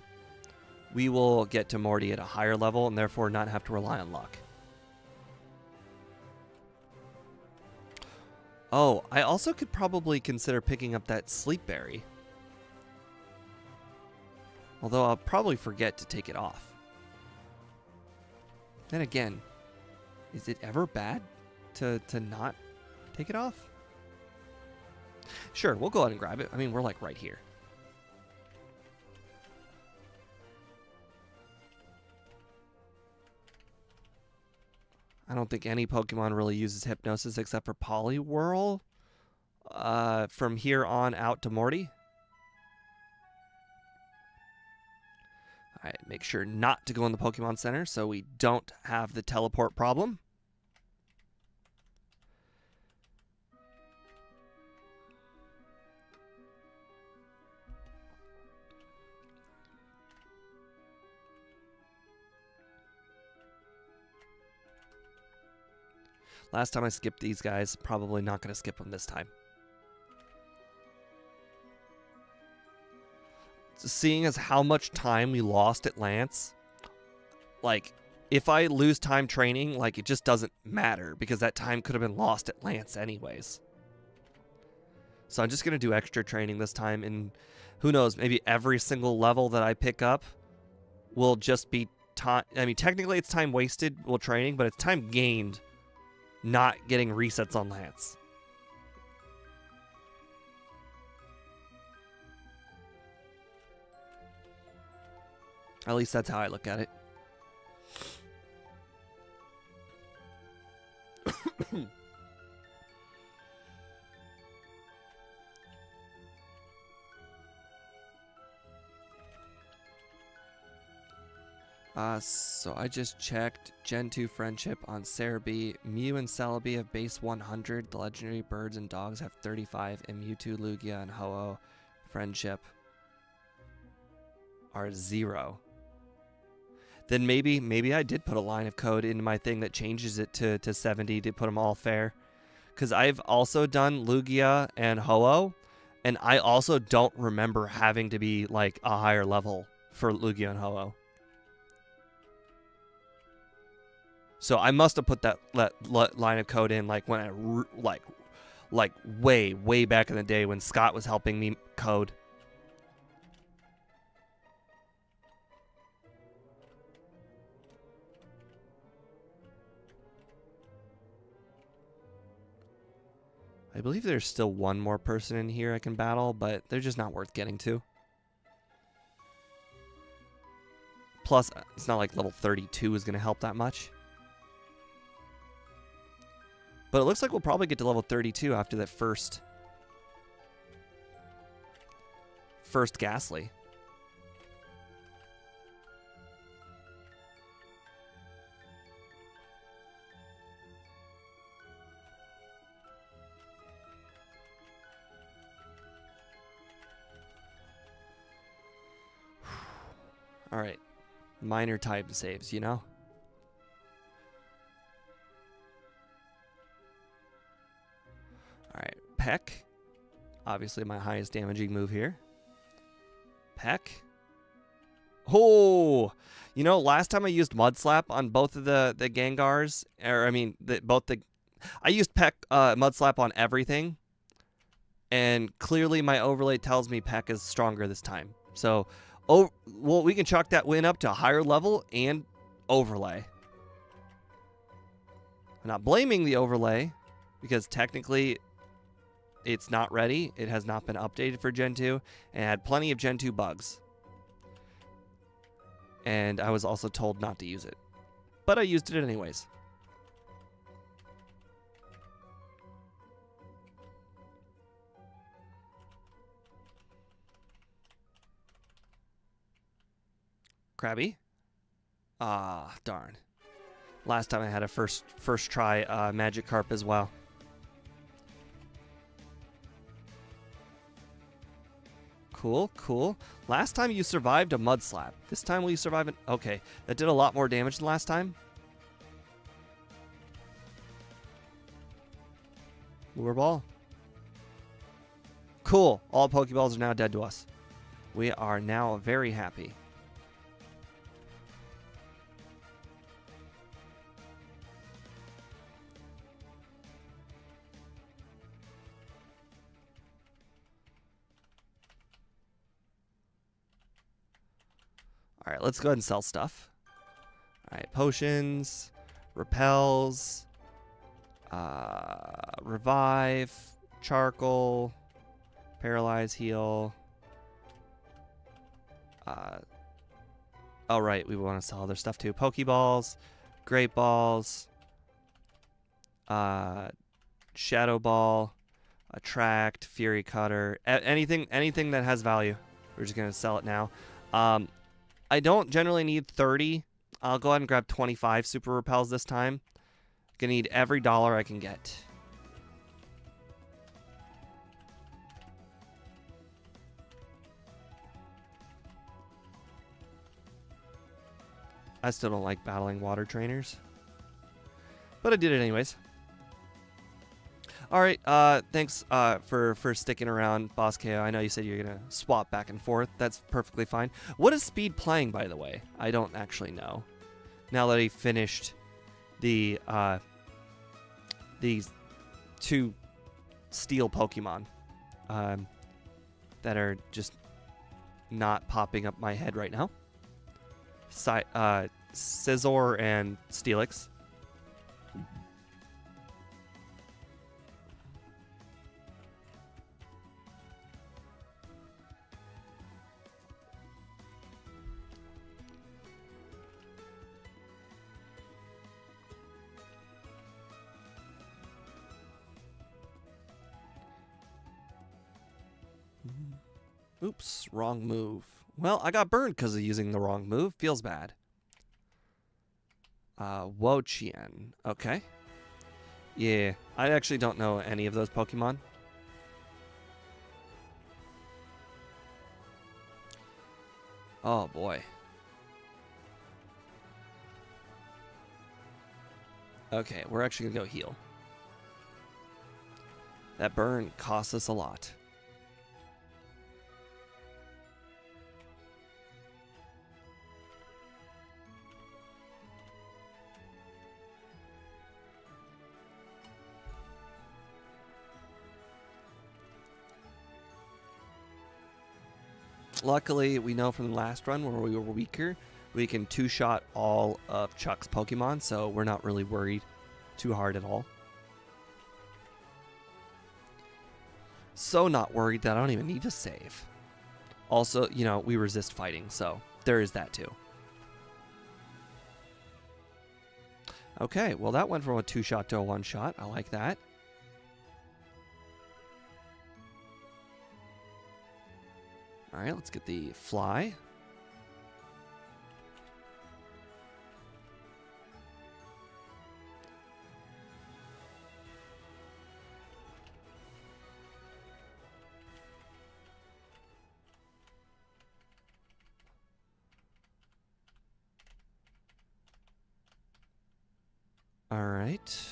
we will get to Morty at a higher level and therefore not have to rely on luck. Oh, I also could probably consider picking up that sleep berry. Although I'll probably forget to take it off. Then again, is it ever bad to not take it off? Sure, we'll go ahead and grab it. I mean, we're like right here. I don't think any Pokemon really uses Hypnosis except for Poliwhirl from here on out to Morty. All right, make sure not to go in the Pokemon Center so we don't have the teleport problem. Last time I skipped these guys, probably not going to skip them this time. So seeing as how much time we lost at Lance, like, if I lose time training, like, it just doesn't matter because that time could have been lost at Lance anyways. So I'm just going to do extra training this time, and who knows, maybe every single level that I pick up will just be time. I mean, technically it's time wasted while training, but it's time gained not getting resets on Lance. At least that's how I look at it. So I just checked Gen 2 friendship on Cerebi. Mew and Celebi have base 100. The legendary birds and dogs have 35. And Mewtwo, Lugia, and Ho-Oh friendship are 0. Then maybe I did put a line of code into my thing that changes it to 70 to put them all fair. Because I've also done Lugia and Ho-Oh, and I also don't remember having to be like a higher level for Lugia and Ho-Oh. So I must have put that line of code in like when I like way back in the day when Scott was helping me code. I believe there's still one more person in here I can battle, but they're just not worth getting to. Plus, it's not like level 32 is going to help that much. But it looks like we'll probably get to level 32 after that first Ghastly. All right, minor type saves, you know? All right, Peck. Obviously my highest damaging move here. Peck. Oh, you know, last time I used Mud Slap on both of the Gengars, or I mean, I used Peck Mud Slap on everything, and clearly my overlay tells me Peck is stronger this time. So, well, we can chalk that win up to a higher level and overlay. I'm not blaming the overlay, because technically it's not ready. It has not been updated for Gen 2, and had plenty of Gen 2 bugs. And I was also told not to use it. But I used it anyways. Krabby? Ah, darn. Last time I had a first try Magikarp as well. Cool, cool. Last time you survived a Mud Slap. This time will you survive an... Okay, that did a lot more damage than last time. Lure Ball. Cool. All Pokeballs are now dead to us. We are now very happy. All right, let's go ahead and sell stuff. All right, potions, repels, revive, charcoal, paralyze, heal. Oh, right, we want to sell other stuff too. Pokeballs, Great Balls, Shadow Ball, Attract, Fury Cutter, anything that has value. We're just going to sell it now. I don't generally need 30. I'll go ahead and grab 25 super repels this time. Gonna need every dollar I can get. I still don't like battling water trainers, but I did it anyways. All right, thanks for sticking around, Boss KO. I know you said you're going to swap back and forth. That's perfectly fine. What is Speed playing, by the way? I don't actually know. Now that he finished these 2 steel Pokemon that are just not popping up my head right now. Scizor and Steelix. Oops, wrong move. Well, I got burned because of using the wrong move. Feels bad. Wo-Chien. Okay. Yeah, I actually don't know any of those Pokemon. Oh, boy. Okay, we're actually going to go heal. That burn costs us a lot. Luckily, we know from the last run where we were weaker, we can two-shot all of Chuck's Pokemon, so we're not really worried too hard at all. So not worried that I don't even need to save. Also, you know, we resist fighting, so there is that too. Okay, well that went from a two-shot to a one-shot. I like that. All right, let's get the fly. All right.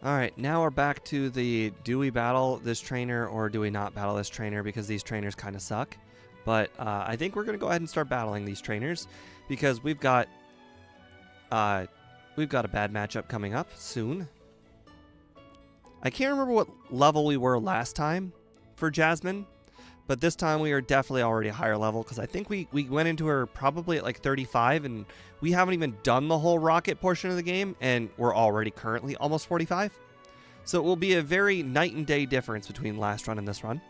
All right, now we're back to the do we battle this trainer or do we not battle this trainer, because these trainers kind of suck. But I think we're going to go ahead and start battling these trainers because we've got a bad matchup coming up soon. I can't remember what level we were last time for Jasmine, but this time we are definitely already a higher level because I think we went into her probably at like 35, and we haven't even done the whole rocket portion of the game, and we're already currently almost 45. So it will be a very night and day difference between last run and this run.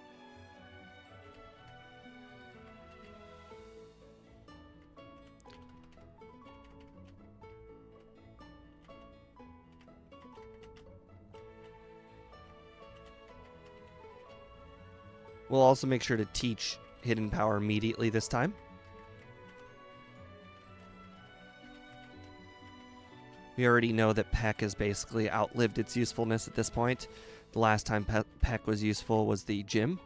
We'll also make sure to teach Hidden Power immediately this time. We already know that Peck has basically outlived its usefulness at this point. The last time Peck was useful was the gym.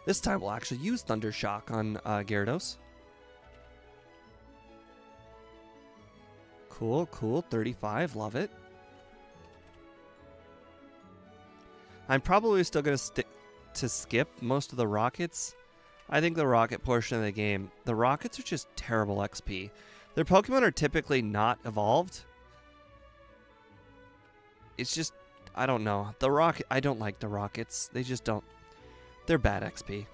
This time we'll actually use Thunder Shock on Gyarados. Cool, cool. 35, love it. I'm probably still going to skip most of the rockets. I think the rocket portion of the game, the rockets are just terrible XP. Their Pokemon are typically not evolved. It's just, I don't know. I don't like the rockets. They just don't. They're bad XP.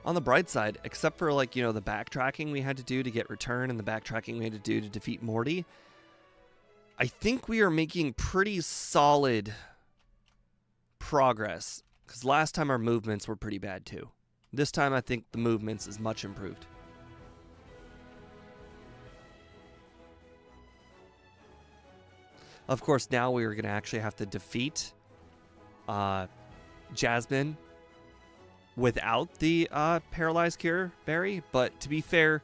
On the bright side, except for like, you know, the backtracking we had to do to get return and the backtracking we had to do to defeat Morty, I think we are making pretty solid progress. Because last time our movements were pretty bad too. This time I think the movements is much improved. Of course, now we are going to actually have to defeat Jasmine without the Paralyzed Cure berry. But to be fair,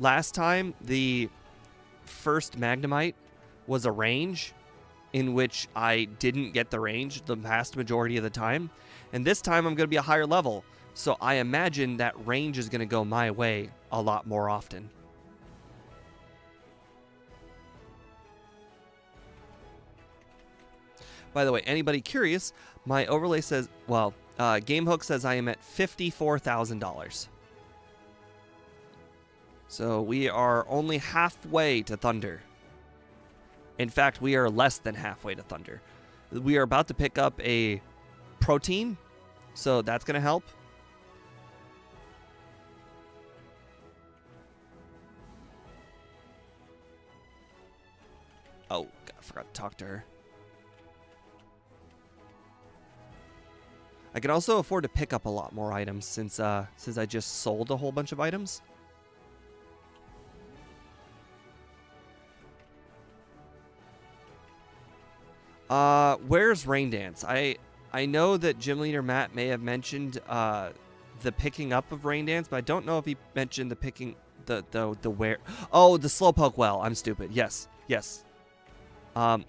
last time the first Magnemite was a range in which I didn't get the range the vast majority of the time. And this time I'm going to be a higher level. So I imagine that range is going to go my way a lot more often. By the way, anybody curious, my overlay says, well, GameHook says I am at $54,000. So we are only halfway to Thunder. In fact, we are less than halfway to Thunder. We are about to pick up a protein, so that's going to help. Oh, God, I forgot to talk to her. I can also afford to pick up a lot more items since I just sold a whole bunch of items. Where's Rain Dance? I know that Gym Leader Matt may have mentioned the picking up of Rain Dance, but I don't know if he mentioned the picking the where. Oh, the Slowpoke well. I'm stupid. Yes. I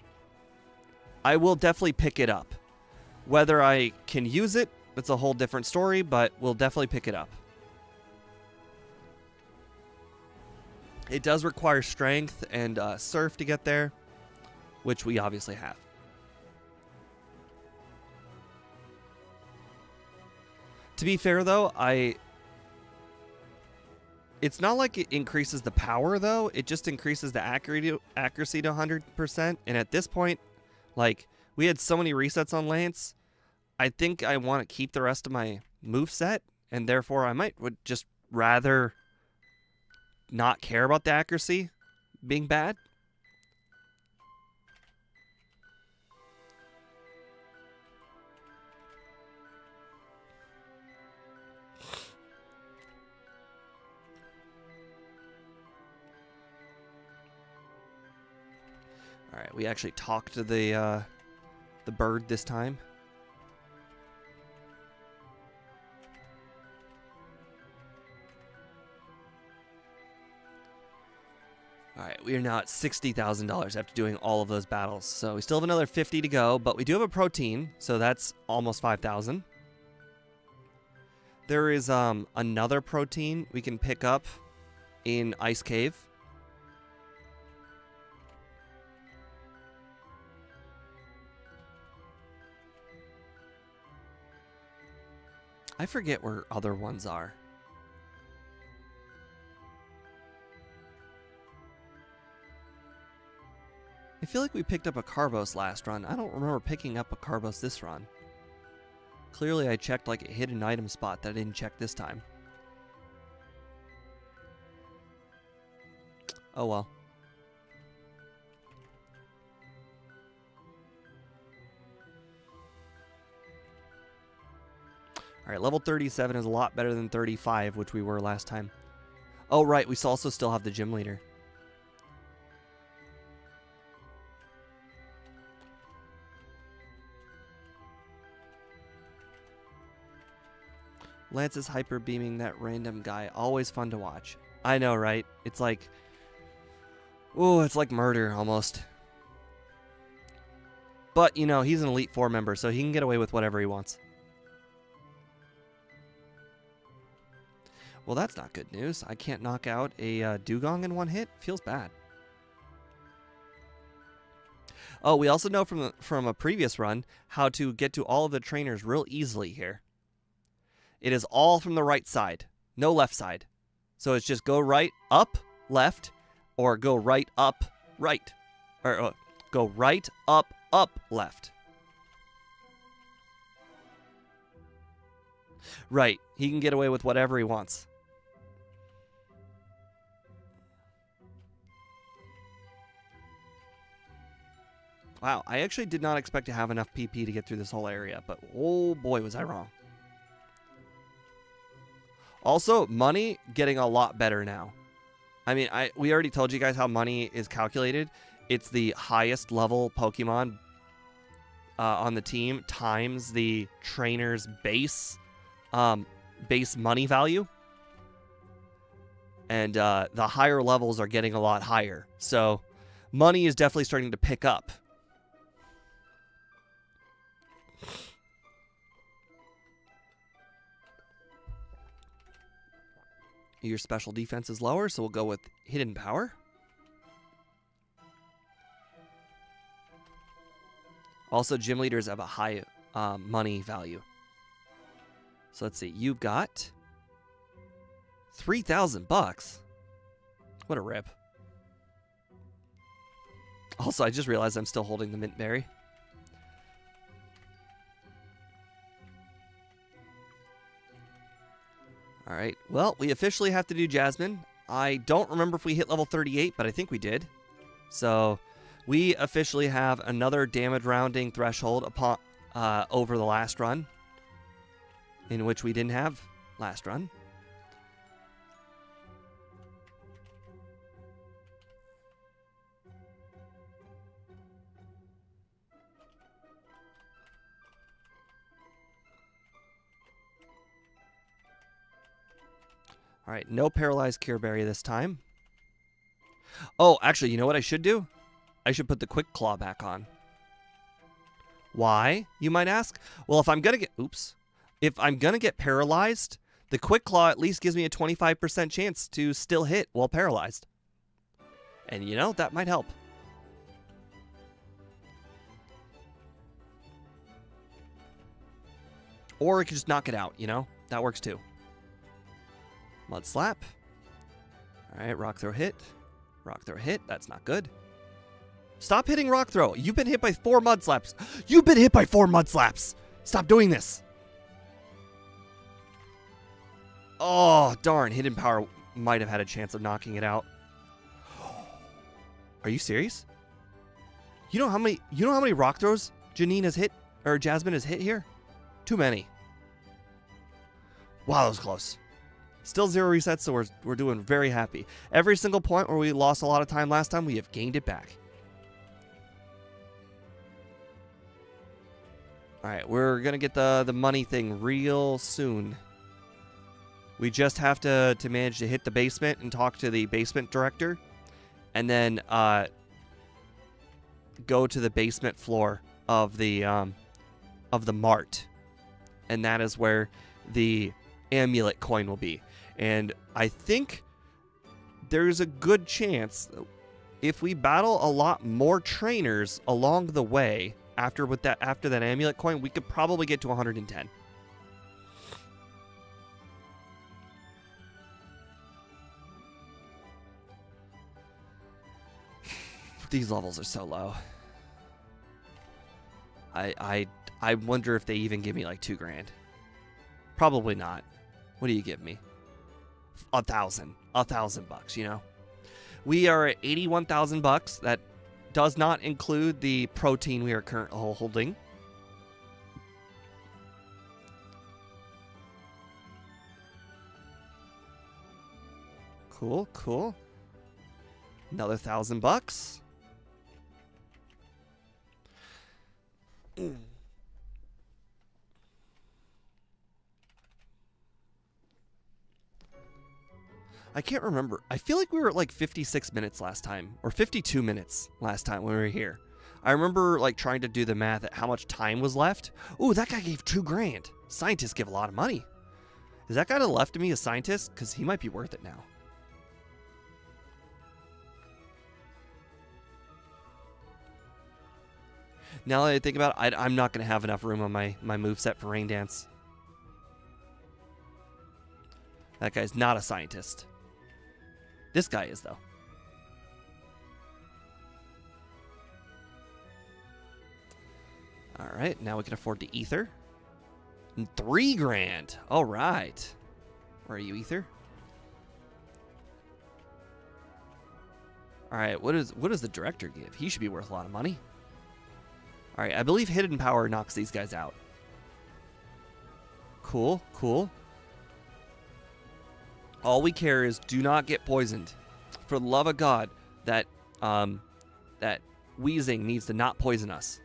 will definitely pick it up. Whether I can use it, that's a whole different story, but we'll definitely pick it up. It does require strength and surf to get there, which we obviously have. To be fair, though, it's not like it increases the power, though. It just increases the accuracy to 100%. And at this point, like, we had so many resets on Lance, I think I want to keep the rest of my moveset, and therefore I would just rather not care about the accuracy being bad. All right, we actually talked to the bird this time. All right, we are now at $60,000 after doing all of those battles. So we still have another 50 to go, but we do have a protein, so that's almost 5,000. There is another protein we can pick up in Ice Cave. I forget where other ones are. I feel like we picked up a Carbos last run. I don't remember picking up a Carbos this run. Clearly I checked like a hidden item spot that I didn't check this time. Oh well. Alright, level 37 is a lot better than 35, which we were last time. Oh right, we also still have the gym leader. Lance is hyper beaming that random guy. Always fun to watch. I know, right? It's like... ooh, it's like murder, almost. But, you know, he's an Elite Four member, so he can get away with whatever he wants. Well, that's not good news. I can't knock out a Dugong in one hit. Feels bad. Oh, we also know from a previous run how to get to all of the trainers real easily here. It is all from the right side, no left side. So it's just go right, up, left, or go right, up, right. Or go right, up, left. Right, he can get away with whatever he wants. Wow, I actually did not expect to have enough PP to get through this whole area, but oh boy was I wrong. Also, money getting a lot better now. I mean, we already told you guys how money is calculated. It's the highest level Pokemon on the team times the trainer's base base money value. And the higher levels are getting a lot higher. So money is definitely starting to pick up. Your special defense is lower, so we'll go with hidden power. Also, gym leaders have a high money value. So let's see. You got $3,000. What a rip. Also, I just realized I'm still holding the mint berry. All right. Well, we officially have to do Jasmine. I don't remember if we hit level 38, but I think we did. So we officially have another damage rounding threshold upon over the last run, in which we didn't have last run. All right, no paralyzed cure berry this time. Oh, actually, you know what I should do? I should put the quick claw back on. Why, you might ask? Well, if I'm gonna get paralyzed, the quick claw at least gives me a 25% chance to still hit while paralyzed. And you know, that might help. Or it could just knock it out, you know? That works too. Mud slap. All right, rock throw hit. Rock throw hit. That's not good. Stop hitting rock throw. You've been hit by 4 mud slaps. You've been hit by 4 mud slaps. Stop doing this. Oh, darn. Hidden power might have had a chance of knocking it out. Are you serious? You know how many rock throws Janine has hit, or Jasmine has hit here? Too many. Wow, that was close. Still 0 resets, so we're doing very happy. Every single point where we lost a lot of time last time, we have gained it back. All right, we're going to get the money thing real soon. We just have to manage to hit the basement and talk to the basement director. And then go to the basement floor of the mart. And that is where the amulet coin will be. And I think there's a good chance if we battle a lot more trainers along the way after that amulet coin, we could probably get to 110. These levels are so low. I wonder if they even give me like $2,000. Probably not. What do you give me? $1,000, you know. We are at $81,000. That does not include the protein we are currently holding. Cool, cool. Another $1,000. I can't remember. I feel like we were at like 56 minutes last time, or 52 minutes last time when we were here. I remember like trying to do the math at how much time was left. Ooh, that guy gave $2,000. Scientists give a lot of money. Is that guy to the left of me a scientist? Because he might be worth it now. Now that I think about it, I'm not going to have enough room on my moveset for Rain Dance. That guy's not a scientist. This guy is, though. All right, now we can afford the ether. And $3,000. All right. Where are you, ether? All right, what does the director give? He should be worth a lot of money. All right, I believe hidden power knocks these guys out. Cool, cool. All we care is do not get poisoned. For the love of God, that Wheezing needs to not poison us.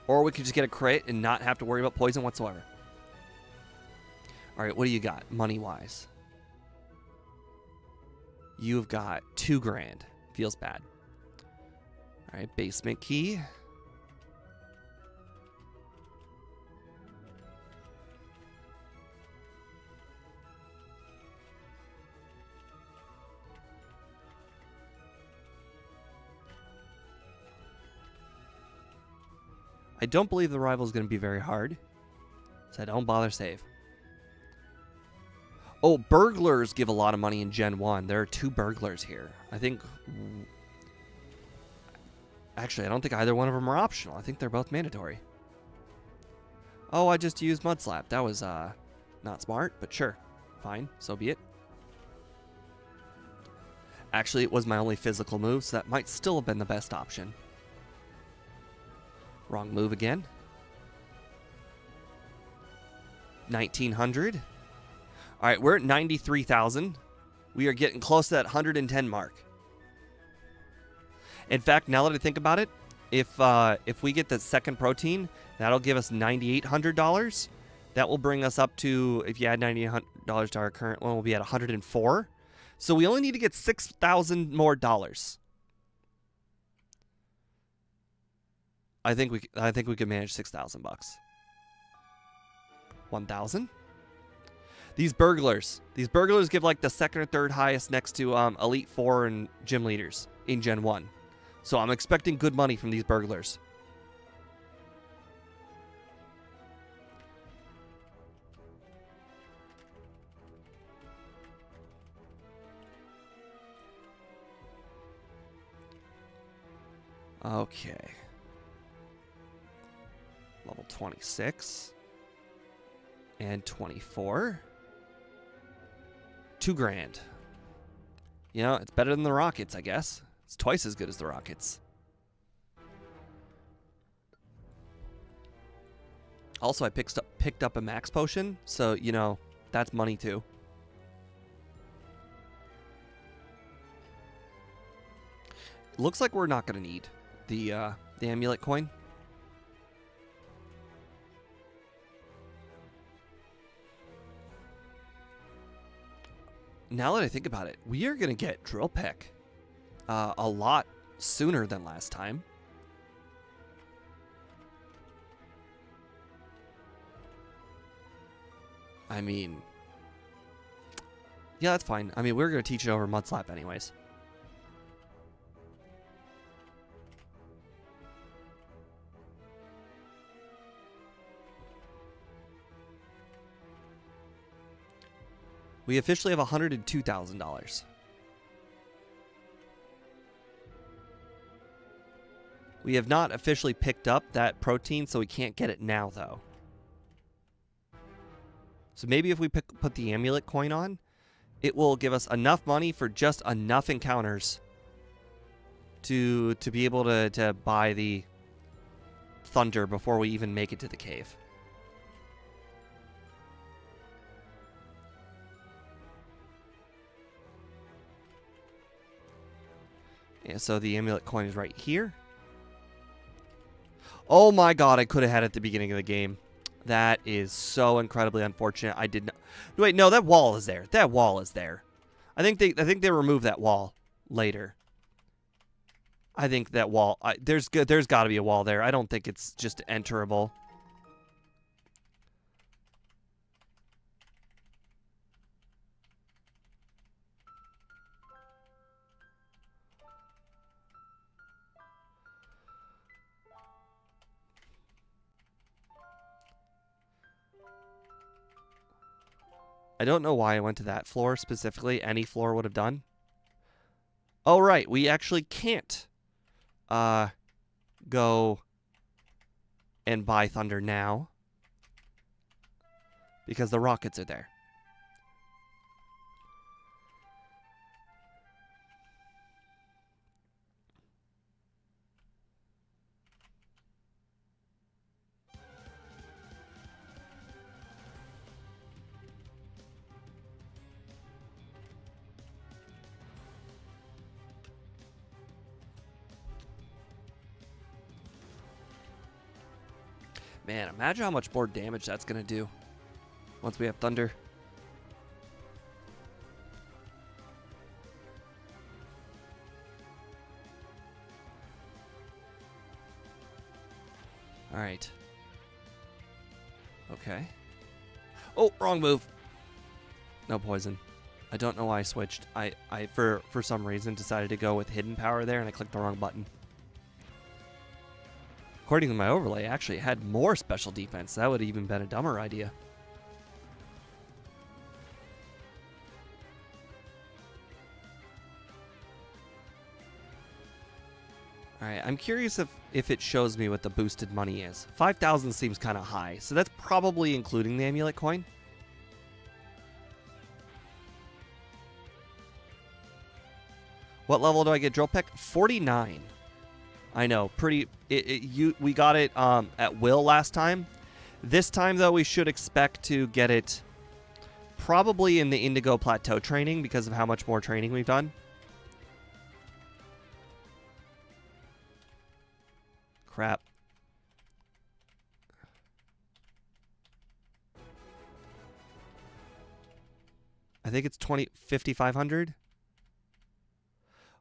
Or we could just get a crit and not have to worry about poison whatsoever. All right, what do you got money-wise? You've got $2 grand. Feels bad. All right, basement key. I don't believe the rival is going to be very hard, so I don't bother save. Oh, burglars give a lot of money in Gen 1. There are 2 burglars here. I think... Actually, I don't think either one of them are optional. I think they're both mandatory. Oh, I just used Mud Slap. That was not smart, but sure. Fine, so be it. Actually, it was my only physical move, so that might still have been the best option. Wrong move again. 1900. All right, we're at 93,000. We are getting close to that 110 mark. In fact, now that I think about it, if we get the second protein, that'll give us $9,800. That will bring us up to, if you add $9,800 to our current one, we'll be at 104. So we only need to get 6,000 more dollars. I think we could manage 6,000 bucks. 1,000. These burglars give like the second or third highest next to Elite Four and gym leaders in Gen 1. So I'm expecting good money from these burglars. Okay. Level 26. And 24. 2 grand. You know, it's better than the Rockets, I guess. It's twice as good as the Rockets. Also, I picked up a max potion, so, you know, that's money too. Looks like we're not going to need the amulet coin. Now that I think about it, we are going to get Drill Peck a lot sooner than last time. I mean, yeah, that's fine. I mean, we're going to teach it over Mud Slap anyways. We officially have $102,000. We have not officially picked up that protein, so we can't get it now, though. So maybe if we put the amulet coin on, it will give us enough money for just enough encounters to be able to buy the thunder before we even make it to the cave. Yeah, so the amulet coin is right here. Oh my god, I could have had it at the beginning of the game. That is so incredibly unfortunate. I did not... Wait, no, that wall is there. That wall is there. I think they removed that wall later. I think that wall... there's got to be a wall there. I don't think it's just enterable. I don't know why I went to that floor specifically. Any floor would have done. Oh, right. We actually can't go and buy thunder now because the rockets are there. Man, imagine how much more damage that's going to do. once we have Thunder. All right. Okay. Oh, wrong move. No poison. I don't know why I switched. I for some reason decided to go with hidden power there, and I clicked the wrong button. According to my overlay, I actually had more special defense. That would have even been a dumber idea. Alright, I'm curious if it shows me what the boosted money is. 5,000 seems kind of high, so that's probably including the amulet coin. What level do I get Drill Peck? 49. I know, pretty. We got it at will last time. This time, though, we should expect to get it probably in the Indigo Plateau training because of how much more training we've done. Crap. I think it's 5,500.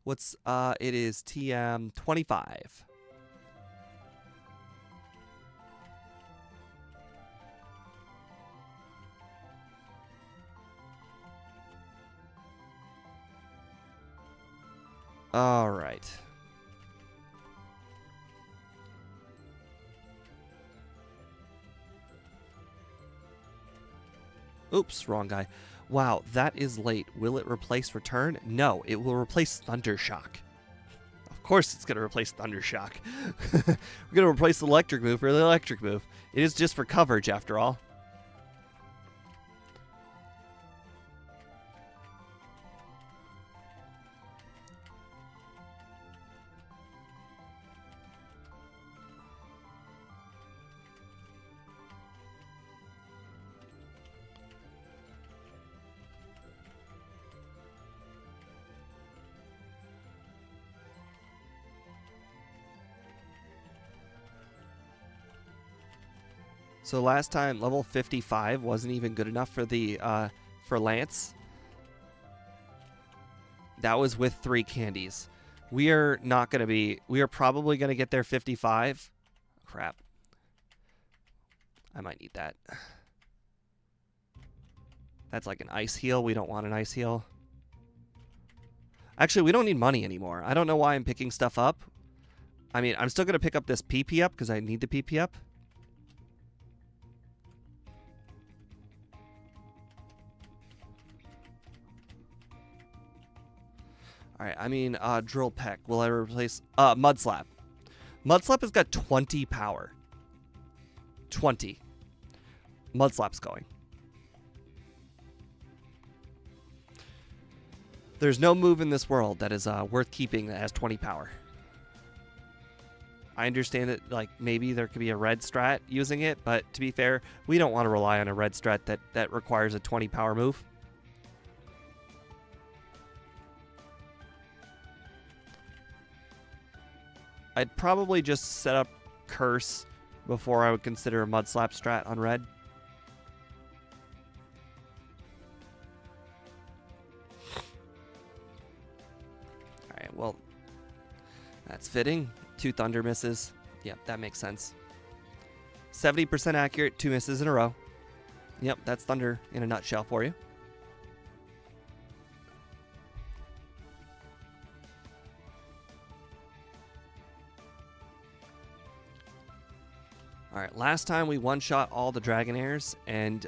What's it is TM 25. All right. Oops, wrong guy. Wow, that is late. Will it replace Return? No, it will replace Thundershock. Of course it's going to replace Thundershock. We're going to replace the electric move for the electric move. It is just for coverage, after all. So last time, level 55 wasn't even good enough for the for Lance. That was with 3 candies. We are not going to be... We are probably going to get there 55. Crap. I might need that. That's like an ice heal. We don't want an ice heal. Actually, we don't need money anymore. I don't know why I'm picking stuff up. I mean, I'm still going to pick up this PP up because I need the PP up. Alright, I mean, Drill Peck. Will I replace... Mud Slap. Mud Slap has got 20 power. 20. Mud Slap's going. There's no move in this world that is worth keeping that has 20 power. I understand that, like, maybe there could be a red strat using it, but to be fair, we don't want to rely on a red strat that requires a 20 power move. I'd probably just set up Curse before I would consider a Mud Slap strat on red. Alright, well, that's fitting. 2 Thunder misses. Yep, that makes sense. 70% accurate, 2 misses in a row. Yep, that's Thunder in a nutshell for you. Alright, last time we one-shot all the Dragonairs, and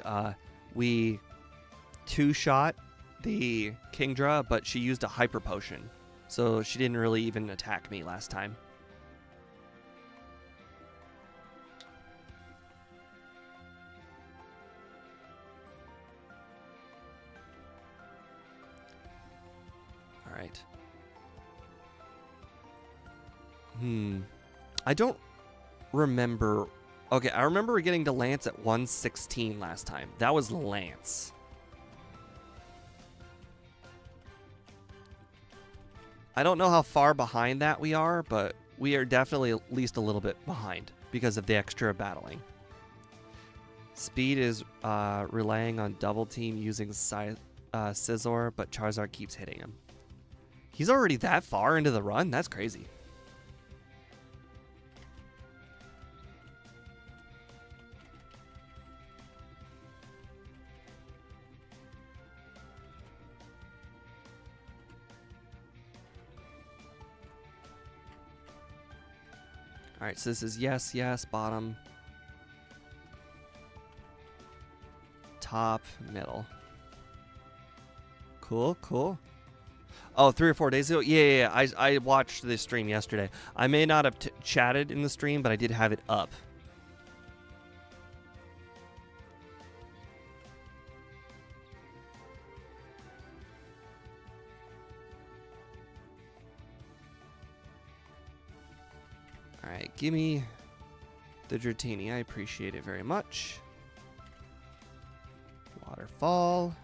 we two-shot the Kingdra, but she used a Hyper Potion. So she didn't really even attack me last time. Alright. I don't remember... Okay, I remember getting to Lance at 116 last time. That was Lance. I don't know how far behind that we are, but we are definitely at least a little bit behind because of the extra battling. Speed is relying on double team using Scizor, but Charizard keeps hitting him. He's already that far into the run? That's crazy. All right, so this is yes, yes, bottom, top, middle. Cool, cool. Oh, 3 or 4 days ago? Yeah. I watched this stream yesterday. I may not have chatted in the stream, but I did have it up. All right, give me the Dratini. I appreciate it very much. Waterfall.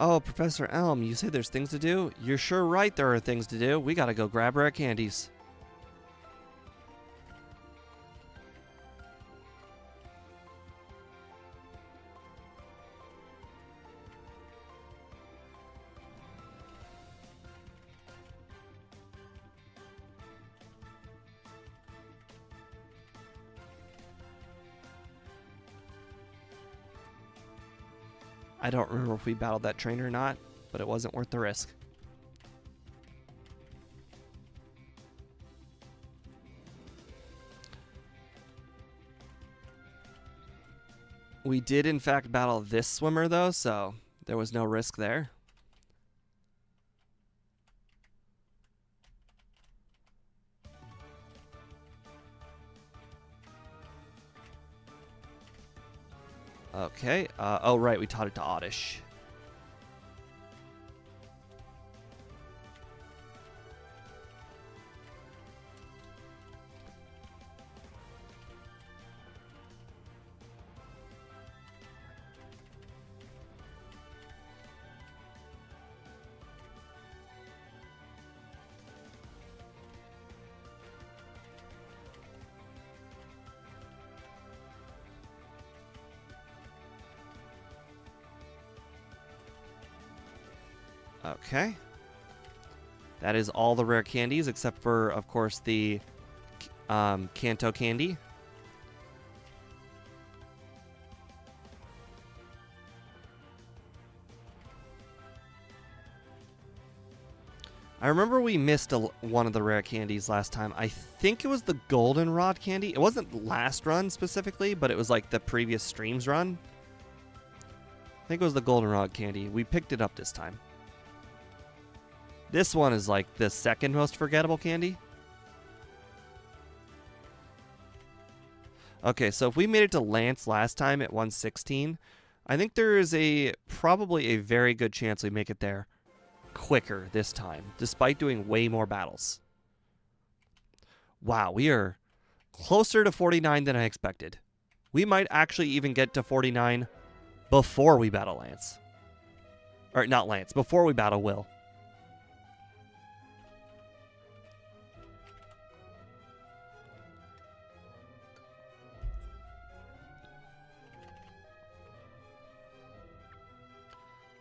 Oh, Professor Elm, you say there's things to do? You're sure right there are things to do. We gotta go grab rare candies. I don't remember if we battled that trainer or not, but it wasn't worth the risk. We did, in fact, battle this swimmer, though, so there was no risk there. Okay. Oh, right. We taught it to Oddish. Okay. That is all the rare candies, except for, of course, the Kanto candy. I remember we missed one of the rare candies last time. I think it was the goldenrod candy. It wasn't last run specifically, but it was like the previous stream's run. I think it was the goldenrod candy. We picked it up this time. This one is like the second most forgettable candy. Okay, so if we made it to Lance last time at 116, I think there is probably a very good chance we make it there quicker this time, despite doing way more battles. Wow, we are closer to 49 than I expected. We might actually even get to 49 before we battle Lance. Or not Lance, before we battle Will.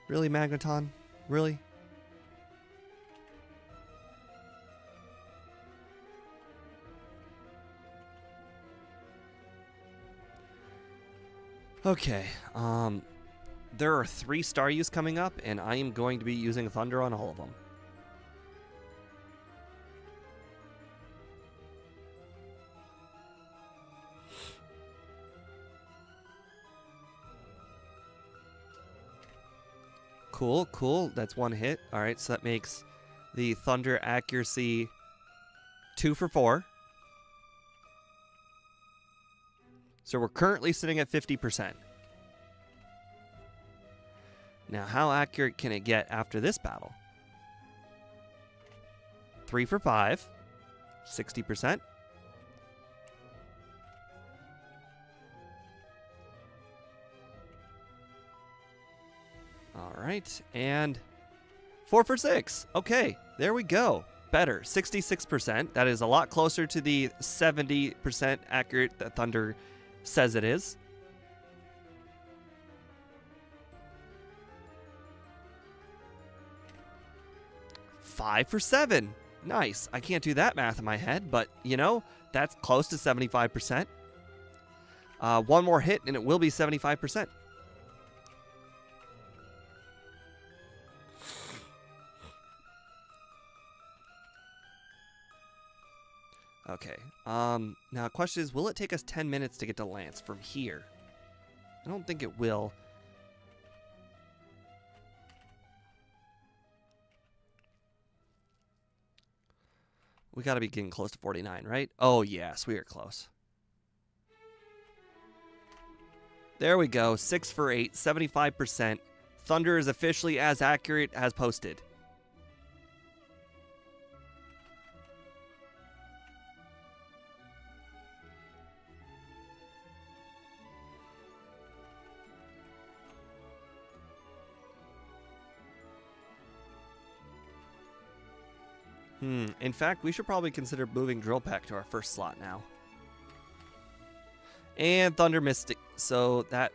Really, Magneton? Really? Okay, there are 3 Staryus coming up, and I am going to be using Thunder on all of them. Cool, cool. That's 1 hit. All right, so that makes the Thunder accuracy 2 for 4. So we're currently sitting at 50%. Now, how accurate can it get after this battle? 3 for 5, 60%. right, and 4 for 6. Okay, there we go. Better, 66%. That is a lot closer to the 70% accurate that Thunder says it is. Five for 7. Nice. I can't do that math in my head, but, you know, that's close to 75%. One more hit, and it will be 75%. Okay. Now, the question is, will it take us 10 minutes to get to Lance from here? I don't think it will. We got to be getting close to 49, right? Oh, yes, we are close. There we go. 6 for 8, 75%. Thunder is officially as accurate as posted. In fact, we should probably consider moving Drill Peck to our first slot now. And Thunder missed it, so that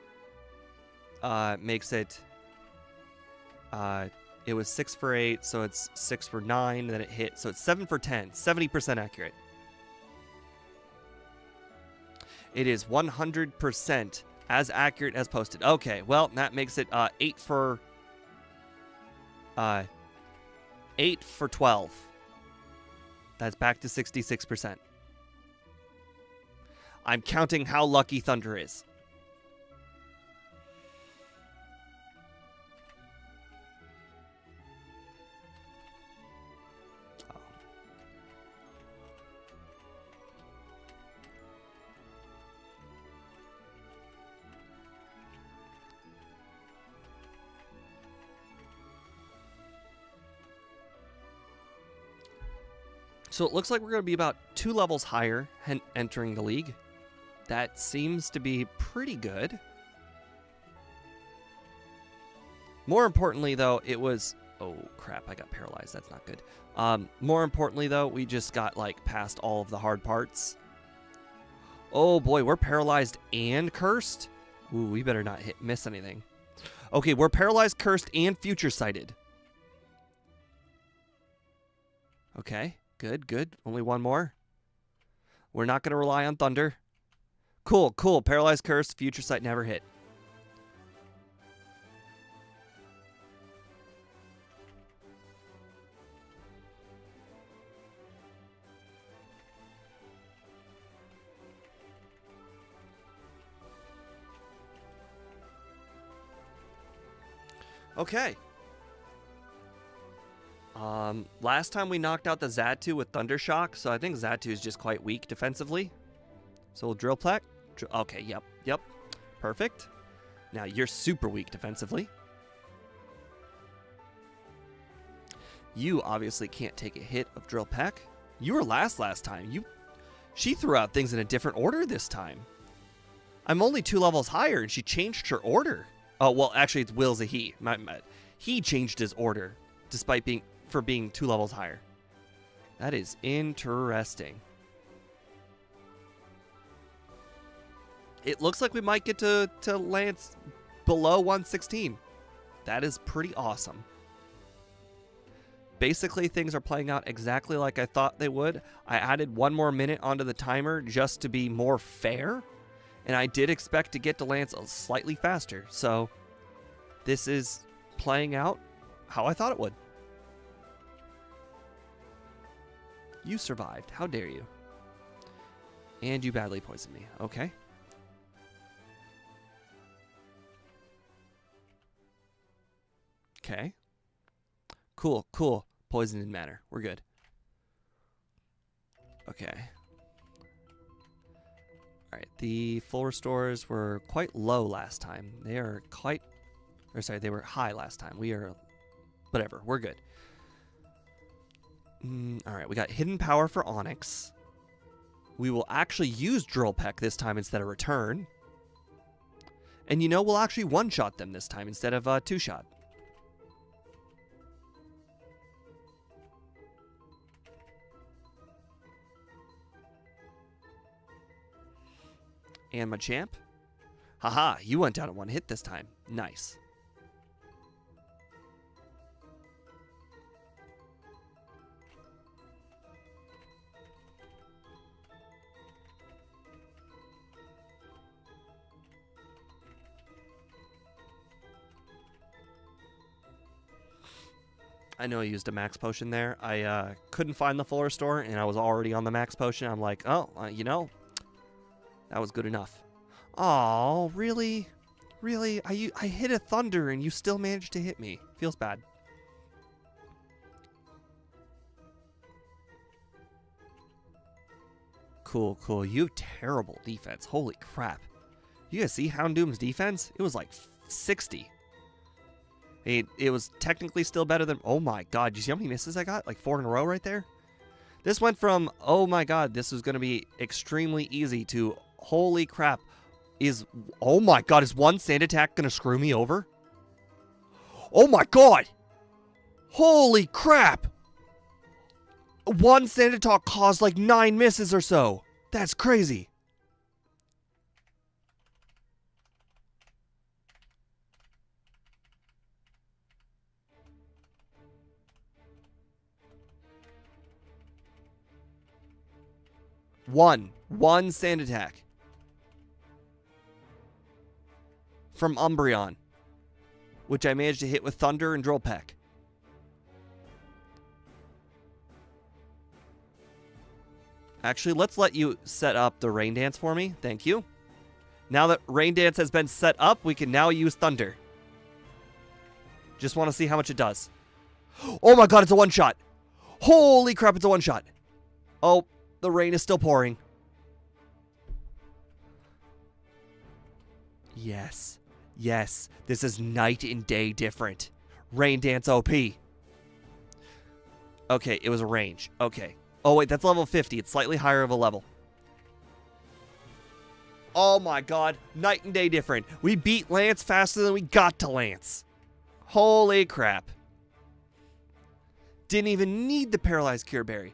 makes it... it was 6 for 8, so it's 6 for 9, then it hit, so it's 7 for 10, 70% accurate. It is 100% as accurate as posted. Okay, well, that makes it 8 for 12. That's back to 66%. I'm counting how lucky Thunder is. Oh. So it looks like we're going to be about 2 levels higher entering the league. That seems to be pretty good. More importantly, though, it was... Oh, crap, I got paralyzed. That's not good. More importantly, though, we just got, like, past all of the hard parts. Oh, boy, we're paralyzed and cursed? Ooh, we better not miss anything. Okay, we're paralyzed, cursed, and future sighted. Okay, good, good. Only one more. We're not going to rely on Thunder. Cool, cool. Paralyzed, cursed, future sight never hit. Okay. Last time we knocked out the Zapdos with Thunder Shock, so I think Zapdos is just quite weak defensively. So we'll Drill Peck. Okay, yep. Perfect. Now you're super weak defensively. You obviously can't take a hit of Drill Peck. You were last time. She threw out things in a different order this time. I'm only 2 levels higher, and she changed her order. Oh, well, actually, it's Will's a he. He changed his order, despite being 2 levels higher. That is interesting. It looks like we might get to Lance below 116. That is pretty awesome. Basically, things are playing out exactly like I thought they would. I added 1 more minute onto the timer just to be more fair. And I did expect to get to Lance slightly faster. So this is playing out how I thought it would. You survived. How dare you? And you badly poisoned me. Okay. Okay. Cool, cool. Poison didn't matter. We're good. Okay. Alright, the full restores were quite low last time. They are they were high last time. We are, whatever, we're good. Alright, we got Hidden Power for Onyx. We will actually use Drill Peck this time instead of Return. And you know, we'll actually one-shot them this time instead of two-shot. And Machamp. Haha, you went down in one hit this time. Nice. I know I used a max potion there. I couldn't find the full restore, and I was already on the max potion. I'm like, oh, you know, that was good enough. Oh, really? Really? I hit a thunder, and you still managed to hit me. Feels bad. Cool, cool. You have terrible defense. Holy crap. You guys see Houndoom's defense? It was like 60. It was technically still better than... Oh my god, do you see how many misses I got? Like 4 in a row right there? This went from, oh my god, this was going to be extremely easy to, holy crap, oh my god, is one sand attack going to screw me over? Oh my god! Holy crap! One sand attack caused like 9 misses or so. That's crazy. One sand attack from Umbreon, which I managed to hit with Thunder and Drill Peck. Actually, let's let you set up the Rain Dance for me. Thank you. Now that Rain Dance has been set up, we can now use Thunder. Just want to see how much it does. Oh my god, it's a one-shot. Holy crap, it's a one-shot. Oh, the rain is still pouring. Yes. Yes. This is night and day different. Rain Dance OP. Okay, it was a range. Okay. Oh, wait, that's level 50. It's slightly higher of a level. Oh my god. Night and day different. We beat Lance faster than we got to Lance. Holy crap. Didn't even need the Paralyzed Cure Berry.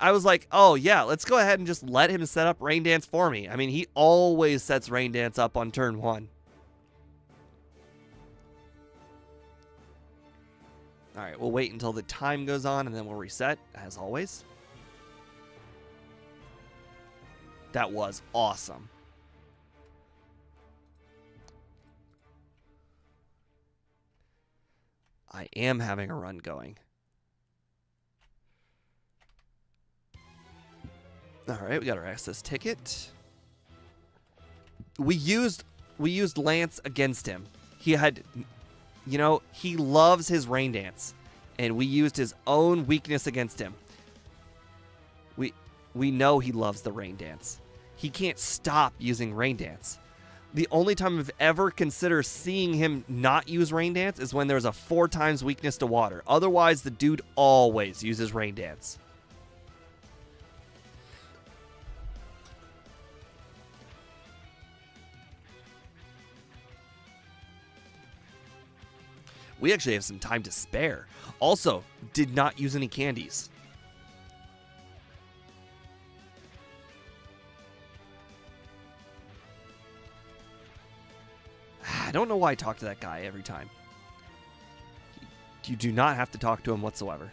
I was like, oh yeah, let's go ahead and just let him set up Rain Dance for me. I mean, he always sets Rain Dance up on turn 1. Alright, we'll wait until the time goes on and then we'll reset, as always. That was awesome. I am having a run going. Alright, we got our access ticket. We used Lance against him. He had, you know, he loves his Rain Dance. And we used his own weakness against him. We know he loves the Rain Dance. He can't stop using Rain Dance. The only time I've ever considered seeing him not use Rain Dance is when there's a 4 times weakness to water. Otherwise, the dude always uses Rain Dance. We actually have some time to spare. Also, did not use any candies. I don't know why I talk to that guy every time. You do not have to talk to him whatsoever.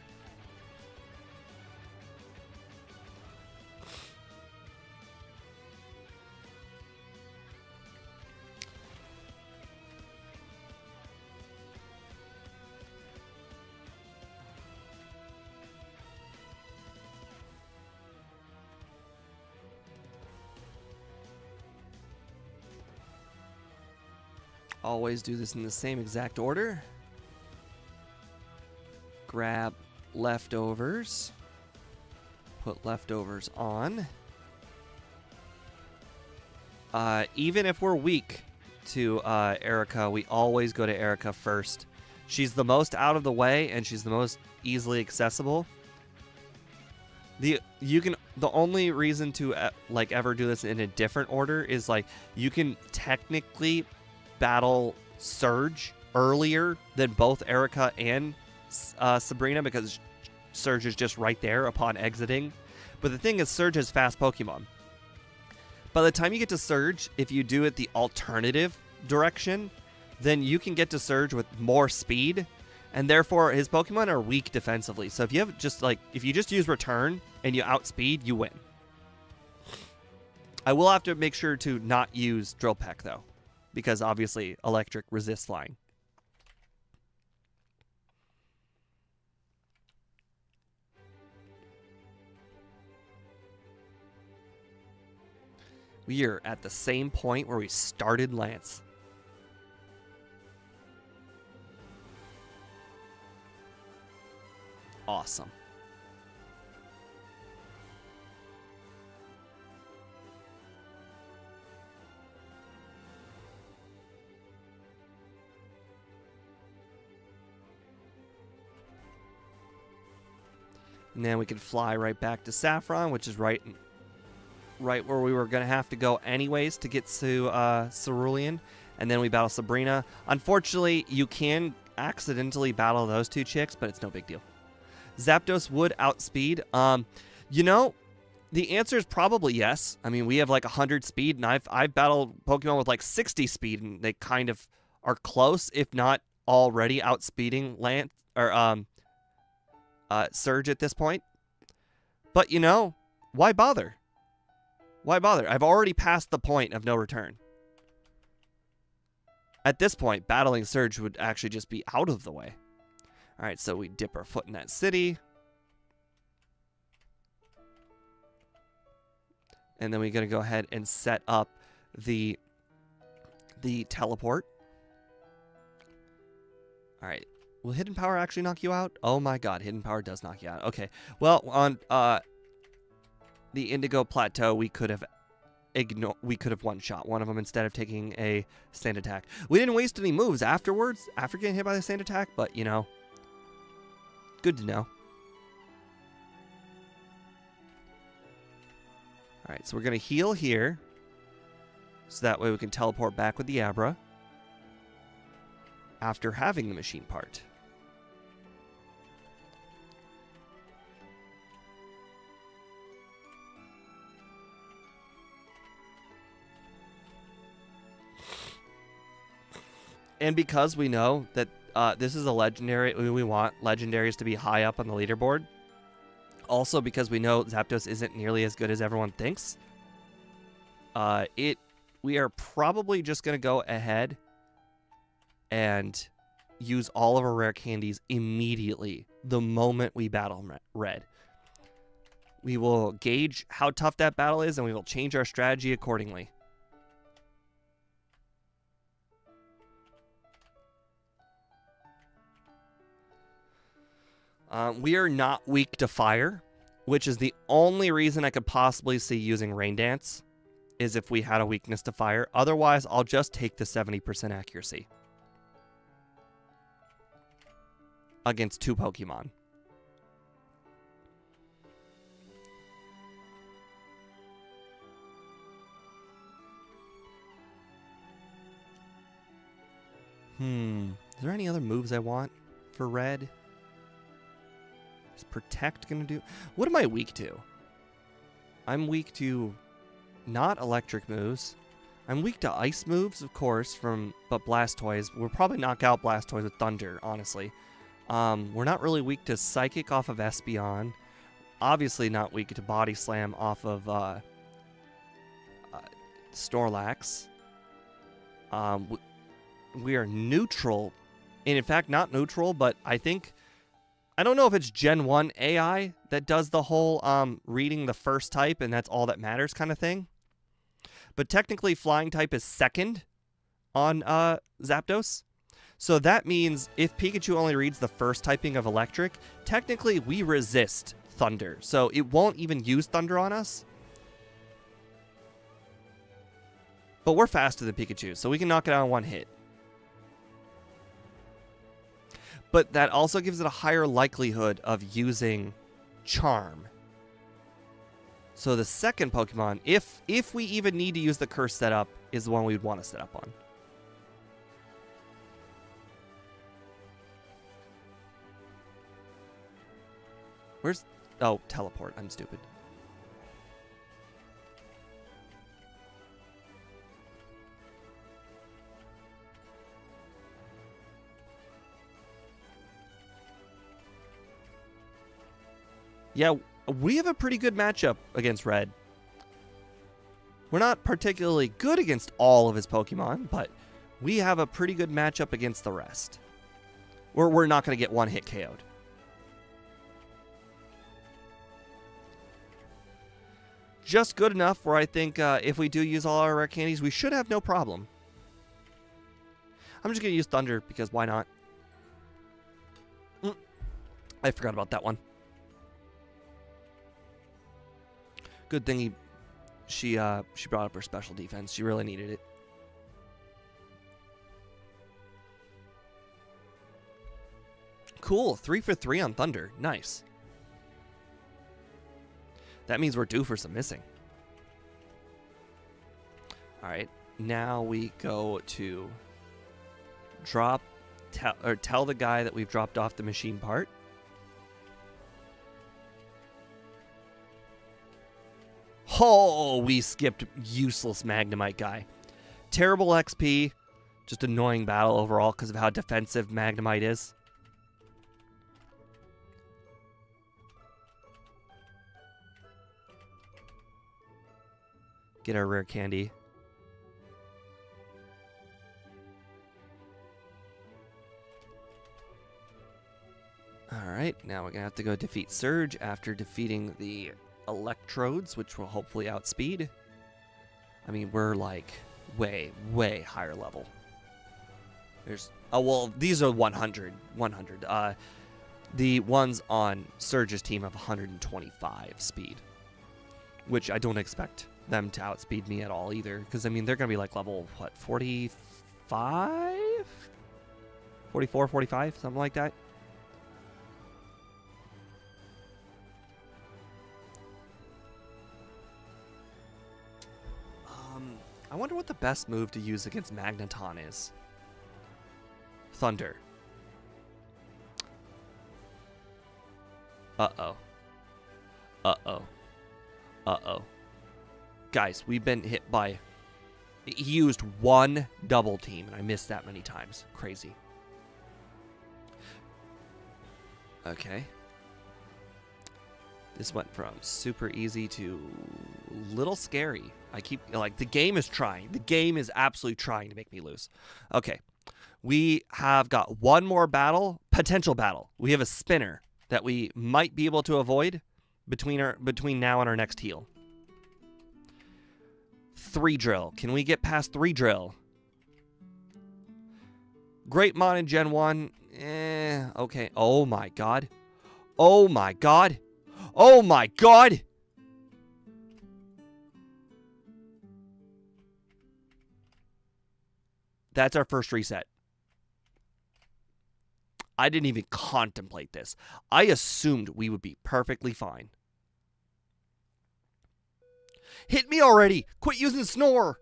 Always do this in the same exact order. Grab leftovers. Put leftovers on. Even if we're weak to Erica, we always go to Erica first. She's the most out of the way and she's the most easily accessible. The only reason to like ever do this in a different order is like you can technically battle Surge earlier than both Erica and Sabrina because Surge is just right there upon exiting. But the thing is, Surge has fast Pokemon. By the time you get to Surge, if you do it the alternative direction, then you can get to Surge with more speed, and therefore his Pokemon are weak defensively. So if you have just if you just use Return and you outspeed, you win. I will have to make sure to not use Drill Peck though, because obviously Electric resists flying. We are at the same point where we started Lance. Awesome. And then we can fly right back to Saffron, which is right where we were going to have to go anyways to get to Cerulean. And then we battle Sabrina. Unfortunately, you can accidentally battle those two chicks, but it's no big deal. Zapdos would outspeed. You know, the answer is probably yes. I mean, we have like 100 speed, and I've battled Pokemon with like 60 speed, and they kind of are close, if not already outspeeding Lance or Surge at this point. But you know, why bother? Why bother? I've already passed the point of no return. At this point, battling Surge would actually just be out of the way. All right, so we dip our foot in that city. And then we're going to go ahead and set up the teleport. All right. Will Hidden Power actually knock you out? Oh my god, Hidden Power does knock you out. Okay. Well, on the Indigo Plateau, we could have one-shot one of them instead of taking a sand attack. We didn't waste any moves afterwards, after getting hit by the sand attack, but, you know, good to know. Alright, so we're going to heal here, so that way we can teleport back with the Abra after having the machine part. And because we know that this is a legendary, we want legendaries to be high up on the leaderboard. Also, because we know Zapdos isn't nearly as good as everyone thinks. We are probably just going to go ahead and use all of our rare candies immediately the moment we battle Red. We will gauge how tough that battle is, and we will change our strategy accordingly. We are not weak to fire, which is the only reason I could possibly see using Rain Dance, is if we had a weakness to fire. Otherwise, I'll just take the 70% accuracy against 2 Pokemon. Is there any other moves I want for Red? Is Protect going to do... What am I weak to? I'm weak to not electric moves. I'm weak to ice moves, of course, but Blastoise. We'll probably knock out Blastoise with Thunder, honestly. We're not really weak to Psychic off of Espeon. Obviously not weak to Body Slam off of Snorlax. We are neutral. And in fact, not neutral, but I don't know if it's Gen 1 AI that does the whole reading the first type and that's all that matters kind of thing. But technically, Flying type is second on Zapdos. So that means if Pikachu only reads the first typing of Electric, technically we resist Thunder. So it won't even use Thunder on us. But we're faster than Pikachu, so we can knock it out in one hit. But that also gives it a higher likelihood of using Charm. So the second Pokemon, if we even need to use the Curse setup, is the one we'd want to set up on. Where's... Oh, Teleport. I'm stupid. Yeah, we have a pretty good matchup against Red. We're not particularly good against all of his Pokemon, but we have a pretty good matchup against the rest. We're not going to get one hit KO'd. Just good enough where I think if we do use all our rare candies, we should have no problem. I'm just going to use Thunder because why not? I forgot about that one. Good thing she brought up her special defense. She really needed it. Cool, 3 for 3 on Thunder. Nice. That means we're due for some missing. All right, now we go to tell the guy that we've dropped off the machine part. Oh, we skipped useless Magnemite guy. Terrible XP, just annoying battle overall because of how defensive Magnemite is. Get our rare candy. Alright, now we're going to have to go defeat Surge after defeating the Electrodes, which will hopefully outspeed. I mean, we're like way, way higher level. Well, these are 100. The ones on Surge's team have 125 speed, which I don't expect them to outspeed me at all either, because I mean they're gonna be like level what, 45, 44, 45, something like that. I wonder what the best move to use against Magneton is. Thunder. Uh-oh. Guys, we've been hit by... He used one double team, and I missed that many times. Crazy. Okay. This went from super easy to little scary. The game is trying. The game is absolutely trying to make me lose. Okay. We have got one more potential battle. We have a spinner that we might be able to avoid between now and our next heal. 3 drill. Can we get past 3 drill? Great Mon in Gen 1. Okay. Oh my god. Oh my god. Oh my god! That's our first reset. I didn't even contemplate this. I assumed we would be perfectly fine. Hit me already! Quit using Snore!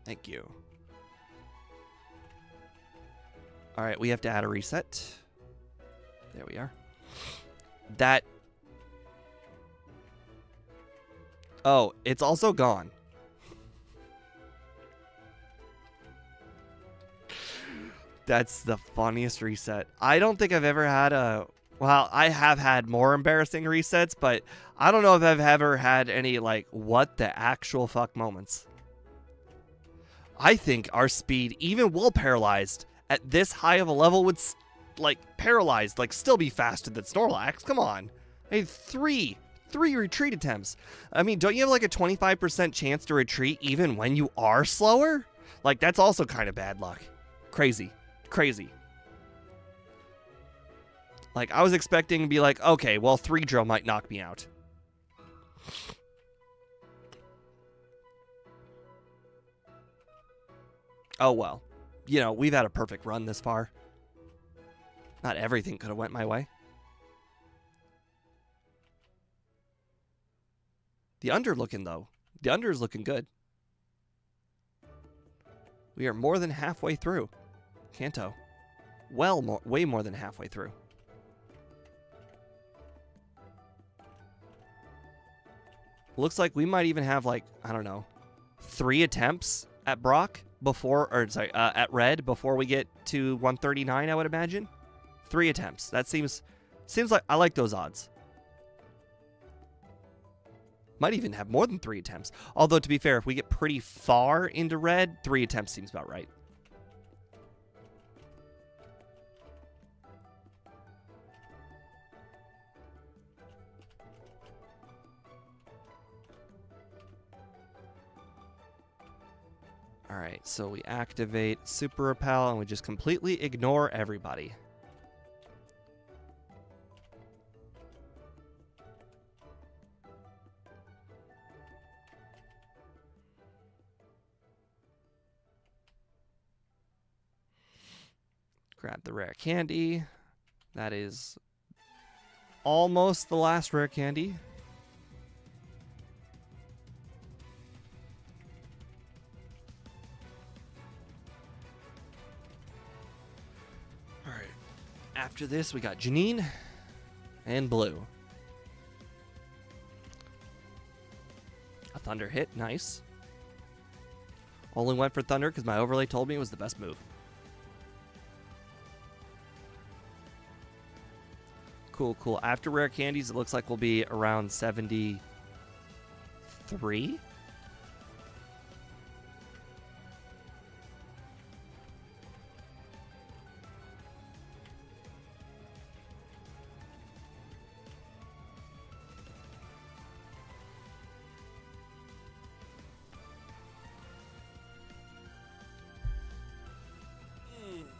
Thank you. Alright, we have to add a reset. There we are. Oh, it's also gone. That's the funniest reset. I don't think I've ever had well, I have had more embarrassing resets, but I don't know if I've ever had any, like, what the actual fuck moments. I think our speed, even while paralyzed, at this high of a level would, paralyzed, still be faster than Snorlax. Come on. I had three retreat attempts. I mean, don't you have, a 25% chance to retreat even when you are slower? That's also kind of bad luck. Crazy. I was expecting to be okay, well, 3 drill might knock me out. Oh, well. You know, we've had a perfect run this far. Not everything could have went my way. The under is looking good. We are more than halfway through. Kanto. Well, way more than halfway through. Looks like we might even have, I don't know, 3 attempts at Brock before, or sorry, at Red before we get to 139, I would imagine. 3 attempts. That seems like I like those odds. Might even have more than 3 attempts. Although, to be fair, if we get pretty far into Red, 3 attempts seems about right. Alright, so we activate Super Repel and we just completely ignore everybody. Grab the rare candy. That is almost the last rare candy. Alright. After this, we got Janine and Blue. A Thunder hit. Nice. Only went for Thunder because my overlay told me it was the best move. Cool, cool. After rare candies, it looks like we'll be around 73.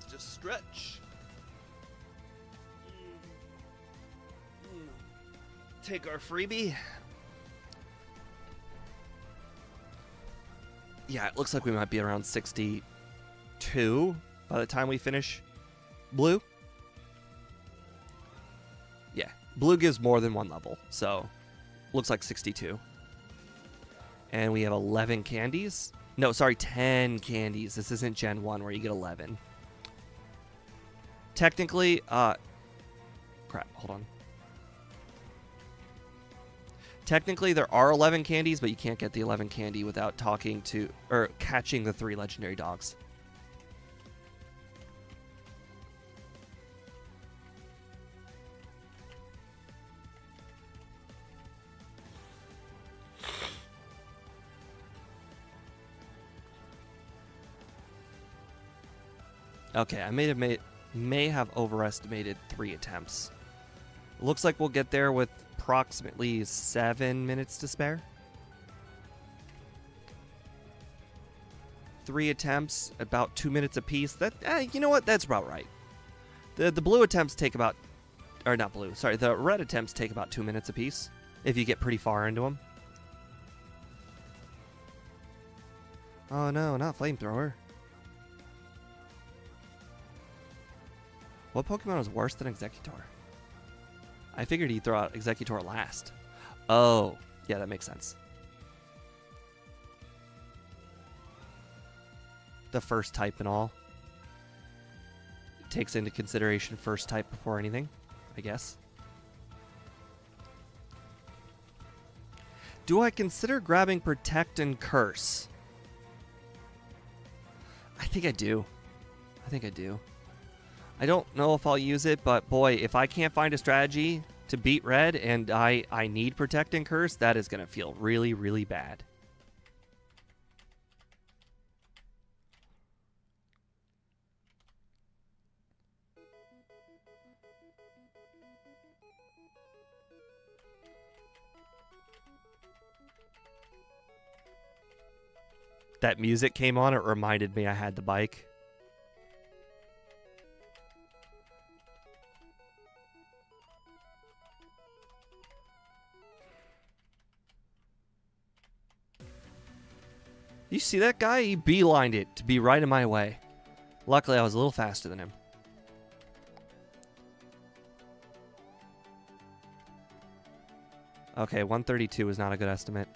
Just stretch. Take our freebie. Yeah, it looks like we might be around 62 by the time we finish Blue. Yeah, Blue gives more than 1 level, so looks like 62. And we have 11 candies. No, sorry, 10 candies. This isn't Gen 1 where you get 11. Technically, crap, hold on. Technically, there are 11 candies, but you can't get the 11 candy without talking to, or catching the 3 legendary dogs. Okay, I may have overestimated 3 attempts. Looks like we'll get there with approximately 7 minutes to spare. 3 attempts, about 2 minutes apiece. That, you know what? That's about right. The blue attempts take about, or not blue, sorry, the red attempts take about 2 minutes apiece if you get pretty far into them. Oh no, not flamethrower. What Pokemon is worse than Executor? I figured he'd throw out Executor last. Oh, yeah, that makes sense. The first type and all. It takes into consideration first type before anything, I guess. Do I consider grabbing Protect and Curse? I think I do. I don't know if I'll use it, but boy, if I can't find a strategy to beat Red and I need Protect and Curse, that is going to feel really, really bad. That music came on, it reminded me I had the bike. You see that guy? He beelined it to be right in my way. Luckily, I was a little faster than him. Okay, 132 is not a good estimate.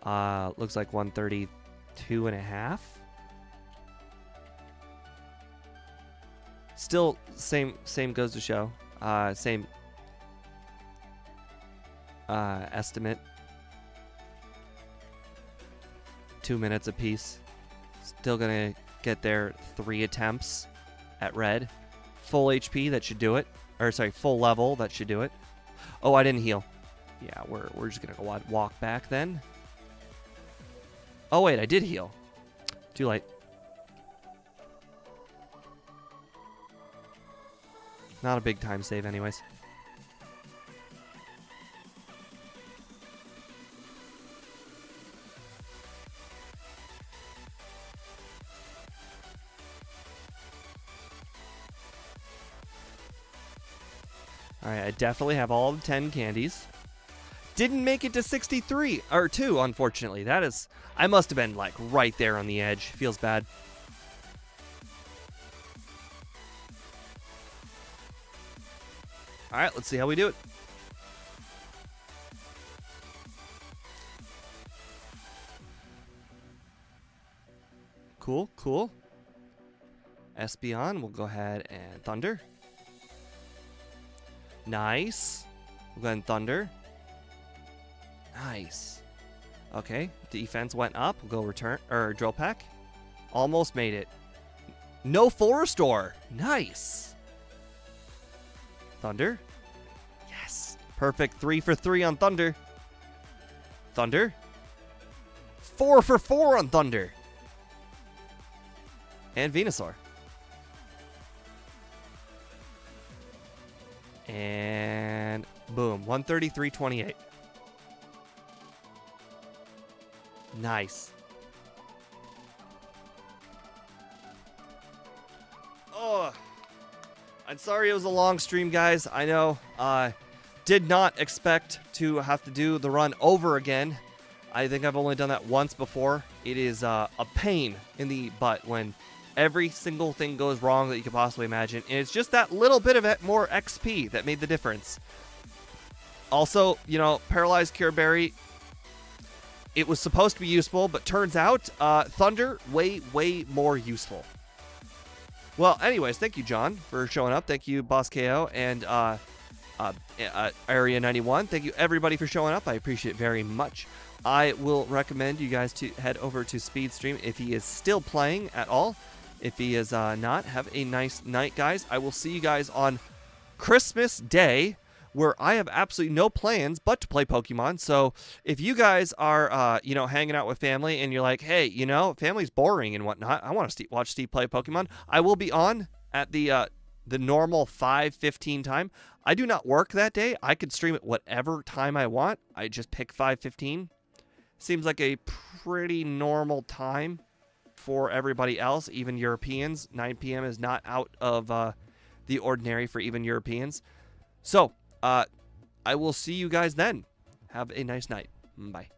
Looks like 132 and a half. Still, same goes to show. Same estimate. 2 minutes apiece. Still gonna get their 3 attempts at red. Full HP, that should do it. Or sorry, full level, that should do it. Oh, I didn't heal. Yeah, we're just gonna go walk back then. Oh wait, I did heal. Too late. Not a big time save anyways. Alright, I definitely have all the 10 candies. Didn't make it to 63, or 2, unfortunately. That is, I must have been like right there on the edge. Feels bad. Alright, let's see how we do it. Cool, cool. Espeon, we'll go ahead and Thunder. Nice. We'll go ahead and Thunder. Nice. Okay, defense went up. We'll go return, or Drill Peck. Almost made it. No full restore. Nice. Thunder. Yes. Perfect. 3 for 3 on Thunder. Thunder. 4 for 4 on Thunder. And Venusaur. And boom. 133.28. Nice. Oh, I'm sorry it was a long stream, guys. I know. Did not expect to have to do the run over again. I think I've only done that once before. It is a pain in the butt when every single thing goes wrong that you could possibly imagine. And it's just that little bit of more XP that made the difference. Also, you know, Paralyzed Cure Berry, it was supposed to be useful, but turns out Thunder, way more useful. Well, anyways, thank you, John, for showing up. Thank you, Boss KO, and Area 91. Thank you, everybody, for showing up. I appreciate it very much. I will recommend you guys to head over to Speedstream if he is still playing at all. If he is not, have a nice night, guys. I will see you guys on Christmas Day, where I have absolutely no plans but to play Pokemon. So if you guys are, you know, hanging out with family and you're like, hey, you know, family's boring and whatnot, I want to watch Steve play Pokemon, I will be on at the normal 5:15 time. I do not work that day. I could stream at whatever time I want. I just pick 5:15. Seems like a pretty normal time for everybody else, even Europeans. 9 p.m. is not out of the ordinary for even Europeans. So, I will see you guys then. Have a nice night. Bye.